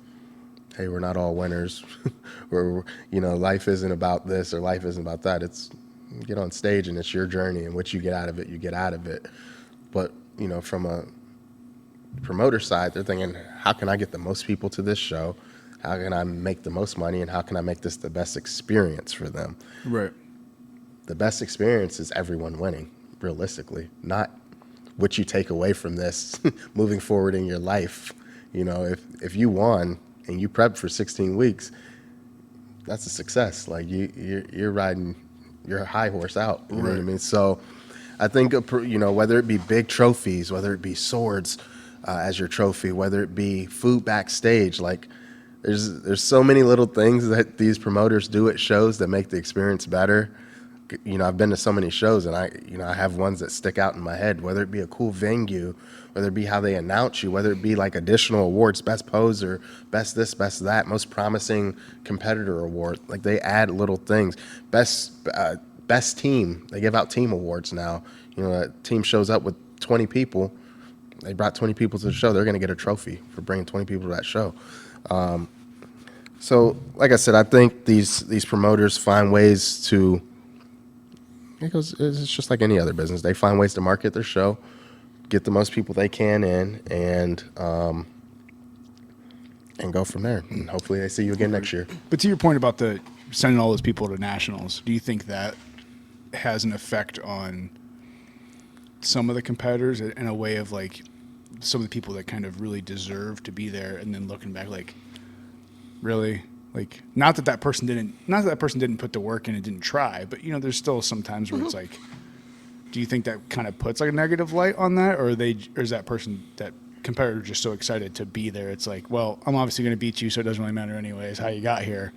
hey, we're not all winners, or, life isn't about this or life isn't about that. It's, you get on stage and it's your journey, and what you get out of it, you get out of it. But, from a promoter side, they're thinking, how can I get the most people to this show? How can I make the most money, and how can I make this the best experience for them? Right. The best experience is everyone winning, realistically, not what you take away from this moving forward in your life. If you won and you prepped for 16 weeks, that's a success. Like you're riding your high horse out. You know what I mean? So I think, whether it be big trophies, whether it be swords as your trophy, whether it be food backstage, like there's so many little things that these promoters do at shows that make the experience better. I've been to so many shows, and I have ones that stick out in my head, whether it be a cool venue, whether it be how they announce you, whether it be like additional awards, best poser, best this, best that, most promising competitor award. Like they add little things. Best team, they give out team awards now. A team shows up with 20 people. They brought 20 people to the show. They're going to get a trophy for bringing 20 people to that show. So, like I said, I think these promoters find ways to. Because it's just like any other business. They find ways to market their show, get the most people they can in, and go from there. And hopefully they see you again next year. But to your point about the sending all those people to nationals, do you think that has an effect on some of the competitors in a way of like some of the people that kind of really deserve to be there, and then looking back like, really? Like, not that person didn't put the work in and didn't try, but there's still some times where it's like, do you think that kind of puts like a negative light on that, or is that competitor just so excited to be there? It's like, well, I'm obviously going to beat you, so it doesn't really matter anyways how you got here.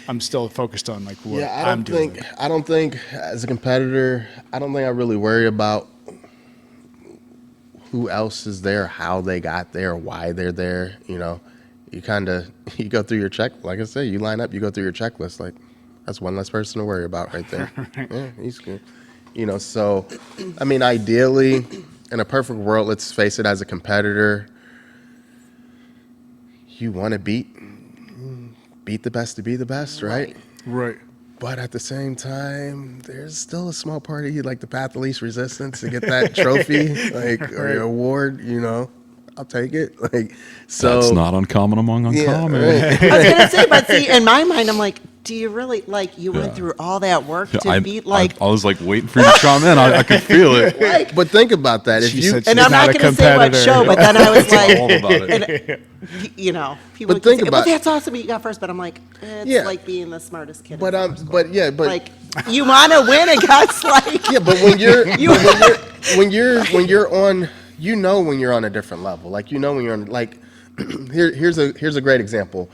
I'm still focused on like what I'm doing. I don't think as a competitor, I really worry about who else is there, how they got there, why they're there. You go through your check. Like I say, you line up, you go through your checklist. Like, that's one less person to worry about right there. Right. Yeah, he's good. So, I mean, ideally, in a perfect world, let's face it, as a competitor, you want to beat the best to be the best, right? Right. But at the same time, there's still a small part of you, like the path of least resistance, to get that trophy, or your award, I'll take it. So that's not uncommon among uncommon. Yeah, right. I was gonna say, but see, in my mind, I'm like, do you really you went through all that work to beat I was like waiting for you to chime in. I could feel it. But think about that. If you and I'm not gonna say what show, but then I was like, all about it. and, people But think about, well, that's awesome you got first, but I'm like, it's like being the smartest kid. But like you want to win against but when you're on. When you're on a different level, when you're on, here's a great example.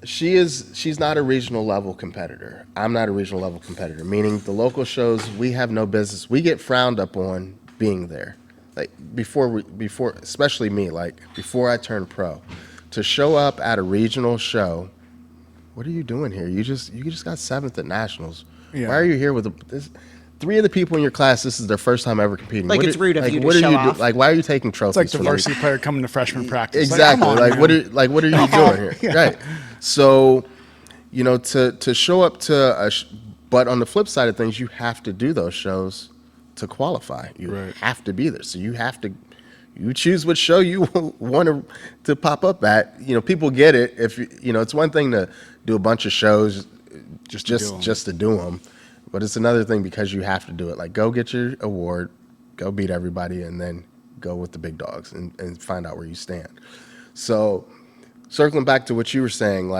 She's not a regional level competitor. I'm not a regional level competitor, meaning the local shows, we have no business. We get frowned up on being there. Like before, especially me, before I turned pro, to show up at a regional show, what are you doing here? You just got 7th at nationals. Yeah. Why are you here with this? 3 of the people in your class, this is their first time ever competing. It's rude of you to show off. Why are you taking trophies? It's like the varsity player coming to freshman practice. Exactly. What are you doing here? Yeah. Right. So, to show up to but on the flip side of things, you have to do those shows to qualify. You have to be there. So you choose which show you want to pop up at. People get it. If it's one thing to do a bunch of shows just to do them. But it's another thing because you have to do it. Go get your award, go beat everybody, and then go with the big dogs and find out where you stand. So, circling back to what you were saying,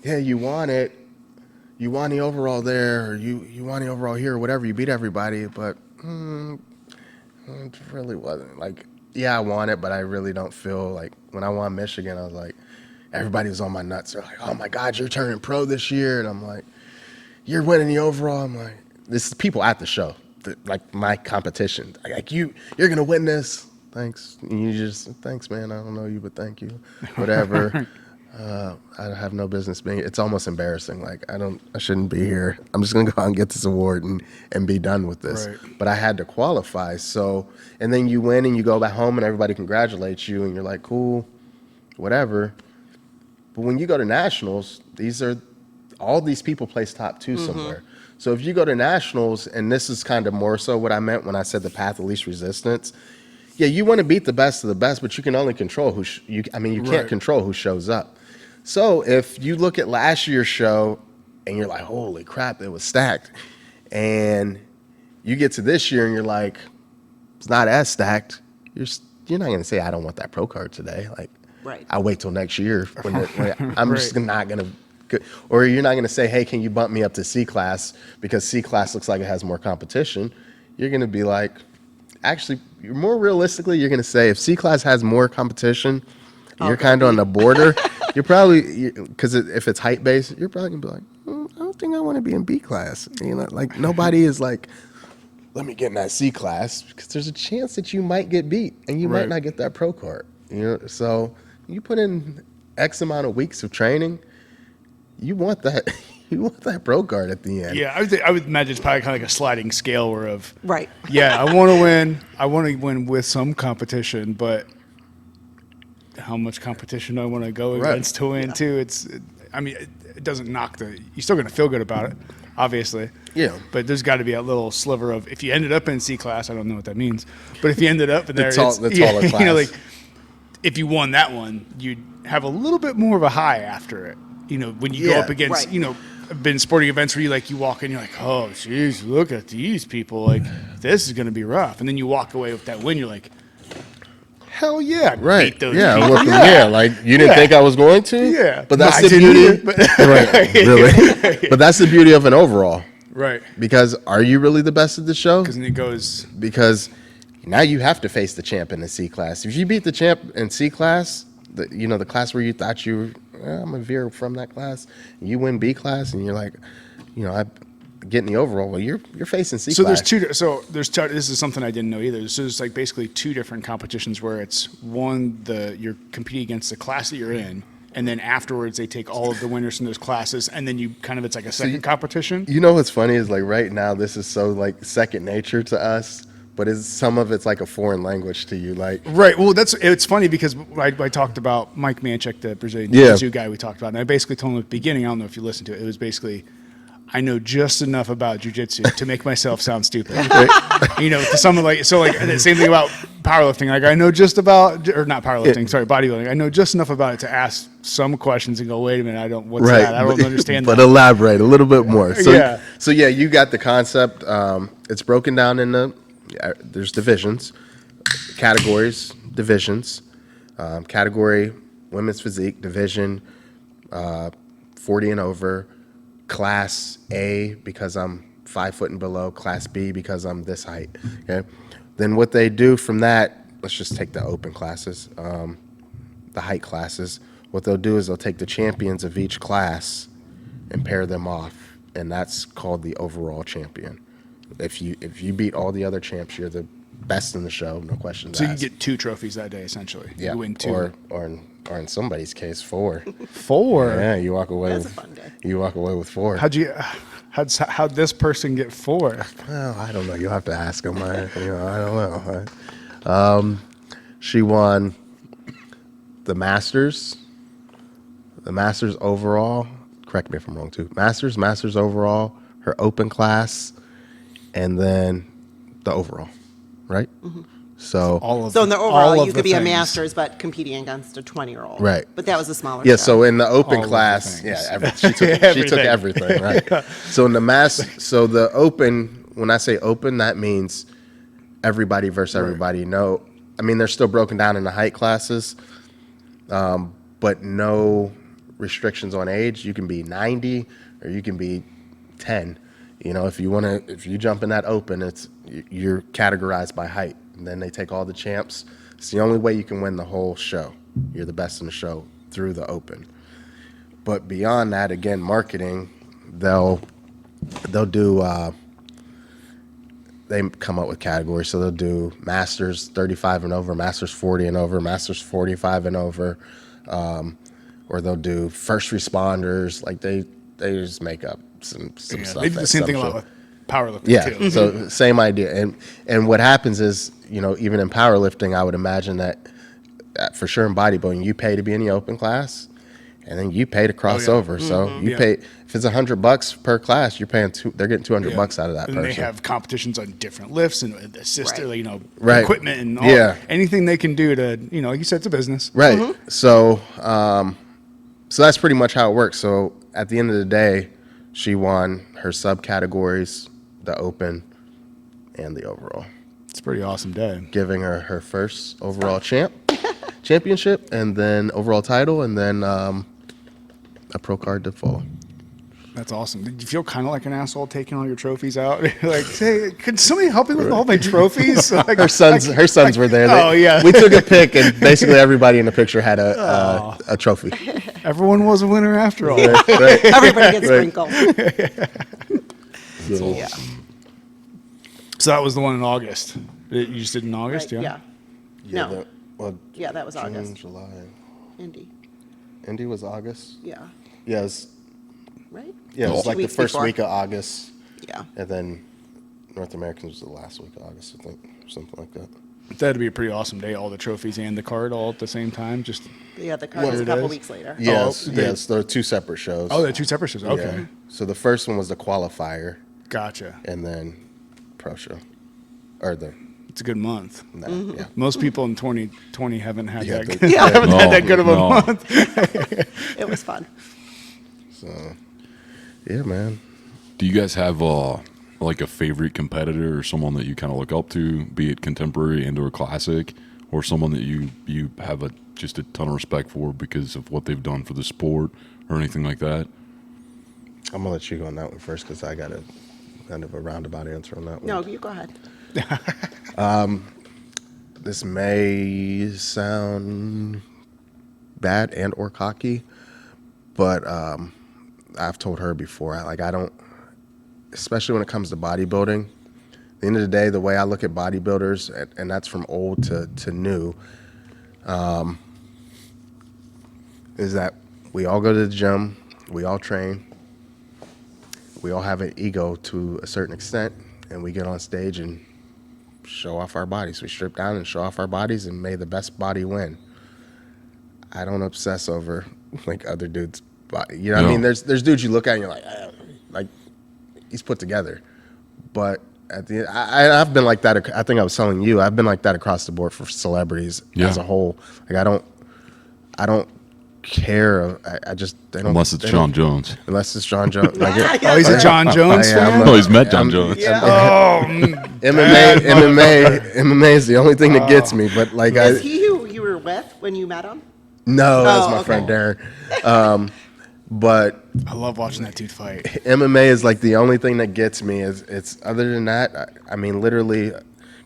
you won it, you won the overall there, or you won the overall here, or whatever, you beat everybody, but it really wasn't. I won it, but I really don't feel when I won Michigan, I was like, everybody was on my nuts. They're like, oh my God, you're turning pro this year. And I'm like, you're winning the overall. I'm like, this is people at the show, my competition. You're gonna win this. Thanks. And you just thanks, man. I don't know you, but thank you. Whatever. I have no business being. It's almost embarrassing. Like I shouldn't be here. I'm just gonna go out and get this award and be done with this. Right. But I had to qualify. So, and then you win and you go back home and everybody congratulates you and you're like, cool, whatever. But when you go to nationals, all these people place top 2 somewhere. So if you go to nationals, and this is kind of more so what I meant when I said the path of least resistance. Yeah, you want to beat the best of the best, but you can only control you can't control who shows up. So if you look at last year's show and you're like, holy crap, it was stacked. And you get to this year and you're like, it's not as stacked. You're not going to say, I don't want that pro card today. Like, Right. I'll wait till next year. When I'm just not going to, or you're not going to say, hey, can you bump me up to C class because C class looks like it has more competition. You're going to be like, actually, more realistically, you're going to say if C class has more competition, you're kind of on the border. You're probably, because if it's height based, you're probably going to be like, I don't think I want to be in B class. You know, like nobody is like, let me get in that C class because there's a chance that you might get beat and you might not get that pro card. You know, so you put in X amount of weeks of training, you want that. You want that pro card at the end. Yeah, I would imagine it's probably kind of like a sliding scale where of Right. Yeah, I want to win. I want to win with some competition, but how much competition do I want to go against to win too? It doesn't knock you're still going to feel good about it, obviously. Yeah. But there's got to be a little sliver of, if you ended up in C class, I don't know what that means, but if you ended up in there, the taller class. You know, like if you won that one, you'd have a little bit more of a high after it. You know, when you go up against, Right. you know, I've been sporting events where you walk in, you're like, oh, jeez, look at these people. Like, this is going to be rough. And then you walk away with that win. You're like, hell yeah. Right. Beat those Yeah. people. Looking, like you didn't think I was going to? Yeah. But that's No, the I didn't beauty. either, Right. Really. But that's the beauty of an overall. Right. Because are you really the best at the show? Because then it goes. Because now you have to face the champ in the C class. If you beat the champ in C class, the class where you thought you were, I'm a veer from that class, and you win B class, and you're like, I get in the overall. Well, you're facing C class. This is something I didn't know either. So there's like basically two different competitions where it's one, you're competing against the class that you're in, and then afterwards they take all of the winners from those classes, and then it's like a second competition. You know what's funny is like right now this is so like second nature to us, but some of it's like a foreign language to you. Like Right. Well, it's funny because I talked about Mike Manchek, the Brazilian Jiu-Jitsu guy we talked about, and I basically told him at the beginning, I don't know if you listened to it, it was basically, I know just enough about jiu-jitsu to make myself sound stupid. To someone like, the same thing about powerlifting. Like I know just about, or not powerlifting, sorry, bodybuilding. I know just enough about it to ask some questions and go, wait a minute, what's that? I don't understand but that. But elaborate a little bit more. Yeah. So you got the concept. It's broken down into, there's divisions, categories, divisions, category, women's physique, division, 40 and over, class A because I'm 5 foot and below, class B because I'm this height. Okay. Then what they do from that, let's just take the open classes, the height classes. What they'll do is they'll take the champions of each class and pair them off, and that's called the overall champion. If you beat all the other champs, you're the best in the show, no questions So asked. you get 2 trophies that day, essentially. Yeah. You win 2. Or in somebody's case, 4. 4? Yeah, you walk away. That's with, a fun day. You walk away with 4. How'd this person get 4? Well, I don't know. You'll have to ask them. I don't know. She won the Masters overall. Correct me if I'm wrong too. Masters overall, her open class, and then the overall, right? Mm-hmm. So in the overall, you could be a Masters, but competing against a 20-year-old. Right. But that was a smaller. yeah. show. So in the open All of the class, things. she took everything. Right. So in so the open, when I say open, that means everybody versus everybody. No, I mean they're still broken down into height classes, but no restrictions on age. You can be 90 or you can be 10. If you jump in that open, you're categorized by height. And then they take all the champs. It's the only way you can win the whole show. You're the best in the show through the open. But beyond that, again, marketing, they'll do. They come up with categories, so they'll do Masters 35 and over, Masters 40 and over, Masters 45 and over. or they'll do first responders. Like they just make up some Yeah, stuff. they do the at same some thing a lot show. with powerlifting Yeah, too. so same idea. And what happens is, even in powerlifting, I would imagine that for sure in bodybuilding, you pay to be in the open class, and then you pay to cross yeah. over. So you Yeah. pay, if it's $100 per class, you're paying they're getting $200 out of that and person. they have competitions on different lifts and assist, Right. Right. equipment and all, Yeah. anything they can do to, like you said, it's a business. Right. So, so that's pretty much how it works. So at the end of the day, she won her subcategories, the open and the overall, It's a pretty awesome day. giving her her first overall championship, and then overall title, and then a pro card to fall. That's awesome. Did you feel kind of like an asshole taking all your trophies out? Like, hey, could somebody help me with all my trophies? Like, Her sons were there. Oh, yeah. We took a pic, and basically everybody in the picture had a trophy. everyone was a winner after all. Right. Everybody gets sprinkled. So, Yeah. So that was the one in August. You just did in August, Right, yeah? yeah. No. Well, Yeah, that was June, August. July. Indy. Indy was August. Yeah. Yeah, Right? it was 2 like the weeks first before. week of August, Yeah. and then North Americans was the last week of August, I think, or something like that. That'd be a pretty awesome day. All the trophies and the card all at the same time. Just Yeah, the card was a it couple is? weeks later. Yes, they- yes, there are two separate shows. oh, they're two separate shows. Okay, Yeah. So the first one was the qualifier, gotcha. and then pro show, or the It's a good month. nah, Mm-hmm. yeah. Most people in 2020 haven't had Yeah, that. the- Yeah. haven't had that good of a No. month. It was fun. So, yeah, man. Do you guys have like a favorite competitor or someone that you kind of look up to, be it contemporary and or classic, or someone that you have just a ton of respect for because of what they've done for the sport or anything like that? I'm gonna let you go on that one first because I got a kind of a roundabout answer on that one. No, you go ahead. This may sound bad and or cocky, but I've told her before, I don't, especially when it comes to bodybuilding, at the end of the day, the way I look at bodybuilders, and that's from old to new, is that we all go to the gym, we all train, we all have an ego to a certain extent, and we get on stage and show off our bodies. We strip down and show off our bodies, and may the best body win. I don't obsess over like other dudes' body. You know what I No. mean? There's dudes you look at and you're like he's put together. But at the end, I've been like that. I think I was telling you, I've been like that across the board for celebrities Yeah. as a whole. Like I don't care. I just they don't, Unless it's they John don't- Jones. Unless it's John Jones. Like, Oh, he's a John Jones I am fan. a- No, he's met John Jones. Yeah. Oh, MMA is the only thing that gets me. But like Is he who you were with when you met him? no, that was Oh, my okay. friend Darren. But I love watching that dude fight. MMA is like the only thing that gets me. Is it's other than that. I mean, literally,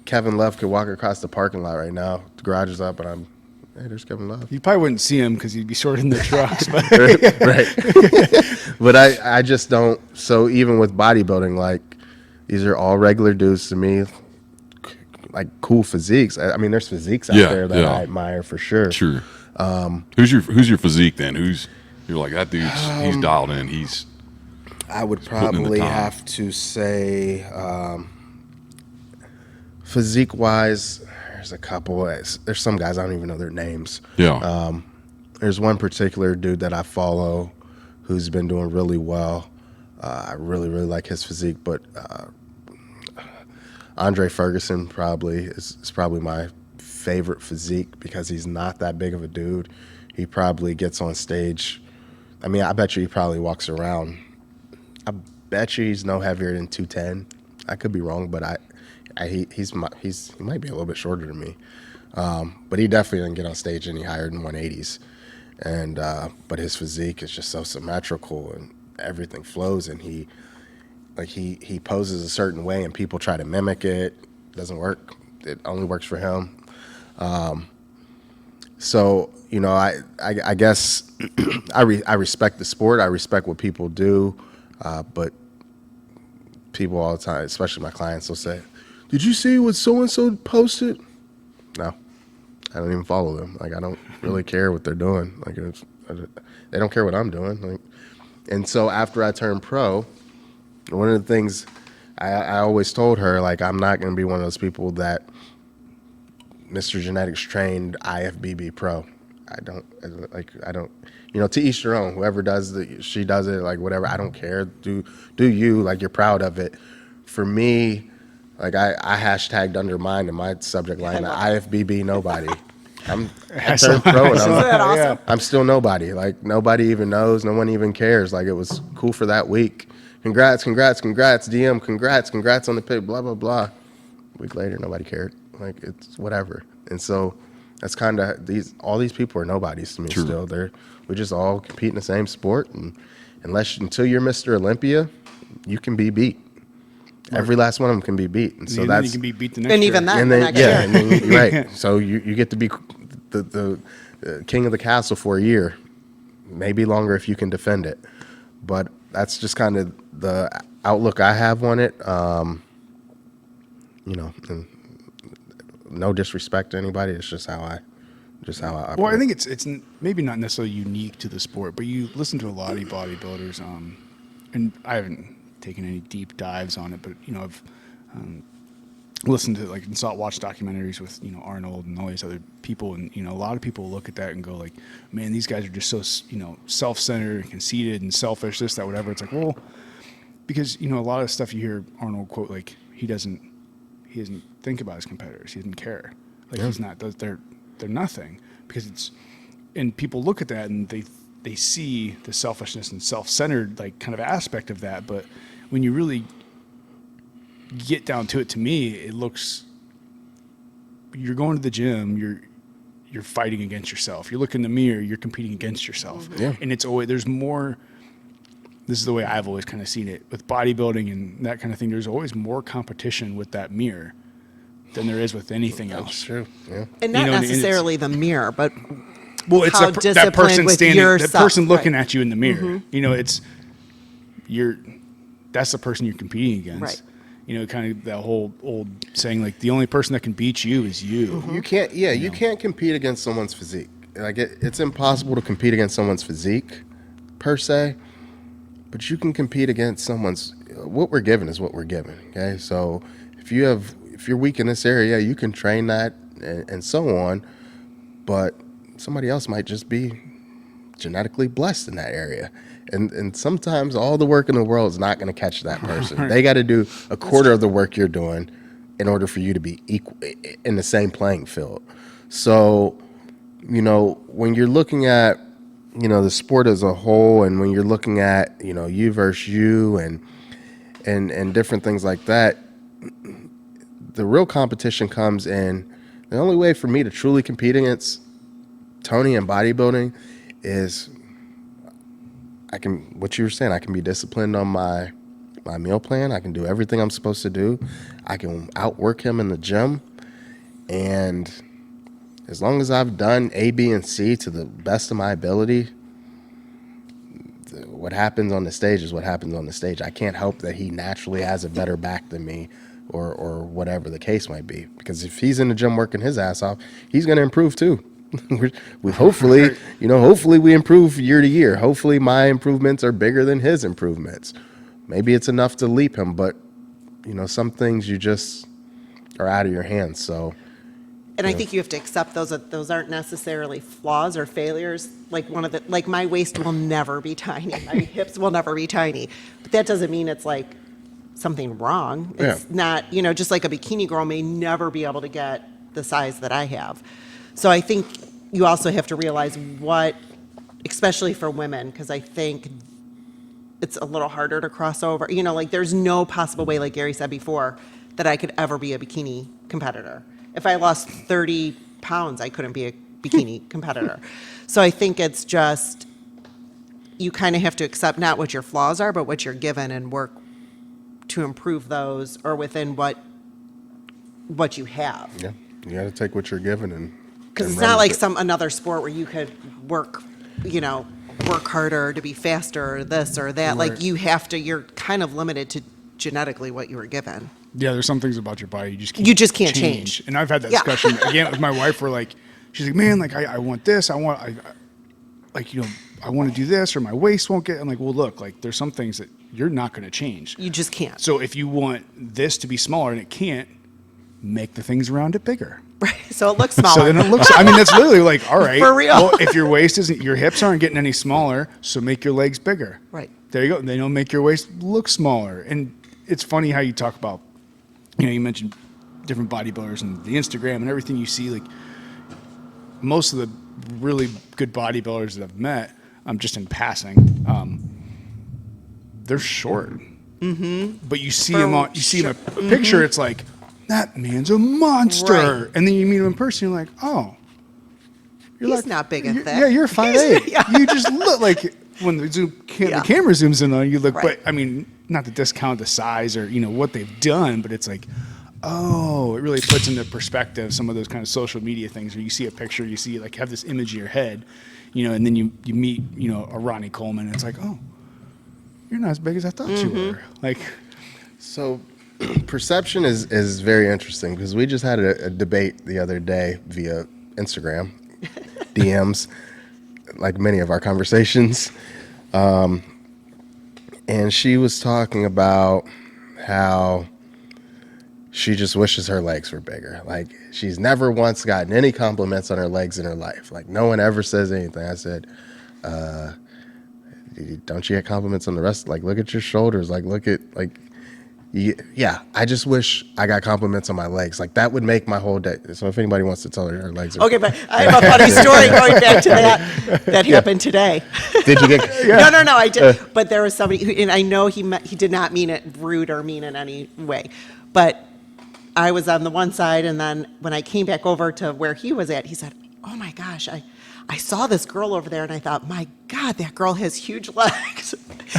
Kevin Love could walk across the parking lot right now. The garage is up, and hey, there's Kevin Love. You probably wouldn't see him because he'd be short in the trucks. But Right. But I just don't. So even with bodybuilding, like these are all regular dudes to me. Like cool physiques. I mean, there's physiques out Yeah, there that yeah. I admire for sure. Sure. Who's your physique then? You're like that dude's he's dialed in. He's I would putting in the probably time. have to say, physique wise, there's a couple. There's some guys I don't even know their names. yeah. There's one particular dude that I follow who's been doing really well. I really like his physique, but Andre Ferguson probably is probably my favorite physique because he's not that big of a dude. He probably gets on stage. I mean, I bet you he probably walks around. I bet you he's no heavier than 210. I could be wrong, but he might be a little bit shorter than me. But he definitely didn't get on stage any higher than 180s. And but his physique is just so symmetrical and everything flows, and he poses a certain way and people try to mimic it. Doesn't work. It only works for him. So, you know, I guess I respect the sport. I respect what people do. But people all the time, especially my clients, will say, "Did you see what so-and-so posted?" No, I don't even follow them. Like, I don't really care what they're doing. Like, They don't care what I'm doing. Like, and so after I turned pro, one of the things I always told her, like, I'm not going to be one of those people that Mr. Genetics trained IFBB Pro. I don't, to each their own. Whoever does she does it, like, whatever. I don't care. Do you, like, you're proud of it. For me, like, I hashtagged undermined in my subject line, IFBB nobody. I turned pro and Isn't that awesome? I'm still nobody. Like, nobody even knows. No one even cares. Like, it was cool for that week. Congrats, DM, congrats on the pick, blah, blah, blah. A week later, nobody cared. Like, it's whatever. And so that's kind of all these people are nobodies to me. True. Still. We just all compete in the same sport. And until you're Mr. Olympia, you can be beat. Every last one of them can be beat. And so then you can be beat the next year. And even then, and then right. So you get to be the king of the castle for a year, maybe longer if you can defend it. But that's just kind of the outlook I have on it. And no disrespect to anybody. It's just how I operate. Well, I think it's maybe not necessarily unique to the sport, but you listen to a lot of bodybuilders, and I haven't taken any deep dives on it, but I've listened to and watch documentaries with Arnold and all these other people, and a lot of people look at that and go like, man, these guys are just so self-centered and conceited and selfish, this, that, whatever. It's like, well, because a lot of stuff you hear Arnold quote, like he doesn't think about his competitors, he doesn't care, he's not, they're nothing, because and people look at that and they see the selfishness and self-centered kind of aspect of that, but when you really get down to it, to me, it looks, you're going to the gym, you're fighting against yourself. You look in the mirror, you're competing against yourself. Yeah. And it's always, there's more, this is the way I've always kind of seen it with bodybuilding and that kind of thing. There's always more competition with that mirror than there is with anything else. That's true. Yeah. And not necessarily the mirror, but well, it's how that person with standing, yourself, that person looking right. at you in the mirror. That's the person you're competing against. Right. Kind of that whole old saying, the only person that can beat you is you. Mm-hmm. You can't compete against someone's physique. Like it's impossible to compete against someone's physique per se, but you can compete against someone's, what we're given is what we're given. Okay. So if you're weak in this area, you can train that and so on, but somebody else might just be genetically blessed in that area. And sometimes all the work in the world is not going to catch that person. Right. They got to do a quarter of the work you're doing in order for you to be equal in the same playing field. So, when you're looking at, the sport as a whole, and when you're looking at, you versus you and different things like that, the real competition comes in. The only way for me to truly compete against Tony in bodybuilding is what you were saying, I can be disciplined on my meal plan. I can do everything I'm supposed to do. I can outwork him in the gym. And as long as I've done A, B, and C to the best of my ability, what happens on the stage is what happens on the stage. I can't help that he naturally has a better back than me or whatever the case might be. Because if he's in the gym working his ass off, he's going to improve too. We hopefully we improve year to year. Hopefully my improvements are bigger than his improvements. Maybe it's enough to leap him, but some things you just are out of your hands. So, and I think you have to accept those aren't necessarily flaws or failures. Like my waist will never be tiny, my hips will never be tiny, but that doesn't mean it's something wrong. It's not, just like a bikini girl may never be able to get the size that I have. So I think you also have to realize especially for women, because I think it's a little harder to cross over. There's no possible way, like Gary said before, that I could ever be a bikini competitor. If I lost 30 pounds, I couldn't be a bikini competitor. So I think it's just, you kind of have to accept not what your flaws are, but what you're given and work to improve those or within what you have. Yeah, you got to take what you're given and. Because it's not like another sport where you could work harder to be faster or this or that. Right. You're kind of limited to genetically what you were given. Yeah, there's some things about your body you just can't change. And I've had that discussion again with my wife where she's like, man, I want this. like, I want to do this or my waist won't get. I'm like, well, look, like there's some things that you're not going to change. You just can't. So if you want this to be smaller and it can't, make the things around it bigger. Right. So it looks smaller. So then it looks, I mean, that's literally like, all right. For real. Well, if your waist isn't, your hips aren't getting any smaller, so make your legs bigger. Right. There you go. They don't make your waist look smaller. And it's funny how you talk about, you mentioned different bodybuilders and the Instagram and everything you see. Like most of the really good bodybuilders that I've met, just in passing, they're short. Mm-hmm. But you see them on, a picture. It's like, that man's a monster. Right. And then you meet him in person, you're like, oh. He's not big and thick. Yeah, you're 5'8". Yeah. You just look like, when the camera zooms in on you, look, but I mean, not to discount the size or, what they've done, but it's like, oh, it really puts into perspective some of those kind of social media things where you see a picture, you see like have this image in your head, and then you meet, a Ronnie Coleman, and it's like, oh, you're not as big as I thought you were. Like, so perception is very interesting because we just had a debate the other day via Instagram, DMs, like many of our conversations. And she was talking about how she just wishes her legs were bigger. Like, she's never once gotten any compliments on her legs in her life. Like, no one ever says anything. I said, don't you get compliments on the rest? Like, look at your shoulders. Like, look at, like, yeah, I just wish I got compliments on my legs. Like, that would make my whole day. So if anybody wants to tell her legs are... Okay, but I have a funny story going back to that happened today. Did you get... Yeah. No, I did. But there was somebody, and I know he did not mean it rude or mean in any way. But I was on the one side, and then when I came back over to where he was at, he said, oh my gosh, I saw this girl over there, and I thought, my God, that girl has huge legs.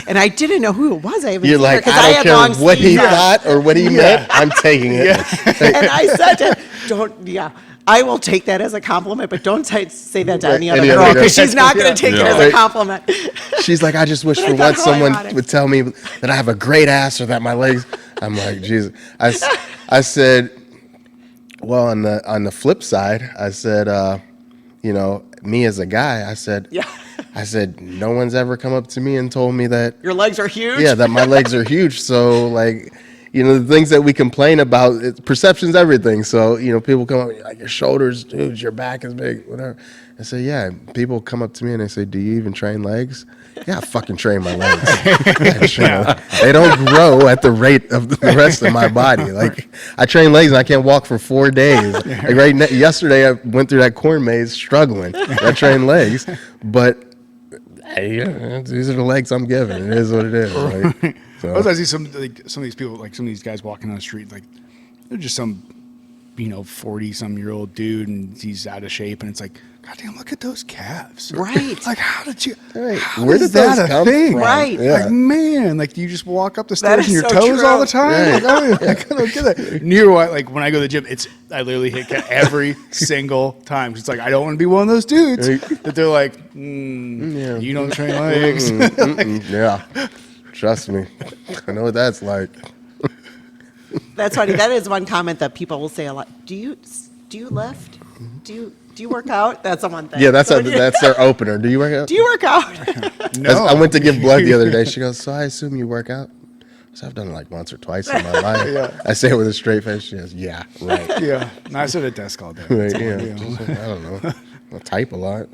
And I didn't know who it was. I haven't You're seen like, her, I don't long care what he sleeves on. thought or what he meant. I'm taking it. And I said to him, I will take that as a compliment, but don't say that to any other girl, because she's not going to take it as a compliment. She's like, I just wish for once someone would tell me that I have a great ass or that my legs. I'm like, Jesus. I said, well, on the flip side, I said, me as a guy, I said, no one's ever come up to me and told me that your legs are huge. Yeah, that my legs are huge. So like, the things that we complain about, perception's everything. So, people come up like, your shoulders, dude, your back is big, whatever. I say, yeah. People come up to me and they say, do you even train legs? Yeah, I fucking train my legs. They don't grow at the rate of the rest of my body. Like, I train legs and I can't walk for 4 days. Like yesterday, I went through that corn maze struggling. I train legs, but hey, these are the legs I'm given. It is what it is. Like, so. I see some of these people, like some of these guys walking on the street, like they're just some 40-some-year-old dude, and he's out of shape, and it's like, God damn, look at those calves. Right. Like, how did you? Right. Where did that come from? Right. Yeah. Like, man, like, do you just walk up the stairs That on your is so toes true. all the time? Right. Like, I don't get that. Near what? Like, when I go to the gym, I literally hit every single time. It's like, I don't want to be one of those dudes that they're like, you don't train legs. Yeah. Trust me. I know what that's like. That's funny. That is one comment that people will say a lot. Do you lift? Do you work out? That's the one thing. Yeah, that's their opener. Do you work out? Do you work out? No. I went to give blood the other day. She goes, so I assume you work out? So I've done it like once or twice in my life. Yeah. I say it with a straight face. She goes, yeah, right. Yeah. No, I sit at a desk all day. Right, That's all I yeah. do. I don't know. I type a lot.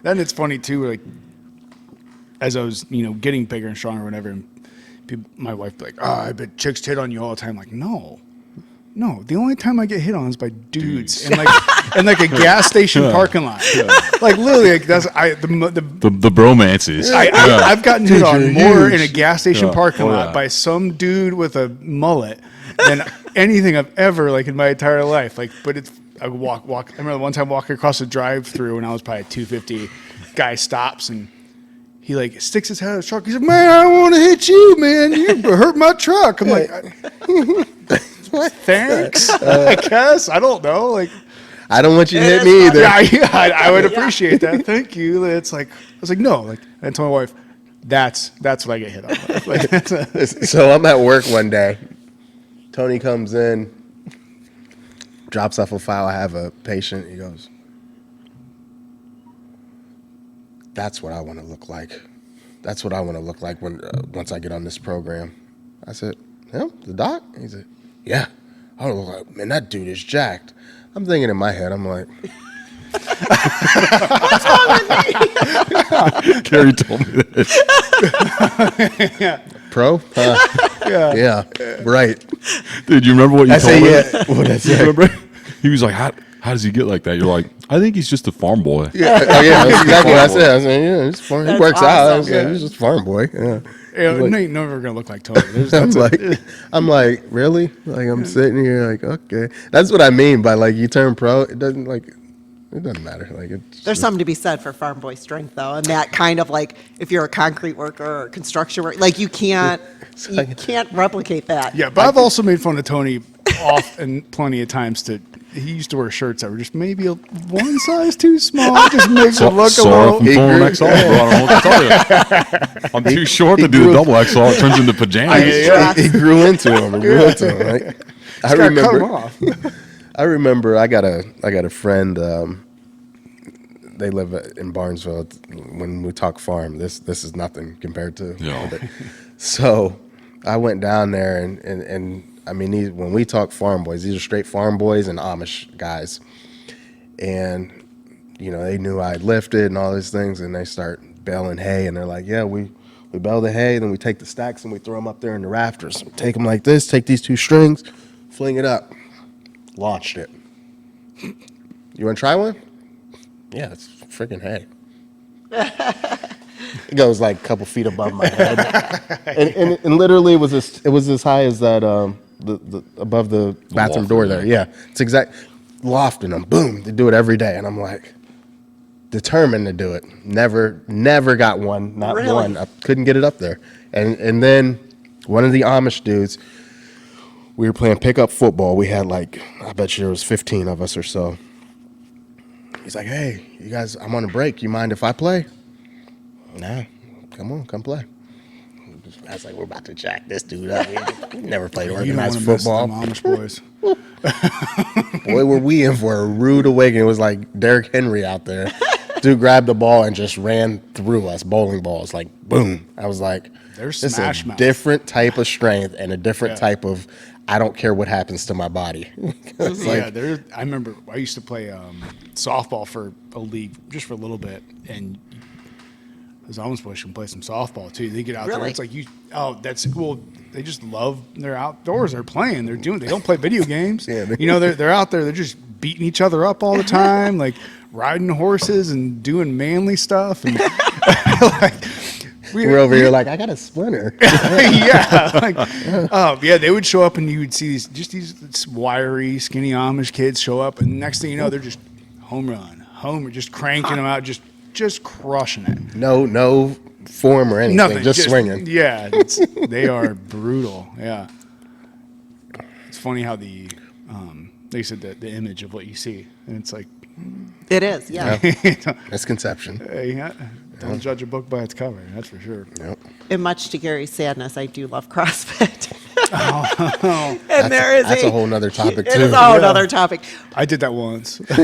Then it's funny too, like as I was, getting bigger and stronger or whatever, and my wife would be like, oh, I bet chicks hit on you all the time. Like, no. The only time I get hit on is by dudes. And like a gas station parking lot. Like literally, like that's The bromances. I've gotten hit on more in a gas station parking lot by some dude with a mullet than anything I've ever, like, in my entire life. Like, but I would walk. I remember one time walking across the drive-through, and I was probably at 250. Guy stops and he like sticks his head out of his truck. He's like, man, I want to hit you, man. You hurt my truck. I'm like, thanks. I guess. I don't know. Like, I don't want you to hit me either. Yeah, I would appreciate that. Thank you. It's like, I was like, no. Like, I told my wife, that's what I get hit on. Like, So I'm at work one day. Tony comes in, drops off a file. I have a patient. He goes, that's what I want to look like. That's what I want to look like when once I get on this program. I said, him? The doc? He said, yeah. I don't look like, man, that dude is jacked. I'm thinking in my head, I'm like, Gary told me this. pro? Yeah, right. Dude, you remember what you I told say, me? yeah. What I say? Remember? He was like, how does he get like that? You're like, I think he's just a farm boy. Yeah, that's exactly what I said. I said, yeah, he's farm. He That's works out. I awesome. said, he's just a farm boy. Yeah. No, you're never gonna look like Tony. I'm like, really? Like, I'm sitting here like, okay. That's what I mean by like, you turn pro. It doesn't matter. Like, it's There's something to be said for farm boy strength, though, and that kind of like if you're a concrete worker or construction worker, like you can't replicate that. Yeah, but I've also made fun of Tony off and plenty of times. He used to wear shirts that were just maybe one size too small. Just makes it look a little. From pulling XL, bro. I don't know what to tell you. I'm too short to do the double XL. It turns into pajamas. He grew into him. Like, I Cut him remember. off. I remember. I got a friend. They live in Barnesville. When we talk farm, this is nothing compared to. Yeah. So I went down there and I mean, when we talk farm boys, these are straight farm boys and Amish guys. And, they knew I lifted and all these things, and they start baling hay, and they're like, yeah, we bale the hay, then we take the stacks and we throw them up there in the rafters. We take them like this, take these 2 strings, fling it up. Launched it. You want to try one? Yeah, it's freaking hay. It goes like a couple feet above my head. and literally it was as high as that the above the bathroom door there. Yeah. It's exact lofting them. Boom. They do it every day. And I'm like determined to do it. Never got one. Not Really? one. I couldn't get it up there. And then one of the Amish dudes, we were playing pickup football. We had like, I bet you there was 15 of us or so. He's like, hey, you guys, I'm on a break. You mind if I play? Nah, come play. I was like, we're about to jack this dude up. We never played You don't organized want to miss them football. Amish boys. Boy, were we in for a rude awakening. It was like Derrick Henry out there. Dude grabbed the ball and just ran through us, bowling balls, like boom. I was like, They're this is smash a mouth. different type of strength and a different Yeah. type of, I don't care what happens to my body. It's like, I remember I used to play softball for a league just for a little bit, and those Amish boys can play some softball too. They get out there. Really? It's like that's cool. They just love. They're outdoors. They're playing. They don't play video games. Yeah, they're out there. They're just beating each other up all the time, like riding horses and doing manly stuff. And we're over here like, I got a splinter. They would show up and you would see these wiry, skinny Amish kids show up, and next thing you know, they're just homer, just cranking them out, just crushing it. No form or anything, Nothing, just swinging. Yeah, they are brutal. Yeah, it's funny how they said that the image of what you see, and it's like, It is, yeah. Misconception. don't judge a book by its cover. That's for sure. Yep. And much to Gary's sadness, I do love CrossFit. And That's a whole nother topic, It too. is a whole other topic. I did that once. Oh,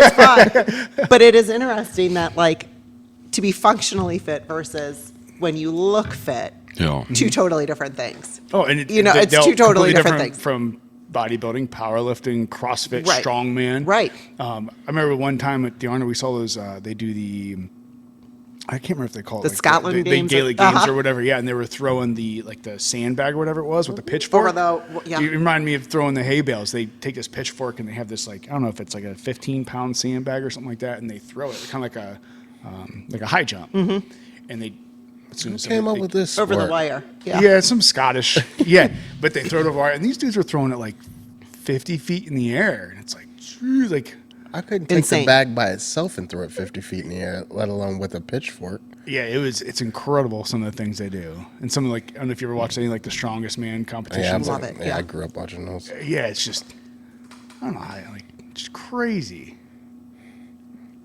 it's fun. But it is interesting that, like, to be functionally fit versus when you look fit, Yeah. two totally different things. Oh, and it's two totally completely different things. from bodybuilding, powerlifting, CrossFit, Right. strongman. Right. I remember one time at the Arnold, we saw those. They do the. I can't remember if they call it The Scotland the Games or- Gaelic Games uh-huh. or whatever. Yeah, and they were throwing the sandbag or whatever it was with the pitchfork. yeah. You remind me of throwing the hay bales. They take this pitchfork and they have this I don't know if it's like a 15-pound sandbag or something like that, and they throw it kind of like a high jump. Mm-hmm. And they as soon as Came up with this Over the sport? wire. yeah, some Scottish. Yeah, but they throw it over wire, and these dudes are throwing it like 50 feet in the air, and it's like, phew, like I couldn't take Insane. the bag by itself and throw it 50 feet in the air, let alone with a pitchfork. yeah, it's incredible some of the things they do, and some like I don't know if you ever watched any like the Strongest Man competitions. Love it, yeah. I grew up watching those. Yeah, it's just I don't know how just crazy.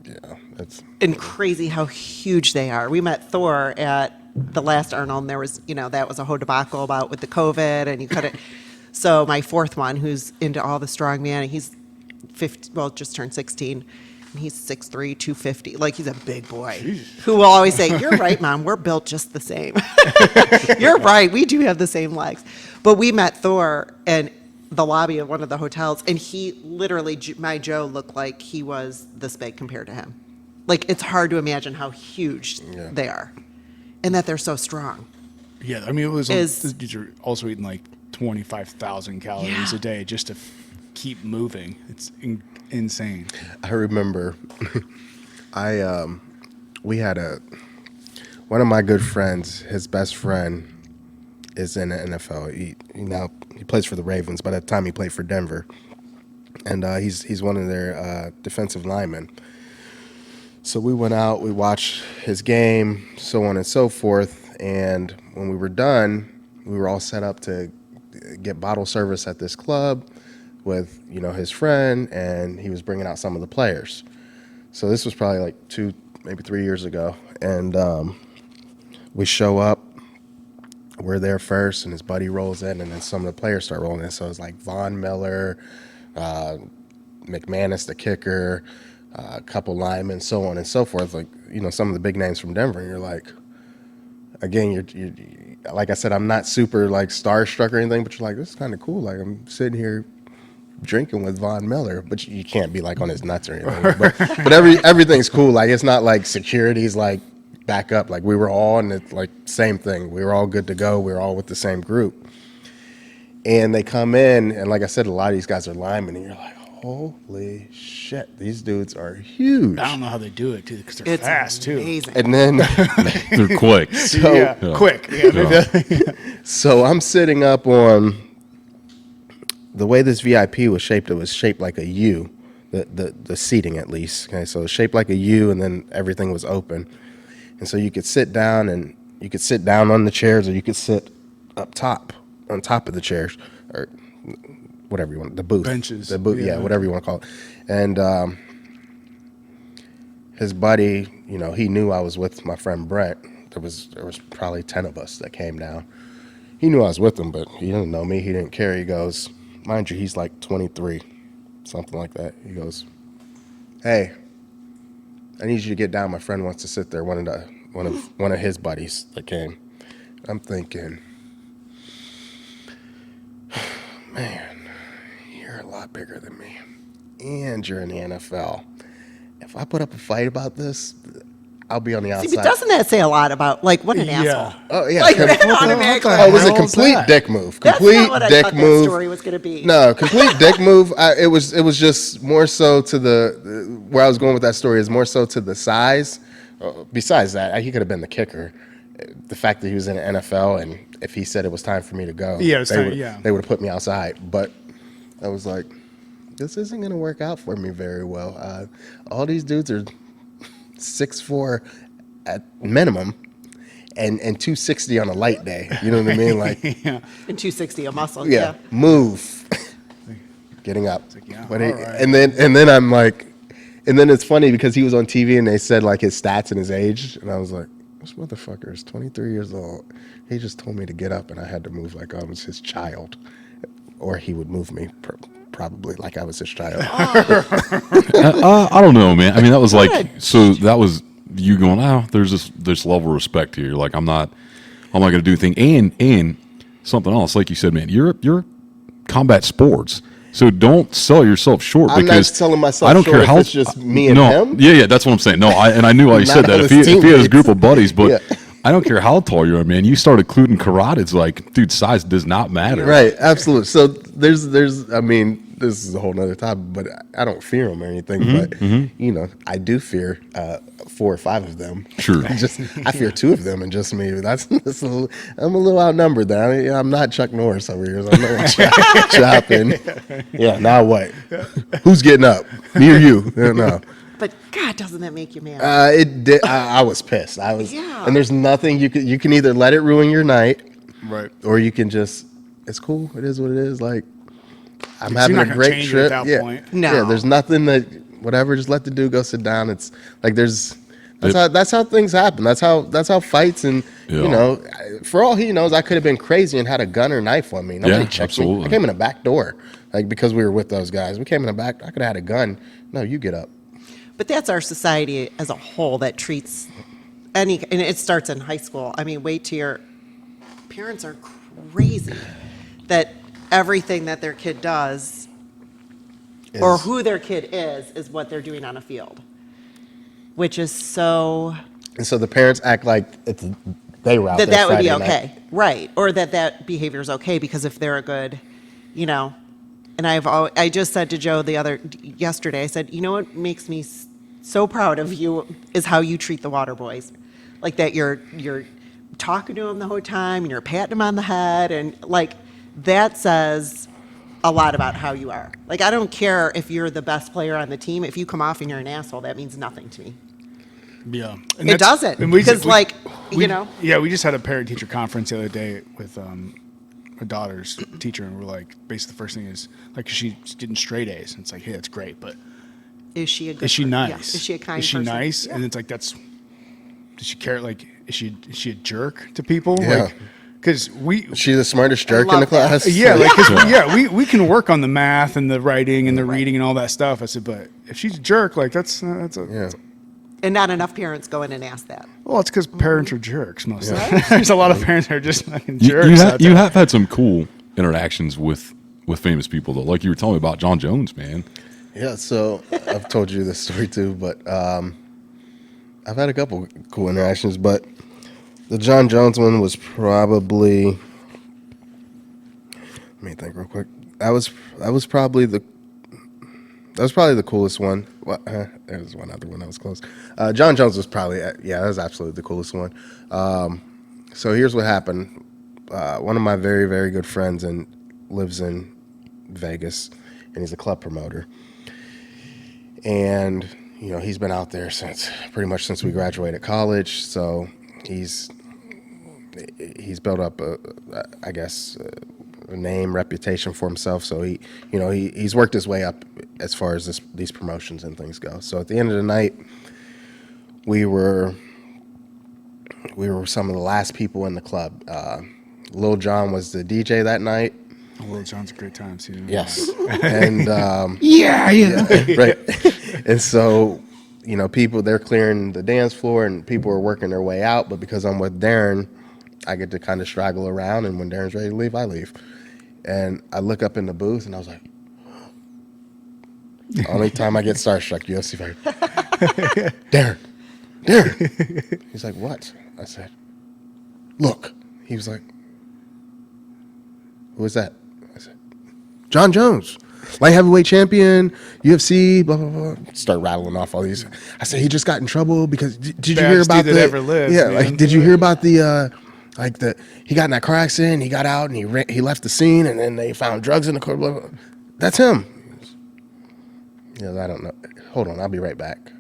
Yeah, that's And crazy how huge they are. We met Thor at the last Arnold, and there was, that was a whole debacle about with the COVID, and you couldn't. So my fourth one, who's into all the strongman, and he's 50, just turned 16. and he's 6'3", 250. Like, he's a big boy who will always say, "You're right, Mom. We're built just the same." You're right. We do have the same legs. But we met Thor in the lobby of one of the hotels, and he literally, my Joe looked like he was this big compared to him. Like, it's hard to imagine how huge they are and that they're so strong. Yeah, I mean, it was these are also eating like 25,000 calories a day just to keep moving. It's insane. I remember we had one of my good friends, his best friend is in the NFL. He plays for the Ravens, but at the time he played for Denver. And he's one of their defensive linemen. So we went out, we watched his game, so on and so forth. And when we were done, we were all set up to get bottle service at this club with, his friend, and he was bringing out some of the players. So this was probably like 2, maybe 3 years ago. And we show up, we're there first, and his buddy rolls in, and then some of the players start rolling in. So it's like Von Miller, McManus, the kicker, a couple linemen, so on and so forth. Like, some of the big names from Denver. And you're like, again, you're like I said, I'm not super like starstruck or anything, but you're like, this is kind of cool. Like, I'm sitting here drinking with Von Miller, but you can't be like on his nuts or anything. But everything's cool. Like, it's not like security's like back up. Like, we were all in it, like, same thing. We were all good to go. We were all with the same group. And they come in, and like I said, a lot of these guys are linemen, and you're like, holy shit, these dudes are huge. I don't know how they do it, too, because they're fast, amazing. too. And then They're quick. Quick. So I'm sitting up on the way this VIP was shaped. It was shaped like a U, the seating at least. Okay, so it was shaped like a U, and then everything was open, and so you could sit down, and you could sit down on the chairs, or you could sit up top on top of the chairs, or whatever you want, the booth. Benches. The booth, yeah, whatever you want to call it. And his buddy, he knew I was with my friend Brent. There was probably 10 of us that came down. He knew I was with him, but he didn't know me. He didn't care. He goes, mind you, he's like 23, something like that. He goes, "Hey, I need you to get down. My friend wants to sit there." One of his buddies that came. I'm thinking, man, you're a lot bigger than me, and you're in the NFL. If I put up a fight about this, I'll be on the outside. See, but doesn't that say a lot about, like, what an asshole? Oh, yeah. Like, that automatically. Oh, it was a complete dick move. That's Complete not what I dick thought move. that story was going to be. No, complete dick move. It was just more so to where I was going with that story is more so to the size. Besides that, he could have been the kicker. The fact that he was in the NFL, and if he said it was time for me to go, they would have put me outside. But I was like, this isn't going to work out for me very well. All these dudes are 6'4" at minimum, and 260 on a light day. You know what I mean? Like, And 260 a muscle. yeah. Move. Getting up. Like, But all right. and then I'm like, and then it's funny because he was on TV and they said like his stats and his age, and I was like, this motherfucker is 23 years old. He just told me to get up, and I had to move like I was his child, or he would move me probably like I was his child. I don't know, man. I mean, that was like, so that was you going, there's this level of respect here. Like, I'm not going to do anything. And something else, like you said, man, you're combat sports. So don't sell yourself short. I'm because not selling myself I don't short care if how it's just me and him. Yeah, that's what I'm saying. No, I knew why you said that. If he had his group of buddies, but Yeah. I don't care how tall you are, man. You start including carotids, like, dude, size does not matter. Right, absolutely. So there's I mean, this is a whole nother topic, but I don't fear them or anything. But I do fear 4 or 5 of them. Sure. I fear 2 of them, and just me. I'm a little outnumbered. There, I'm not Chuck Norris over here. So I'm not chopping. Yeah. Now what? Who's getting up? Me or you? No. But God, doesn't that make you mad? It did. I was pissed. I was. Yeah. And there's nothing you can either let it ruin your night, Right. or you can just. It's cool. It is what it is. Like, I'm You're having not a gonna great change it trip. at that Yeah. point. No. Yeah. There's nothing that whatever. Just let the dude go sit down. It's like that's how things happen. That's how fights and for all he knows, I could have been crazy and had a gun or knife on me. Nobody checked absolutely. me. I came in a back door, like because we were with those guys. We came in the back. I could have had a gun. No, you get up. But that's our society as a whole that treats and it starts in high school. I mean, wait till your parents are crazy that everything that their kid does or who their kid is what they're doing on a field, which is so. And so the parents act like they were out there That would be Friday okay, night. right? Or that behavior is okay because if they're a good, And I just said to Joe yesterday, I said, you know what makes me so proud of you is how you treat the water boys, like that you're talking to them the whole time and you're patting them on the head and like that says a lot about how you are. Like I don't care if you're the best player on the team. If you come off and you're an asshole, that means nothing to me. Yeah, It doesn't because Yeah, we just had a parent-teacher conference the other day with my daughter's teacher, and we're like, basically the first thing is like she's getting straight A's, and it's like, hey, that's great, but is she a good is she person? nice? Yeah. Is she a kind Is she person? nice? Yeah. And it's like does she care? Like, is she a jerk to people? Yeah. Like, because She the smartest jerk in love the class. that. Yeah, like, 'cause we can work on the math and the writing and the reading and all that stuff. I said, but if she's a jerk, like that's Yeah. And not enough parents go in and ask that. well, it's because parents are jerks most of the time. There's a lot of parents that are just fucking You, jerks. you, out ha- you there. have had some cool interactions with famous people though, like you were telling me about John Jones, man. Yeah, so I've told you this story too, but I've had a couple cool interactions, but the John Jones one was probably, let me think real quick. That was probably the coolest one. Well, there was one other one that was close. John Jones was probably, that was absolutely the coolest one. So here's what happened. One of my very, very good friends lives in Vegas, and he's a club promoter. And, he's been out there pretty much since we graduated college. So he's built up a name, reputation for himself. So he's worked his way up as far as these promotions and things go. So at the end of the night, we were some of the last people in the club. Lil Jon was the DJ that night. Lil Jon's a great time too. Yes. And Yeah. right. And so, people, they're clearing the dance floor and people are working their way out. But because I'm with Darren, I get to kind of straggle around. And when Darren's ready to leave, I leave. And I look up in the booth and I was like, only time I get starstruck, UFC fighter. Darren. He's like, what? I said, look. He was like, who is that? I said, John Jones, light heavyweight champion, UFC, blah, blah, blah. Start rattling off all these. I said, he just got in trouble because, did you hear about that ever lived, yeah, man. like, did you hear about he got in that car accident, he got out and he left the scene and then they found drugs in the car, blah, blah, blah. That's him. Yeah, I don't know. Hold on, I'll be right back.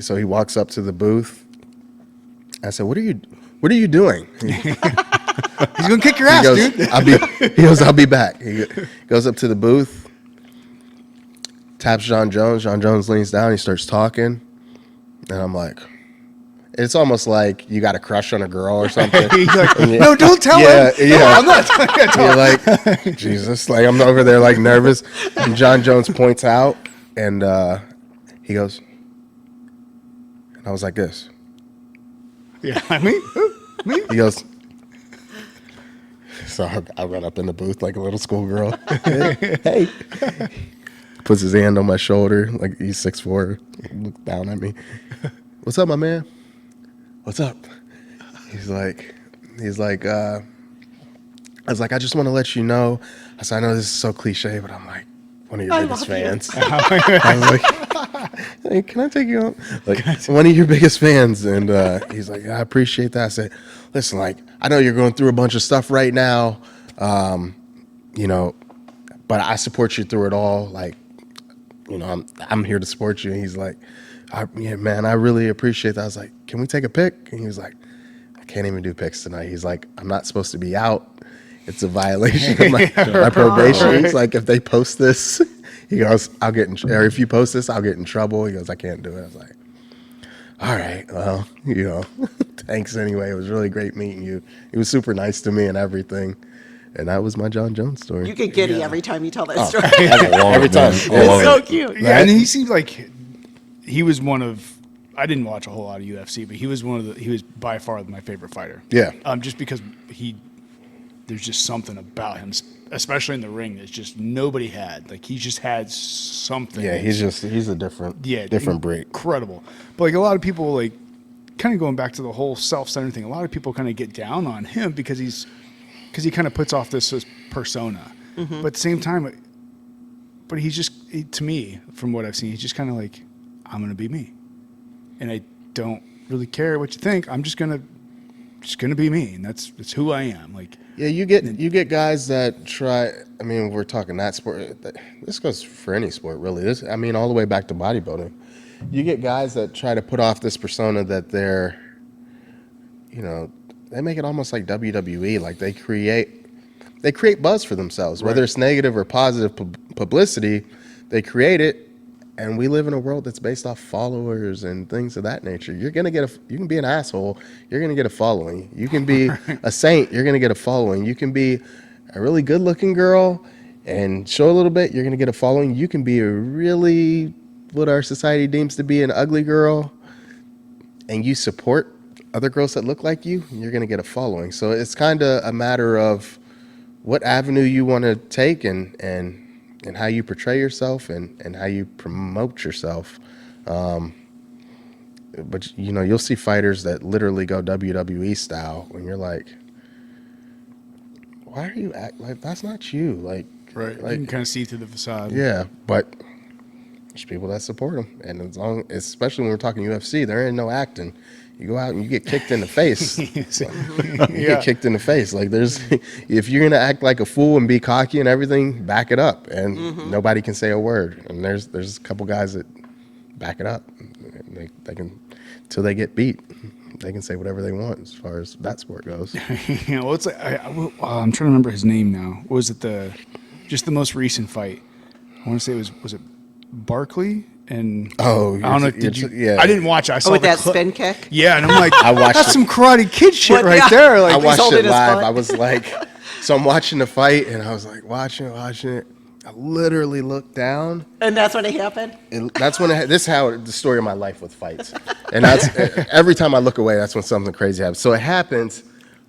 So he walks up to the booth. I said, what are you doing? He's gonna kick your ass, dude. He goes, I'll be back. He goes up to the booth, taps John Jones. John Jones leans down. He starts talking. And I'm like, it's almost like you got a crush on a girl or something. He's like, no, don't tell him. Yeah. No, I'm not telling you. You're like, Jesus. Like, I'm over there like nervous. And John Jones points out and he goes, and I was like this. Yeah, me. He goes, so I run up in the booth like a little schoolgirl. Hey. Puts his hand on my shoulder, like he's 6'4", looks down at me. What's up, my man? What's up? He's like, I was like, I just want to let you know. I said, I know this is so cliche, but I'm like one of your biggest fans. I was like, hey, can I take you home? Like, one of your biggest fans. And he's like, I appreciate that. I said, listen, like, I know you're going through a bunch of stuff right now, but I support you through it all. Like, I'm here to support you. And he's like, yeah, man, I really appreciate that. I was like, can we take a pic? And he was like, I can't even do pics tonight. He's like, I'm not supposed to be out. It's a violation of my probation. He's like, if they post this, he goes, or if you post this, I'll get in trouble. He goes, I can't do it. I was like, all right, well, thanks anyway. It was really great meeting you. He was super nice to me and everything. And that was my John Jones story. You get giddy every time you tell that story. Every time. It's so cute. Yeah, and he seems like he was one of. I didn't watch a whole lot of UFC, but he was he was by far my favorite fighter. Yeah. Just because there's just something about him, especially in the ring, that just nobody had. Like, he just had something. Yeah, he's a different breed. Incredible. But like a lot of people, like, kind of going back to the whole self-centered thing, a lot of people kind of get down on him because he kind of puts off this persona. Mm-hmm. But at the same time, but to me, from what I've seen, he's just kind of like, I'm going to be me. And I don't really care what you think. I'm just gonna be me, and that's who I am. Like, yeah, you get guys that try. I mean, we're talking that sport. This goes for any sport, really. All the way back to bodybuilding. You get guys that try to put off this persona that they're, they make it almost like WWE. Like, they create buzz for themselves, whether it's negative or positive publicity. They create it. And we live in a world that's based off followers and things of that nature. You can be an asshole, you're gonna get a following. You can be a saint, you're gonna get a following. You can be a really good-looking girl and show a little bit, you're gonna get a following. You can be a really, what our society deems to be, an ugly girl, and you support other girls that look like you, you're gonna get a following. So it's kind of a matter of what avenue you want to take and how you portray yourself and how you promote yourself. But, you'll see fighters that literally go WWE style when you're like, why are you like, that's not you. Like, right. Like, you can kind of see through the facade. Yeah, but there's people that support them. And especially when we're talking UFC, there ain't no acting. You go out and you get kicked in the face. You get kicked in the face. Like, if you're gonna act like a fool and be cocky and everything, back it up, and nobody can say a word. And there's a couple guys that back it up. They can, till they get beat, they can say whatever they want as far as that sport goes. Well, it's like I'm trying to remember his name now. Was it the most recent fight? I want to say was it Barkley? And I don't know. Did you? Yeah. I didn't watch it. I saw with the that spin kick. Yeah, and I'm like, I watched that's some Karate Kid shit there. Like, I watched it live. I was like, so I'm watching the fight, and I was like, watching it. I literally looked down, and that's when it happened. This is how the story of my life with fights, and that's every time I look away, that's when something crazy happens. So it happens,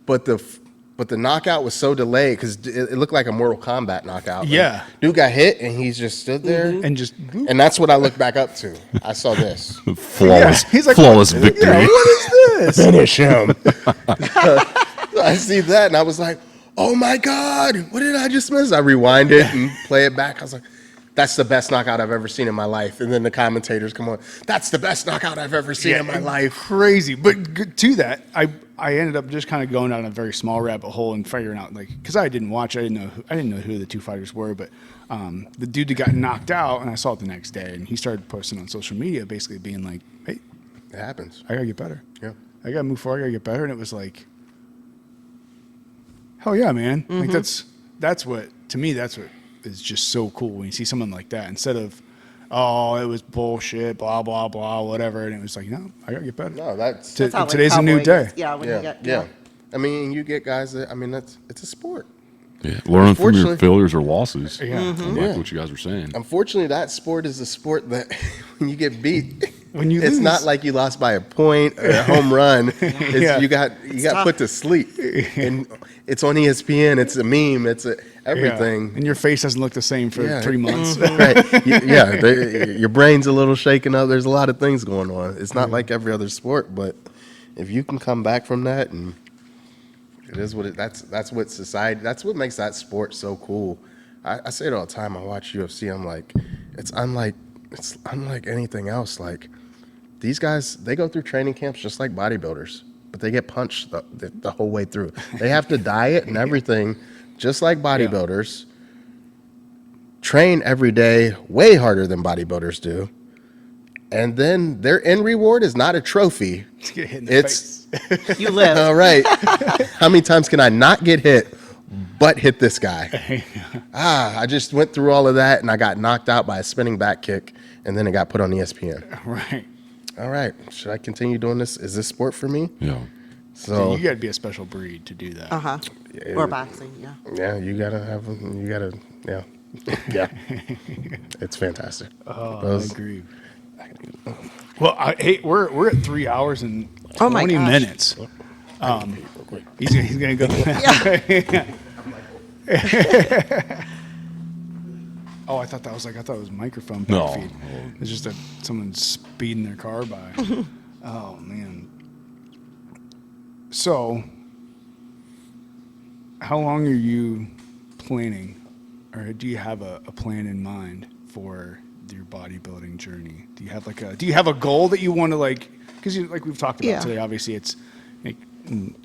but the knockout was so delayed because it looked like a Mortal Kombat knockout. Yeah. Like, dude got hit and he just stood there. Mm-hmm. And that's what I looked back up to. I saw this. Flawless, He's like, flawless victory. Yeah, what is this? Finish him. I see that and I was like, oh my God, what did I just miss? I rewind it and play it back. I was like, that's the best knockout I've ever seen in my life. And then the commentators come on, that's the best knockout I've ever seen in my life. Crazy. But to that, I ended up just kind of going down a very small rabbit hole and figuring out, like, because I didn't watch, I didn't know who the two fighters were, but the dude that got knocked out, and I saw it the next day, and he started posting on social media, basically being like, hey, it happens. I gotta get better. Yeah, I gotta move forward. I gotta get better. And it was like, hell yeah, man! Mm-hmm. Like that's what is just so cool when you see someone like that, instead of, oh, it was bullshit, blah, blah, blah, whatever. And it was like, no, I got to get better. No, that's today's a new day. Yeah. I mean, you get guys that, it's a sport. Yeah, learn from your failures or losses. Yeah. Mm-hmm. Like what you guys were saying. Unfortunately, that sport is a sport that when you get beat, it's lose. Not like you lost by a point or a home run. You got put to sleep. And it's on ESPN. It's a meme. It's everything. Yeah. And your face doesn't look the same for 3 months. Right. Your brain's a little shaken up. There's a lot of things going on. It's not like every other sport, but if you can come back from that, and it is what that's what society. That's what makes that sport so cool. I say it all the time. I watch UFC. I'm like, it's unlike anything else. Like, these guys, they go through training camps just like bodybuilders, but they get punched the whole way through. They have to diet and everything, just like bodybuilders. Train every day, way harder than bodybuilders do. And then their end reward is not a trophy. It's you live. All right. How many times can I not get hit, but hit this guy? I just went through all of that, and I got knocked out by a spinning back kick, and then it got put on ESPN. Right. All right. Should I continue doing this? Is this sport for me? Yeah. So you got to be a special breed to do that. Yeah, or boxing. Yeah. Yeah. Yeah. It's fantastic. I agree. Well, hey, we're at 3 hours and Oh my 20 gosh. minutes. He's gonna go. Oh, I thought it was microphone No. feed. It's just someone speeding their car by. Oh man. So, how long are you planning, or do you have a plan in mind for your bodybuilding journey? Do you have a goal that you want to like? Because like we've talked about Yeah. today, obviously it's like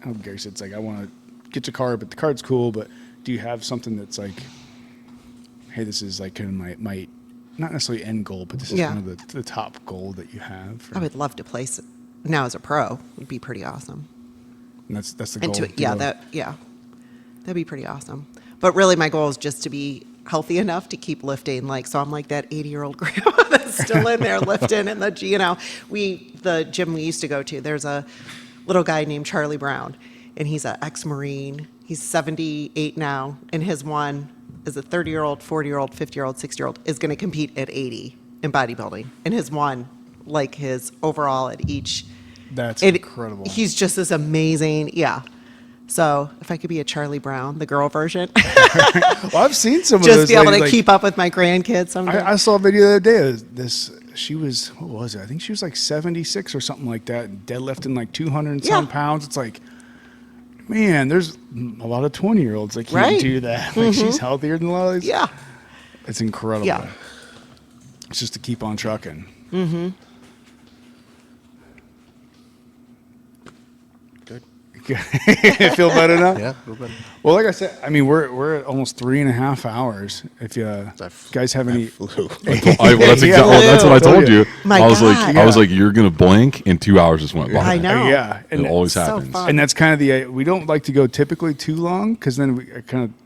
how Gary said, it's like I want to get your card, but the card's cool. But do you have something that's like, hey, this is like kind of my not necessarily end goal, but this is Yeah. kind of the top goal that you have? I would love to place it now as a pro. Would be pretty awesome. And that's the And goal. that'd be pretty awesome. But really, my goal is just to be healthy enough to keep lifting. Like, so I'm like that 80-year-old grandma that's still in there lifting. And the gym we used to go to, there's a little guy named Charlie Brown, and he's an ex-Marine. He's 78 now, and his one is a 30-year-old, 40-year-old, 50-year-old, 60-year-old is going to compete at 80 in bodybuilding. And his one, like his overall at each. That's incredible. He's just this amazing, yeah. So if I could be a Charlie Brown, the girl version, Well, I've seen some of just those be able to ladies, like, keep up with my grandkids someday. I saw a video the other day. She was, what was it? I think she was like 76 or something like that, deadlifting like 200 and some Yeah. pounds. It's like, man, there's a lot of 20-year-olds that can't Right. do that. Like, she's healthier than a lot of these. Yeah. It's incredible. Yeah. It's just to keep on trucking. Good. Feel better now? Yeah, feel better. Well, like I said, I mean, we're at almost 3.5 hours. If you guys have any, Well, that's what I told you. My I was God. like, you're gonna blink, and 2 hours just went by. I know. yeah, It always So happens. fun. and that's kind of we don't like to go typically too long, because then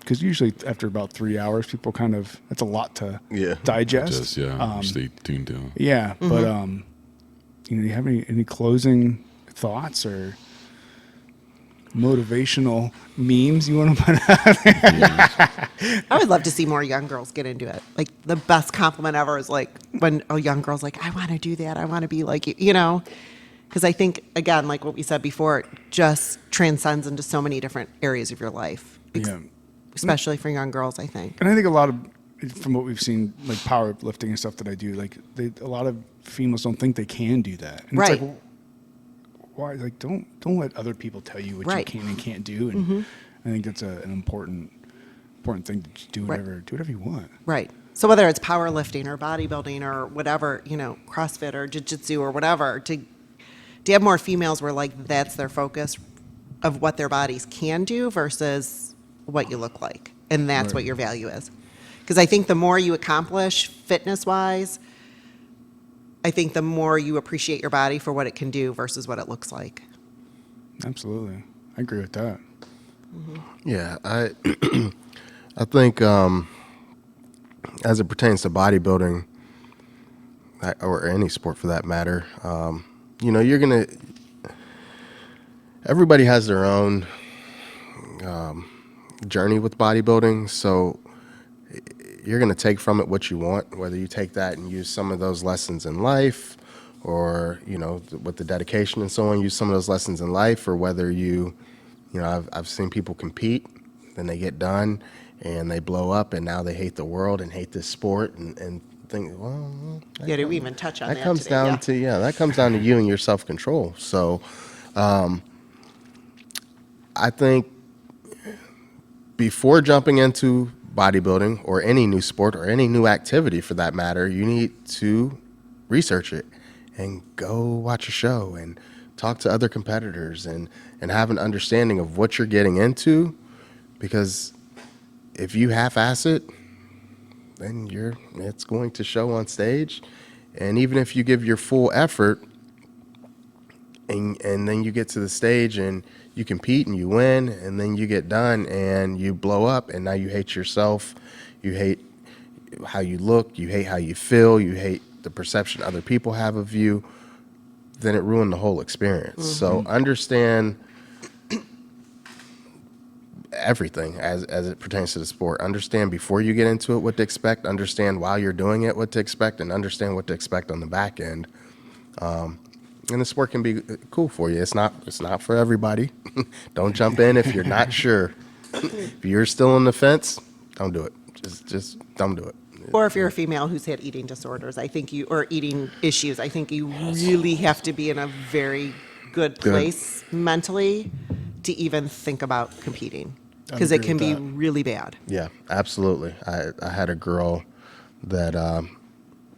because usually after about 3 hours, people that's a lot to digest. Just stay tuned to. Yeah, but do you have any closing thoughts or motivational memes you want to put out? I would love to see more young girls get into it. Like, the best compliment ever is like when a young girl's like, I want to do that. I want to be like you, Because I think, again, like what we said before, it just transcends into so many different areas of your life, Yeah. especially for young girls, I think. And I think a lot of, from what we've seen, like powerlifting and stuff that I do, like a lot of females don't think they can do that. And Right. It's like, well, why? Like, don't let other people tell you what Right. you can and can't do. And I think that's an important thing to just do whatever you want. Right. So whether it's powerlifting or bodybuilding or whatever, CrossFit or jiu-jitsu or whatever, to have more females where like that's their focus of what their bodies can do versus what you look like. And that's Right. what your value is. Because I think the more you accomplish fitness-wise, I think the more you appreciate your body for what it can do versus what it looks like. Absolutely. I agree with that. Yeah, I think as it pertains to bodybuilding, or any sport for that matter, everybody has their own journey with bodybuilding, so you're going to take from it what you want, whether you take that and use some of those lessons in life, or, with the dedication and so on, use some of those lessons in life, or whether I've seen people compete, then they get done and they blow up, and now they hate the world and hate this sport and think, well, Yeah, did we even touch on that that comes today? down Yeah. that comes down to you and your self-control. So I think before jumping into bodybuilding or any new sport or any new activity for that matter, you need to research it and go watch a show and talk to other competitors and have an understanding of what you're getting into, because if you half-ass it, then it's going to show on stage. And even if you give your full effort and then you get to the stage and you compete and you win, and then you get done and you blow up, and now you hate yourself, you hate how you look, you hate how you feel, you hate the perception other people have of you, then it ruined the whole experience. So understand everything as it pertains to the sport. Understand before you get into it what to expect, understand while you're doing it what to expect, and understand what to expect on the back end. And the sport can be cool for you. It's not for everybody. Don't jump in if you're not sure. If you're still on the fence, don't do it. Just don't do it. Or if you're a female who's had eating disorders, or eating issues, I think you really have to be in a very good place mentally to even think about competing, because it can be really bad. Yeah, absolutely. I had a girl that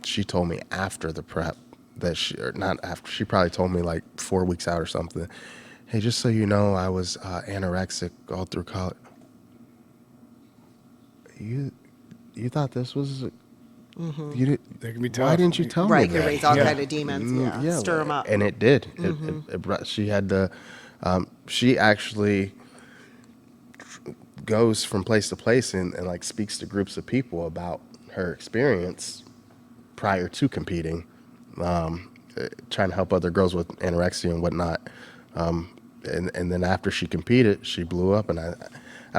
she told me after the prep that she probably told me like 4 weeks out or something. Hey, just so you know, I was anorexic all through college. You thought this was? You did. That can be tough. Why didn't you tell me Right, that? can raise all kind of demons. Stir them up. And it did. It brought, she had to. She actually goes from place to place and like speaks to groups of people about her experience prior to competing, trying to help other girls with anorexia and whatnot. And then after she competed, she blew up, and I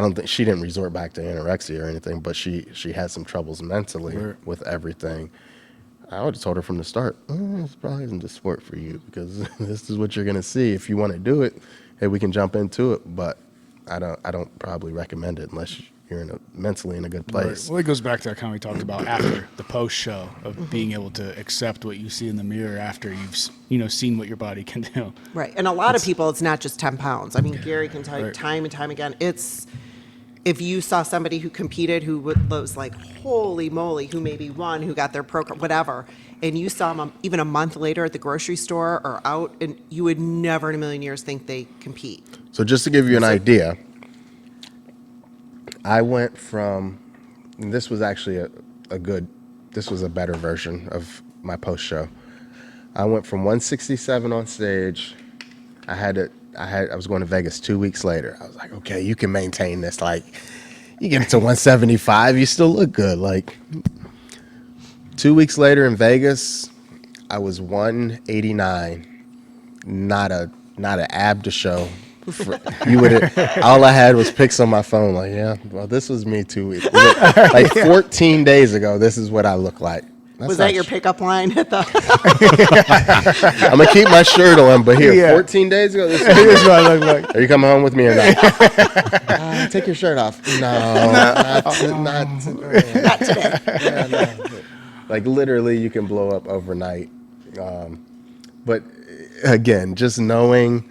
don't think she didn't resort back to anorexia or anything, but she had some troubles mentally with everything. I would have told her from the start, this probably isn't the sport for you, because this is what you're going to see. If you want to do it, hey, we can jump into it, but I don't probably recommend it unless you're mentally in a good place. Right. Well, it goes back to kind of we talked about after the post show of being able to accept what you see in the mirror after you've seen what your body can do. Right, and a lot of people, it's not just 10 pounds. I mean, Gary can tell you time and time again, if you saw somebody who competed who was like, holy moly, who maybe won, who got their program, whatever, and you saw them even a month later at the grocery store or out, and you would never in a million years think they compete. So just to give you an idea, I went from, and this was actually this was a better version of my post show. I went from 167 on stage. I was going to Vegas 2 weeks later. I was like, okay, you can maintain this. Like, you get it to 175, you still look good. Like, 2 weeks later in Vegas, I was 189. Not an ab to show. All I had was pics on my phone. Like, yeah, well, this was me 2 weeks. Like 14 days ago, this is what I look like. Was that your pickup line at the? I'm gonna keep my shirt on, but here, 14 days ago, this is what I look like. Are you coming home with me or not? Take your shirt off. No, not today. Yeah, no. Like literally, you can blow up overnight. But again, just knowing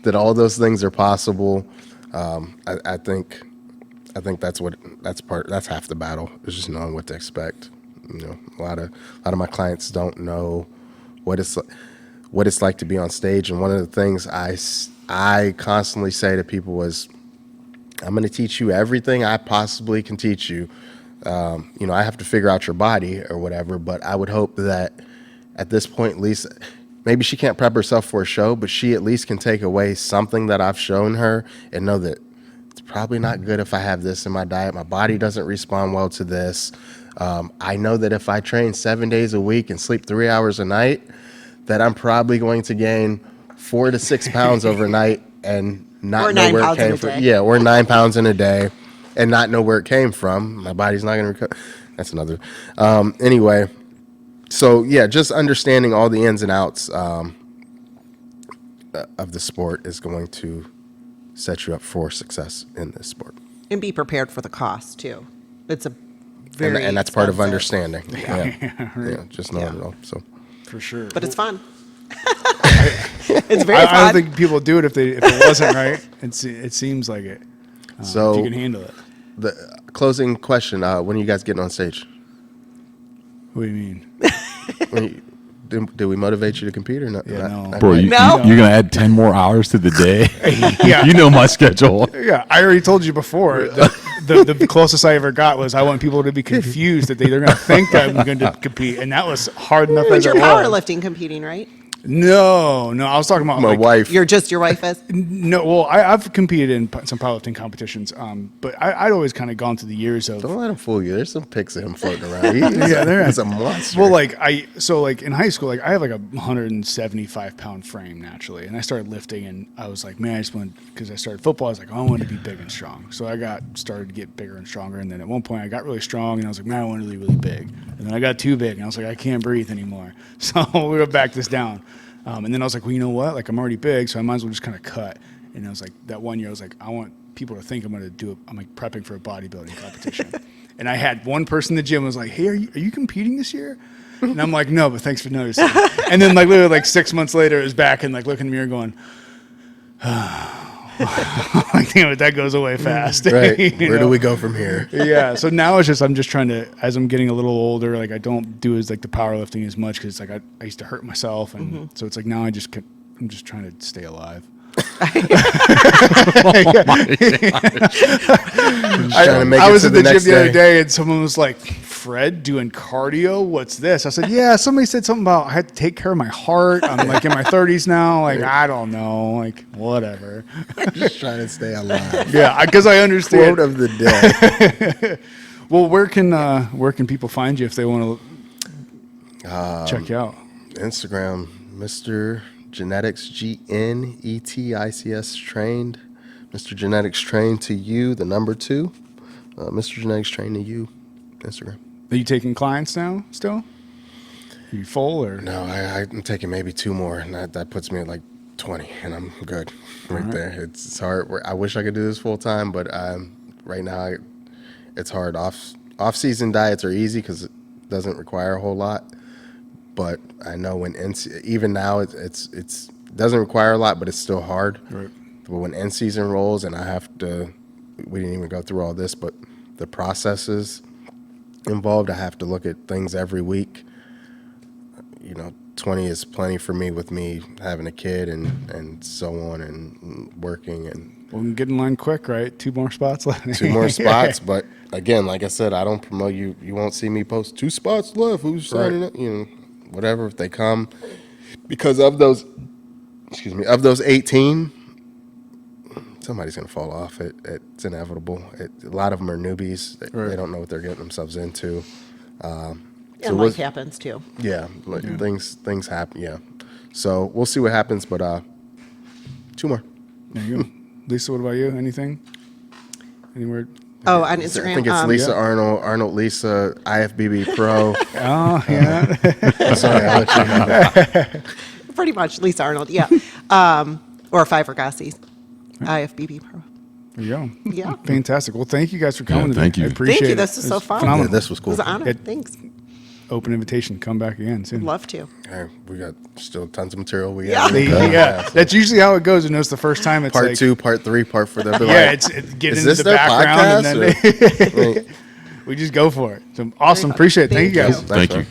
that all those things are possible, I think that's half the battle. Is just knowing what to expect. A lot of my clients don't know what it's like to be on stage, and one of the things I constantly say to people is, I'm going to teach you everything I possibly can teach you. I have to figure out your body or whatever, but I would hope that at this point, at least, maybe she can't prep herself for a show, but she at least can take away something that I've shown her and know that it's probably not good if I have this in my diet. My body doesn't respond well to this. I know that if I train 7 days a week and sleep 3 hours a night, that I'm probably going to gain 4 to 6 pounds overnight and not know where it came from. Yeah, or 9 pounds in a day and not know where it came from. My body's not going to recover. That's another. Anyway, so yeah, just understanding all the ins and outs of the sport is going to set you up for success in this sport. And be prepared for the cost too. It's a very and that's part of expensive. understanding. Yeah, just knowing it all. So for sure. But it's fun. It's very fun. I don't think people would do it if it wasn't right. It seems like it. So if you can handle it. The closing question: when are you guys getting on stage? What do you mean? Do we motivate you to compete or not? Yeah, no. Bro, you're going to add 10 more hours to the day? Yeah. You know my schedule. Yeah, I already told you before. The closest I ever got was I want people to be confused that they're going to think that I'm going to compete, and that was hard enough as You're it was. powerlifting competing, right? No, I was talking about My wife. You're just your wife is? No, well, I've competed in some powerlifting competitions, but I'd always kind of gone through the years of. Don't let him fool you. There's some pics of him floating around. He's a monster. Well, like in high school, like I have like a 175-pound frame naturally, and I started lifting, and I was like, man, I just want, because I started football, I was like, oh, I want to be big and strong. So I started to get bigger and stronger, and then at one point I got really strong, and I was like, man, I want to be really big, and then I got too big, and I was like, I can't breathe anymore. So we're gonna back this down. And then I was like, well, you know what? Like, I'm already big, so I might as well just kind of cut. And I was like, that one year, I was like, I want people to think I'm going to do it. I'm like prepping for a bodybuilding competition. And I had one person in the gym was like, hey, are you competing this year? And I'm like, no, but thanks for noticing. And then like literally like 6 months later, it was back and like looking in the mirror going, like, damn it, that goes away fast. Right. Where do we go from here? Yeah. So now I'm just trying to, as I'm getting a little older, like I don't do as like the powerlifting as much because like I used to hurt myself, and so it's like now I'm just trying to stay alive. I was in the gym the other day, and someone was like, Fred doing cardio, what's this? I said, yeah, somebody said something about I had to take care of my heart. I'm like in my 30s now, like I don't know, like whatever. Just trying to stay alive. Yeah, because I understand. Quote of the day. Well, where can people find you if they want to check you out? Instagram, Mr. Genetics, GNETICS trained. Mr. Genetics trained to you, the number 2. Mr. Genetics trained to you, Instagram. Are you taking clients now still? Are you full or? No, I'm taking maybe 2 more, and that puts me at like 20, and I'm good right there. It's hard. I wish I could do this full time, but right now it's hard. Off-season diets are easy because it doesn't require a whole lot. But I know when even now it doesn't require a lot, but it's still hard. Right. But when end season rolls and we didn't even go through all this, but the processes involved, I have to look at things every week. 20 is plenty for me with me having a kid and so on and working and. Well, get in line quick, right? 2 more spots left. 2 more spots, but again, like I said, I don't promote you. You won't see me post 2 spots left. Who's signing up? Whatever, if they come, because of those 18, somebody's gonna fall off. It's inevitable. A lot of them are newbies. They don't know what they're getting themselves into. And life happens too. Yeah, things happen. Yeah, so we'll see what happens. But 2 more. There you go. Lisa, what about you? Anything? Anywhere? Oh, on Instagram. I think it's Lisa Arnold Lisa, IFBB Pro. Oh, yeah. Sorry, I'll let you know that. Pretty much Lisa Arnold, yeah. Or Five Regassi's, IFBB Pro. There you go. Yeah. Fantastic. Well, thank you guys for coming. Yeah, thank you. I appreciate Thank you. it. This was so fun. Phenomenal. Yeah, this was cool. It was an honor. It- Thanks. Open invitation. Come back again soon. Love to. Okay, we got still tons of material. We Yeah. got Yeah, that's usually how it goes. You know, it's the first time it's part like, 2, part 3, part 4. They'll be yeah, like, it's get is into this the their background and podcast? then we just go for it. So awesome. Appreciate it. Thank you guys. Thank Thanks, Thank man. you.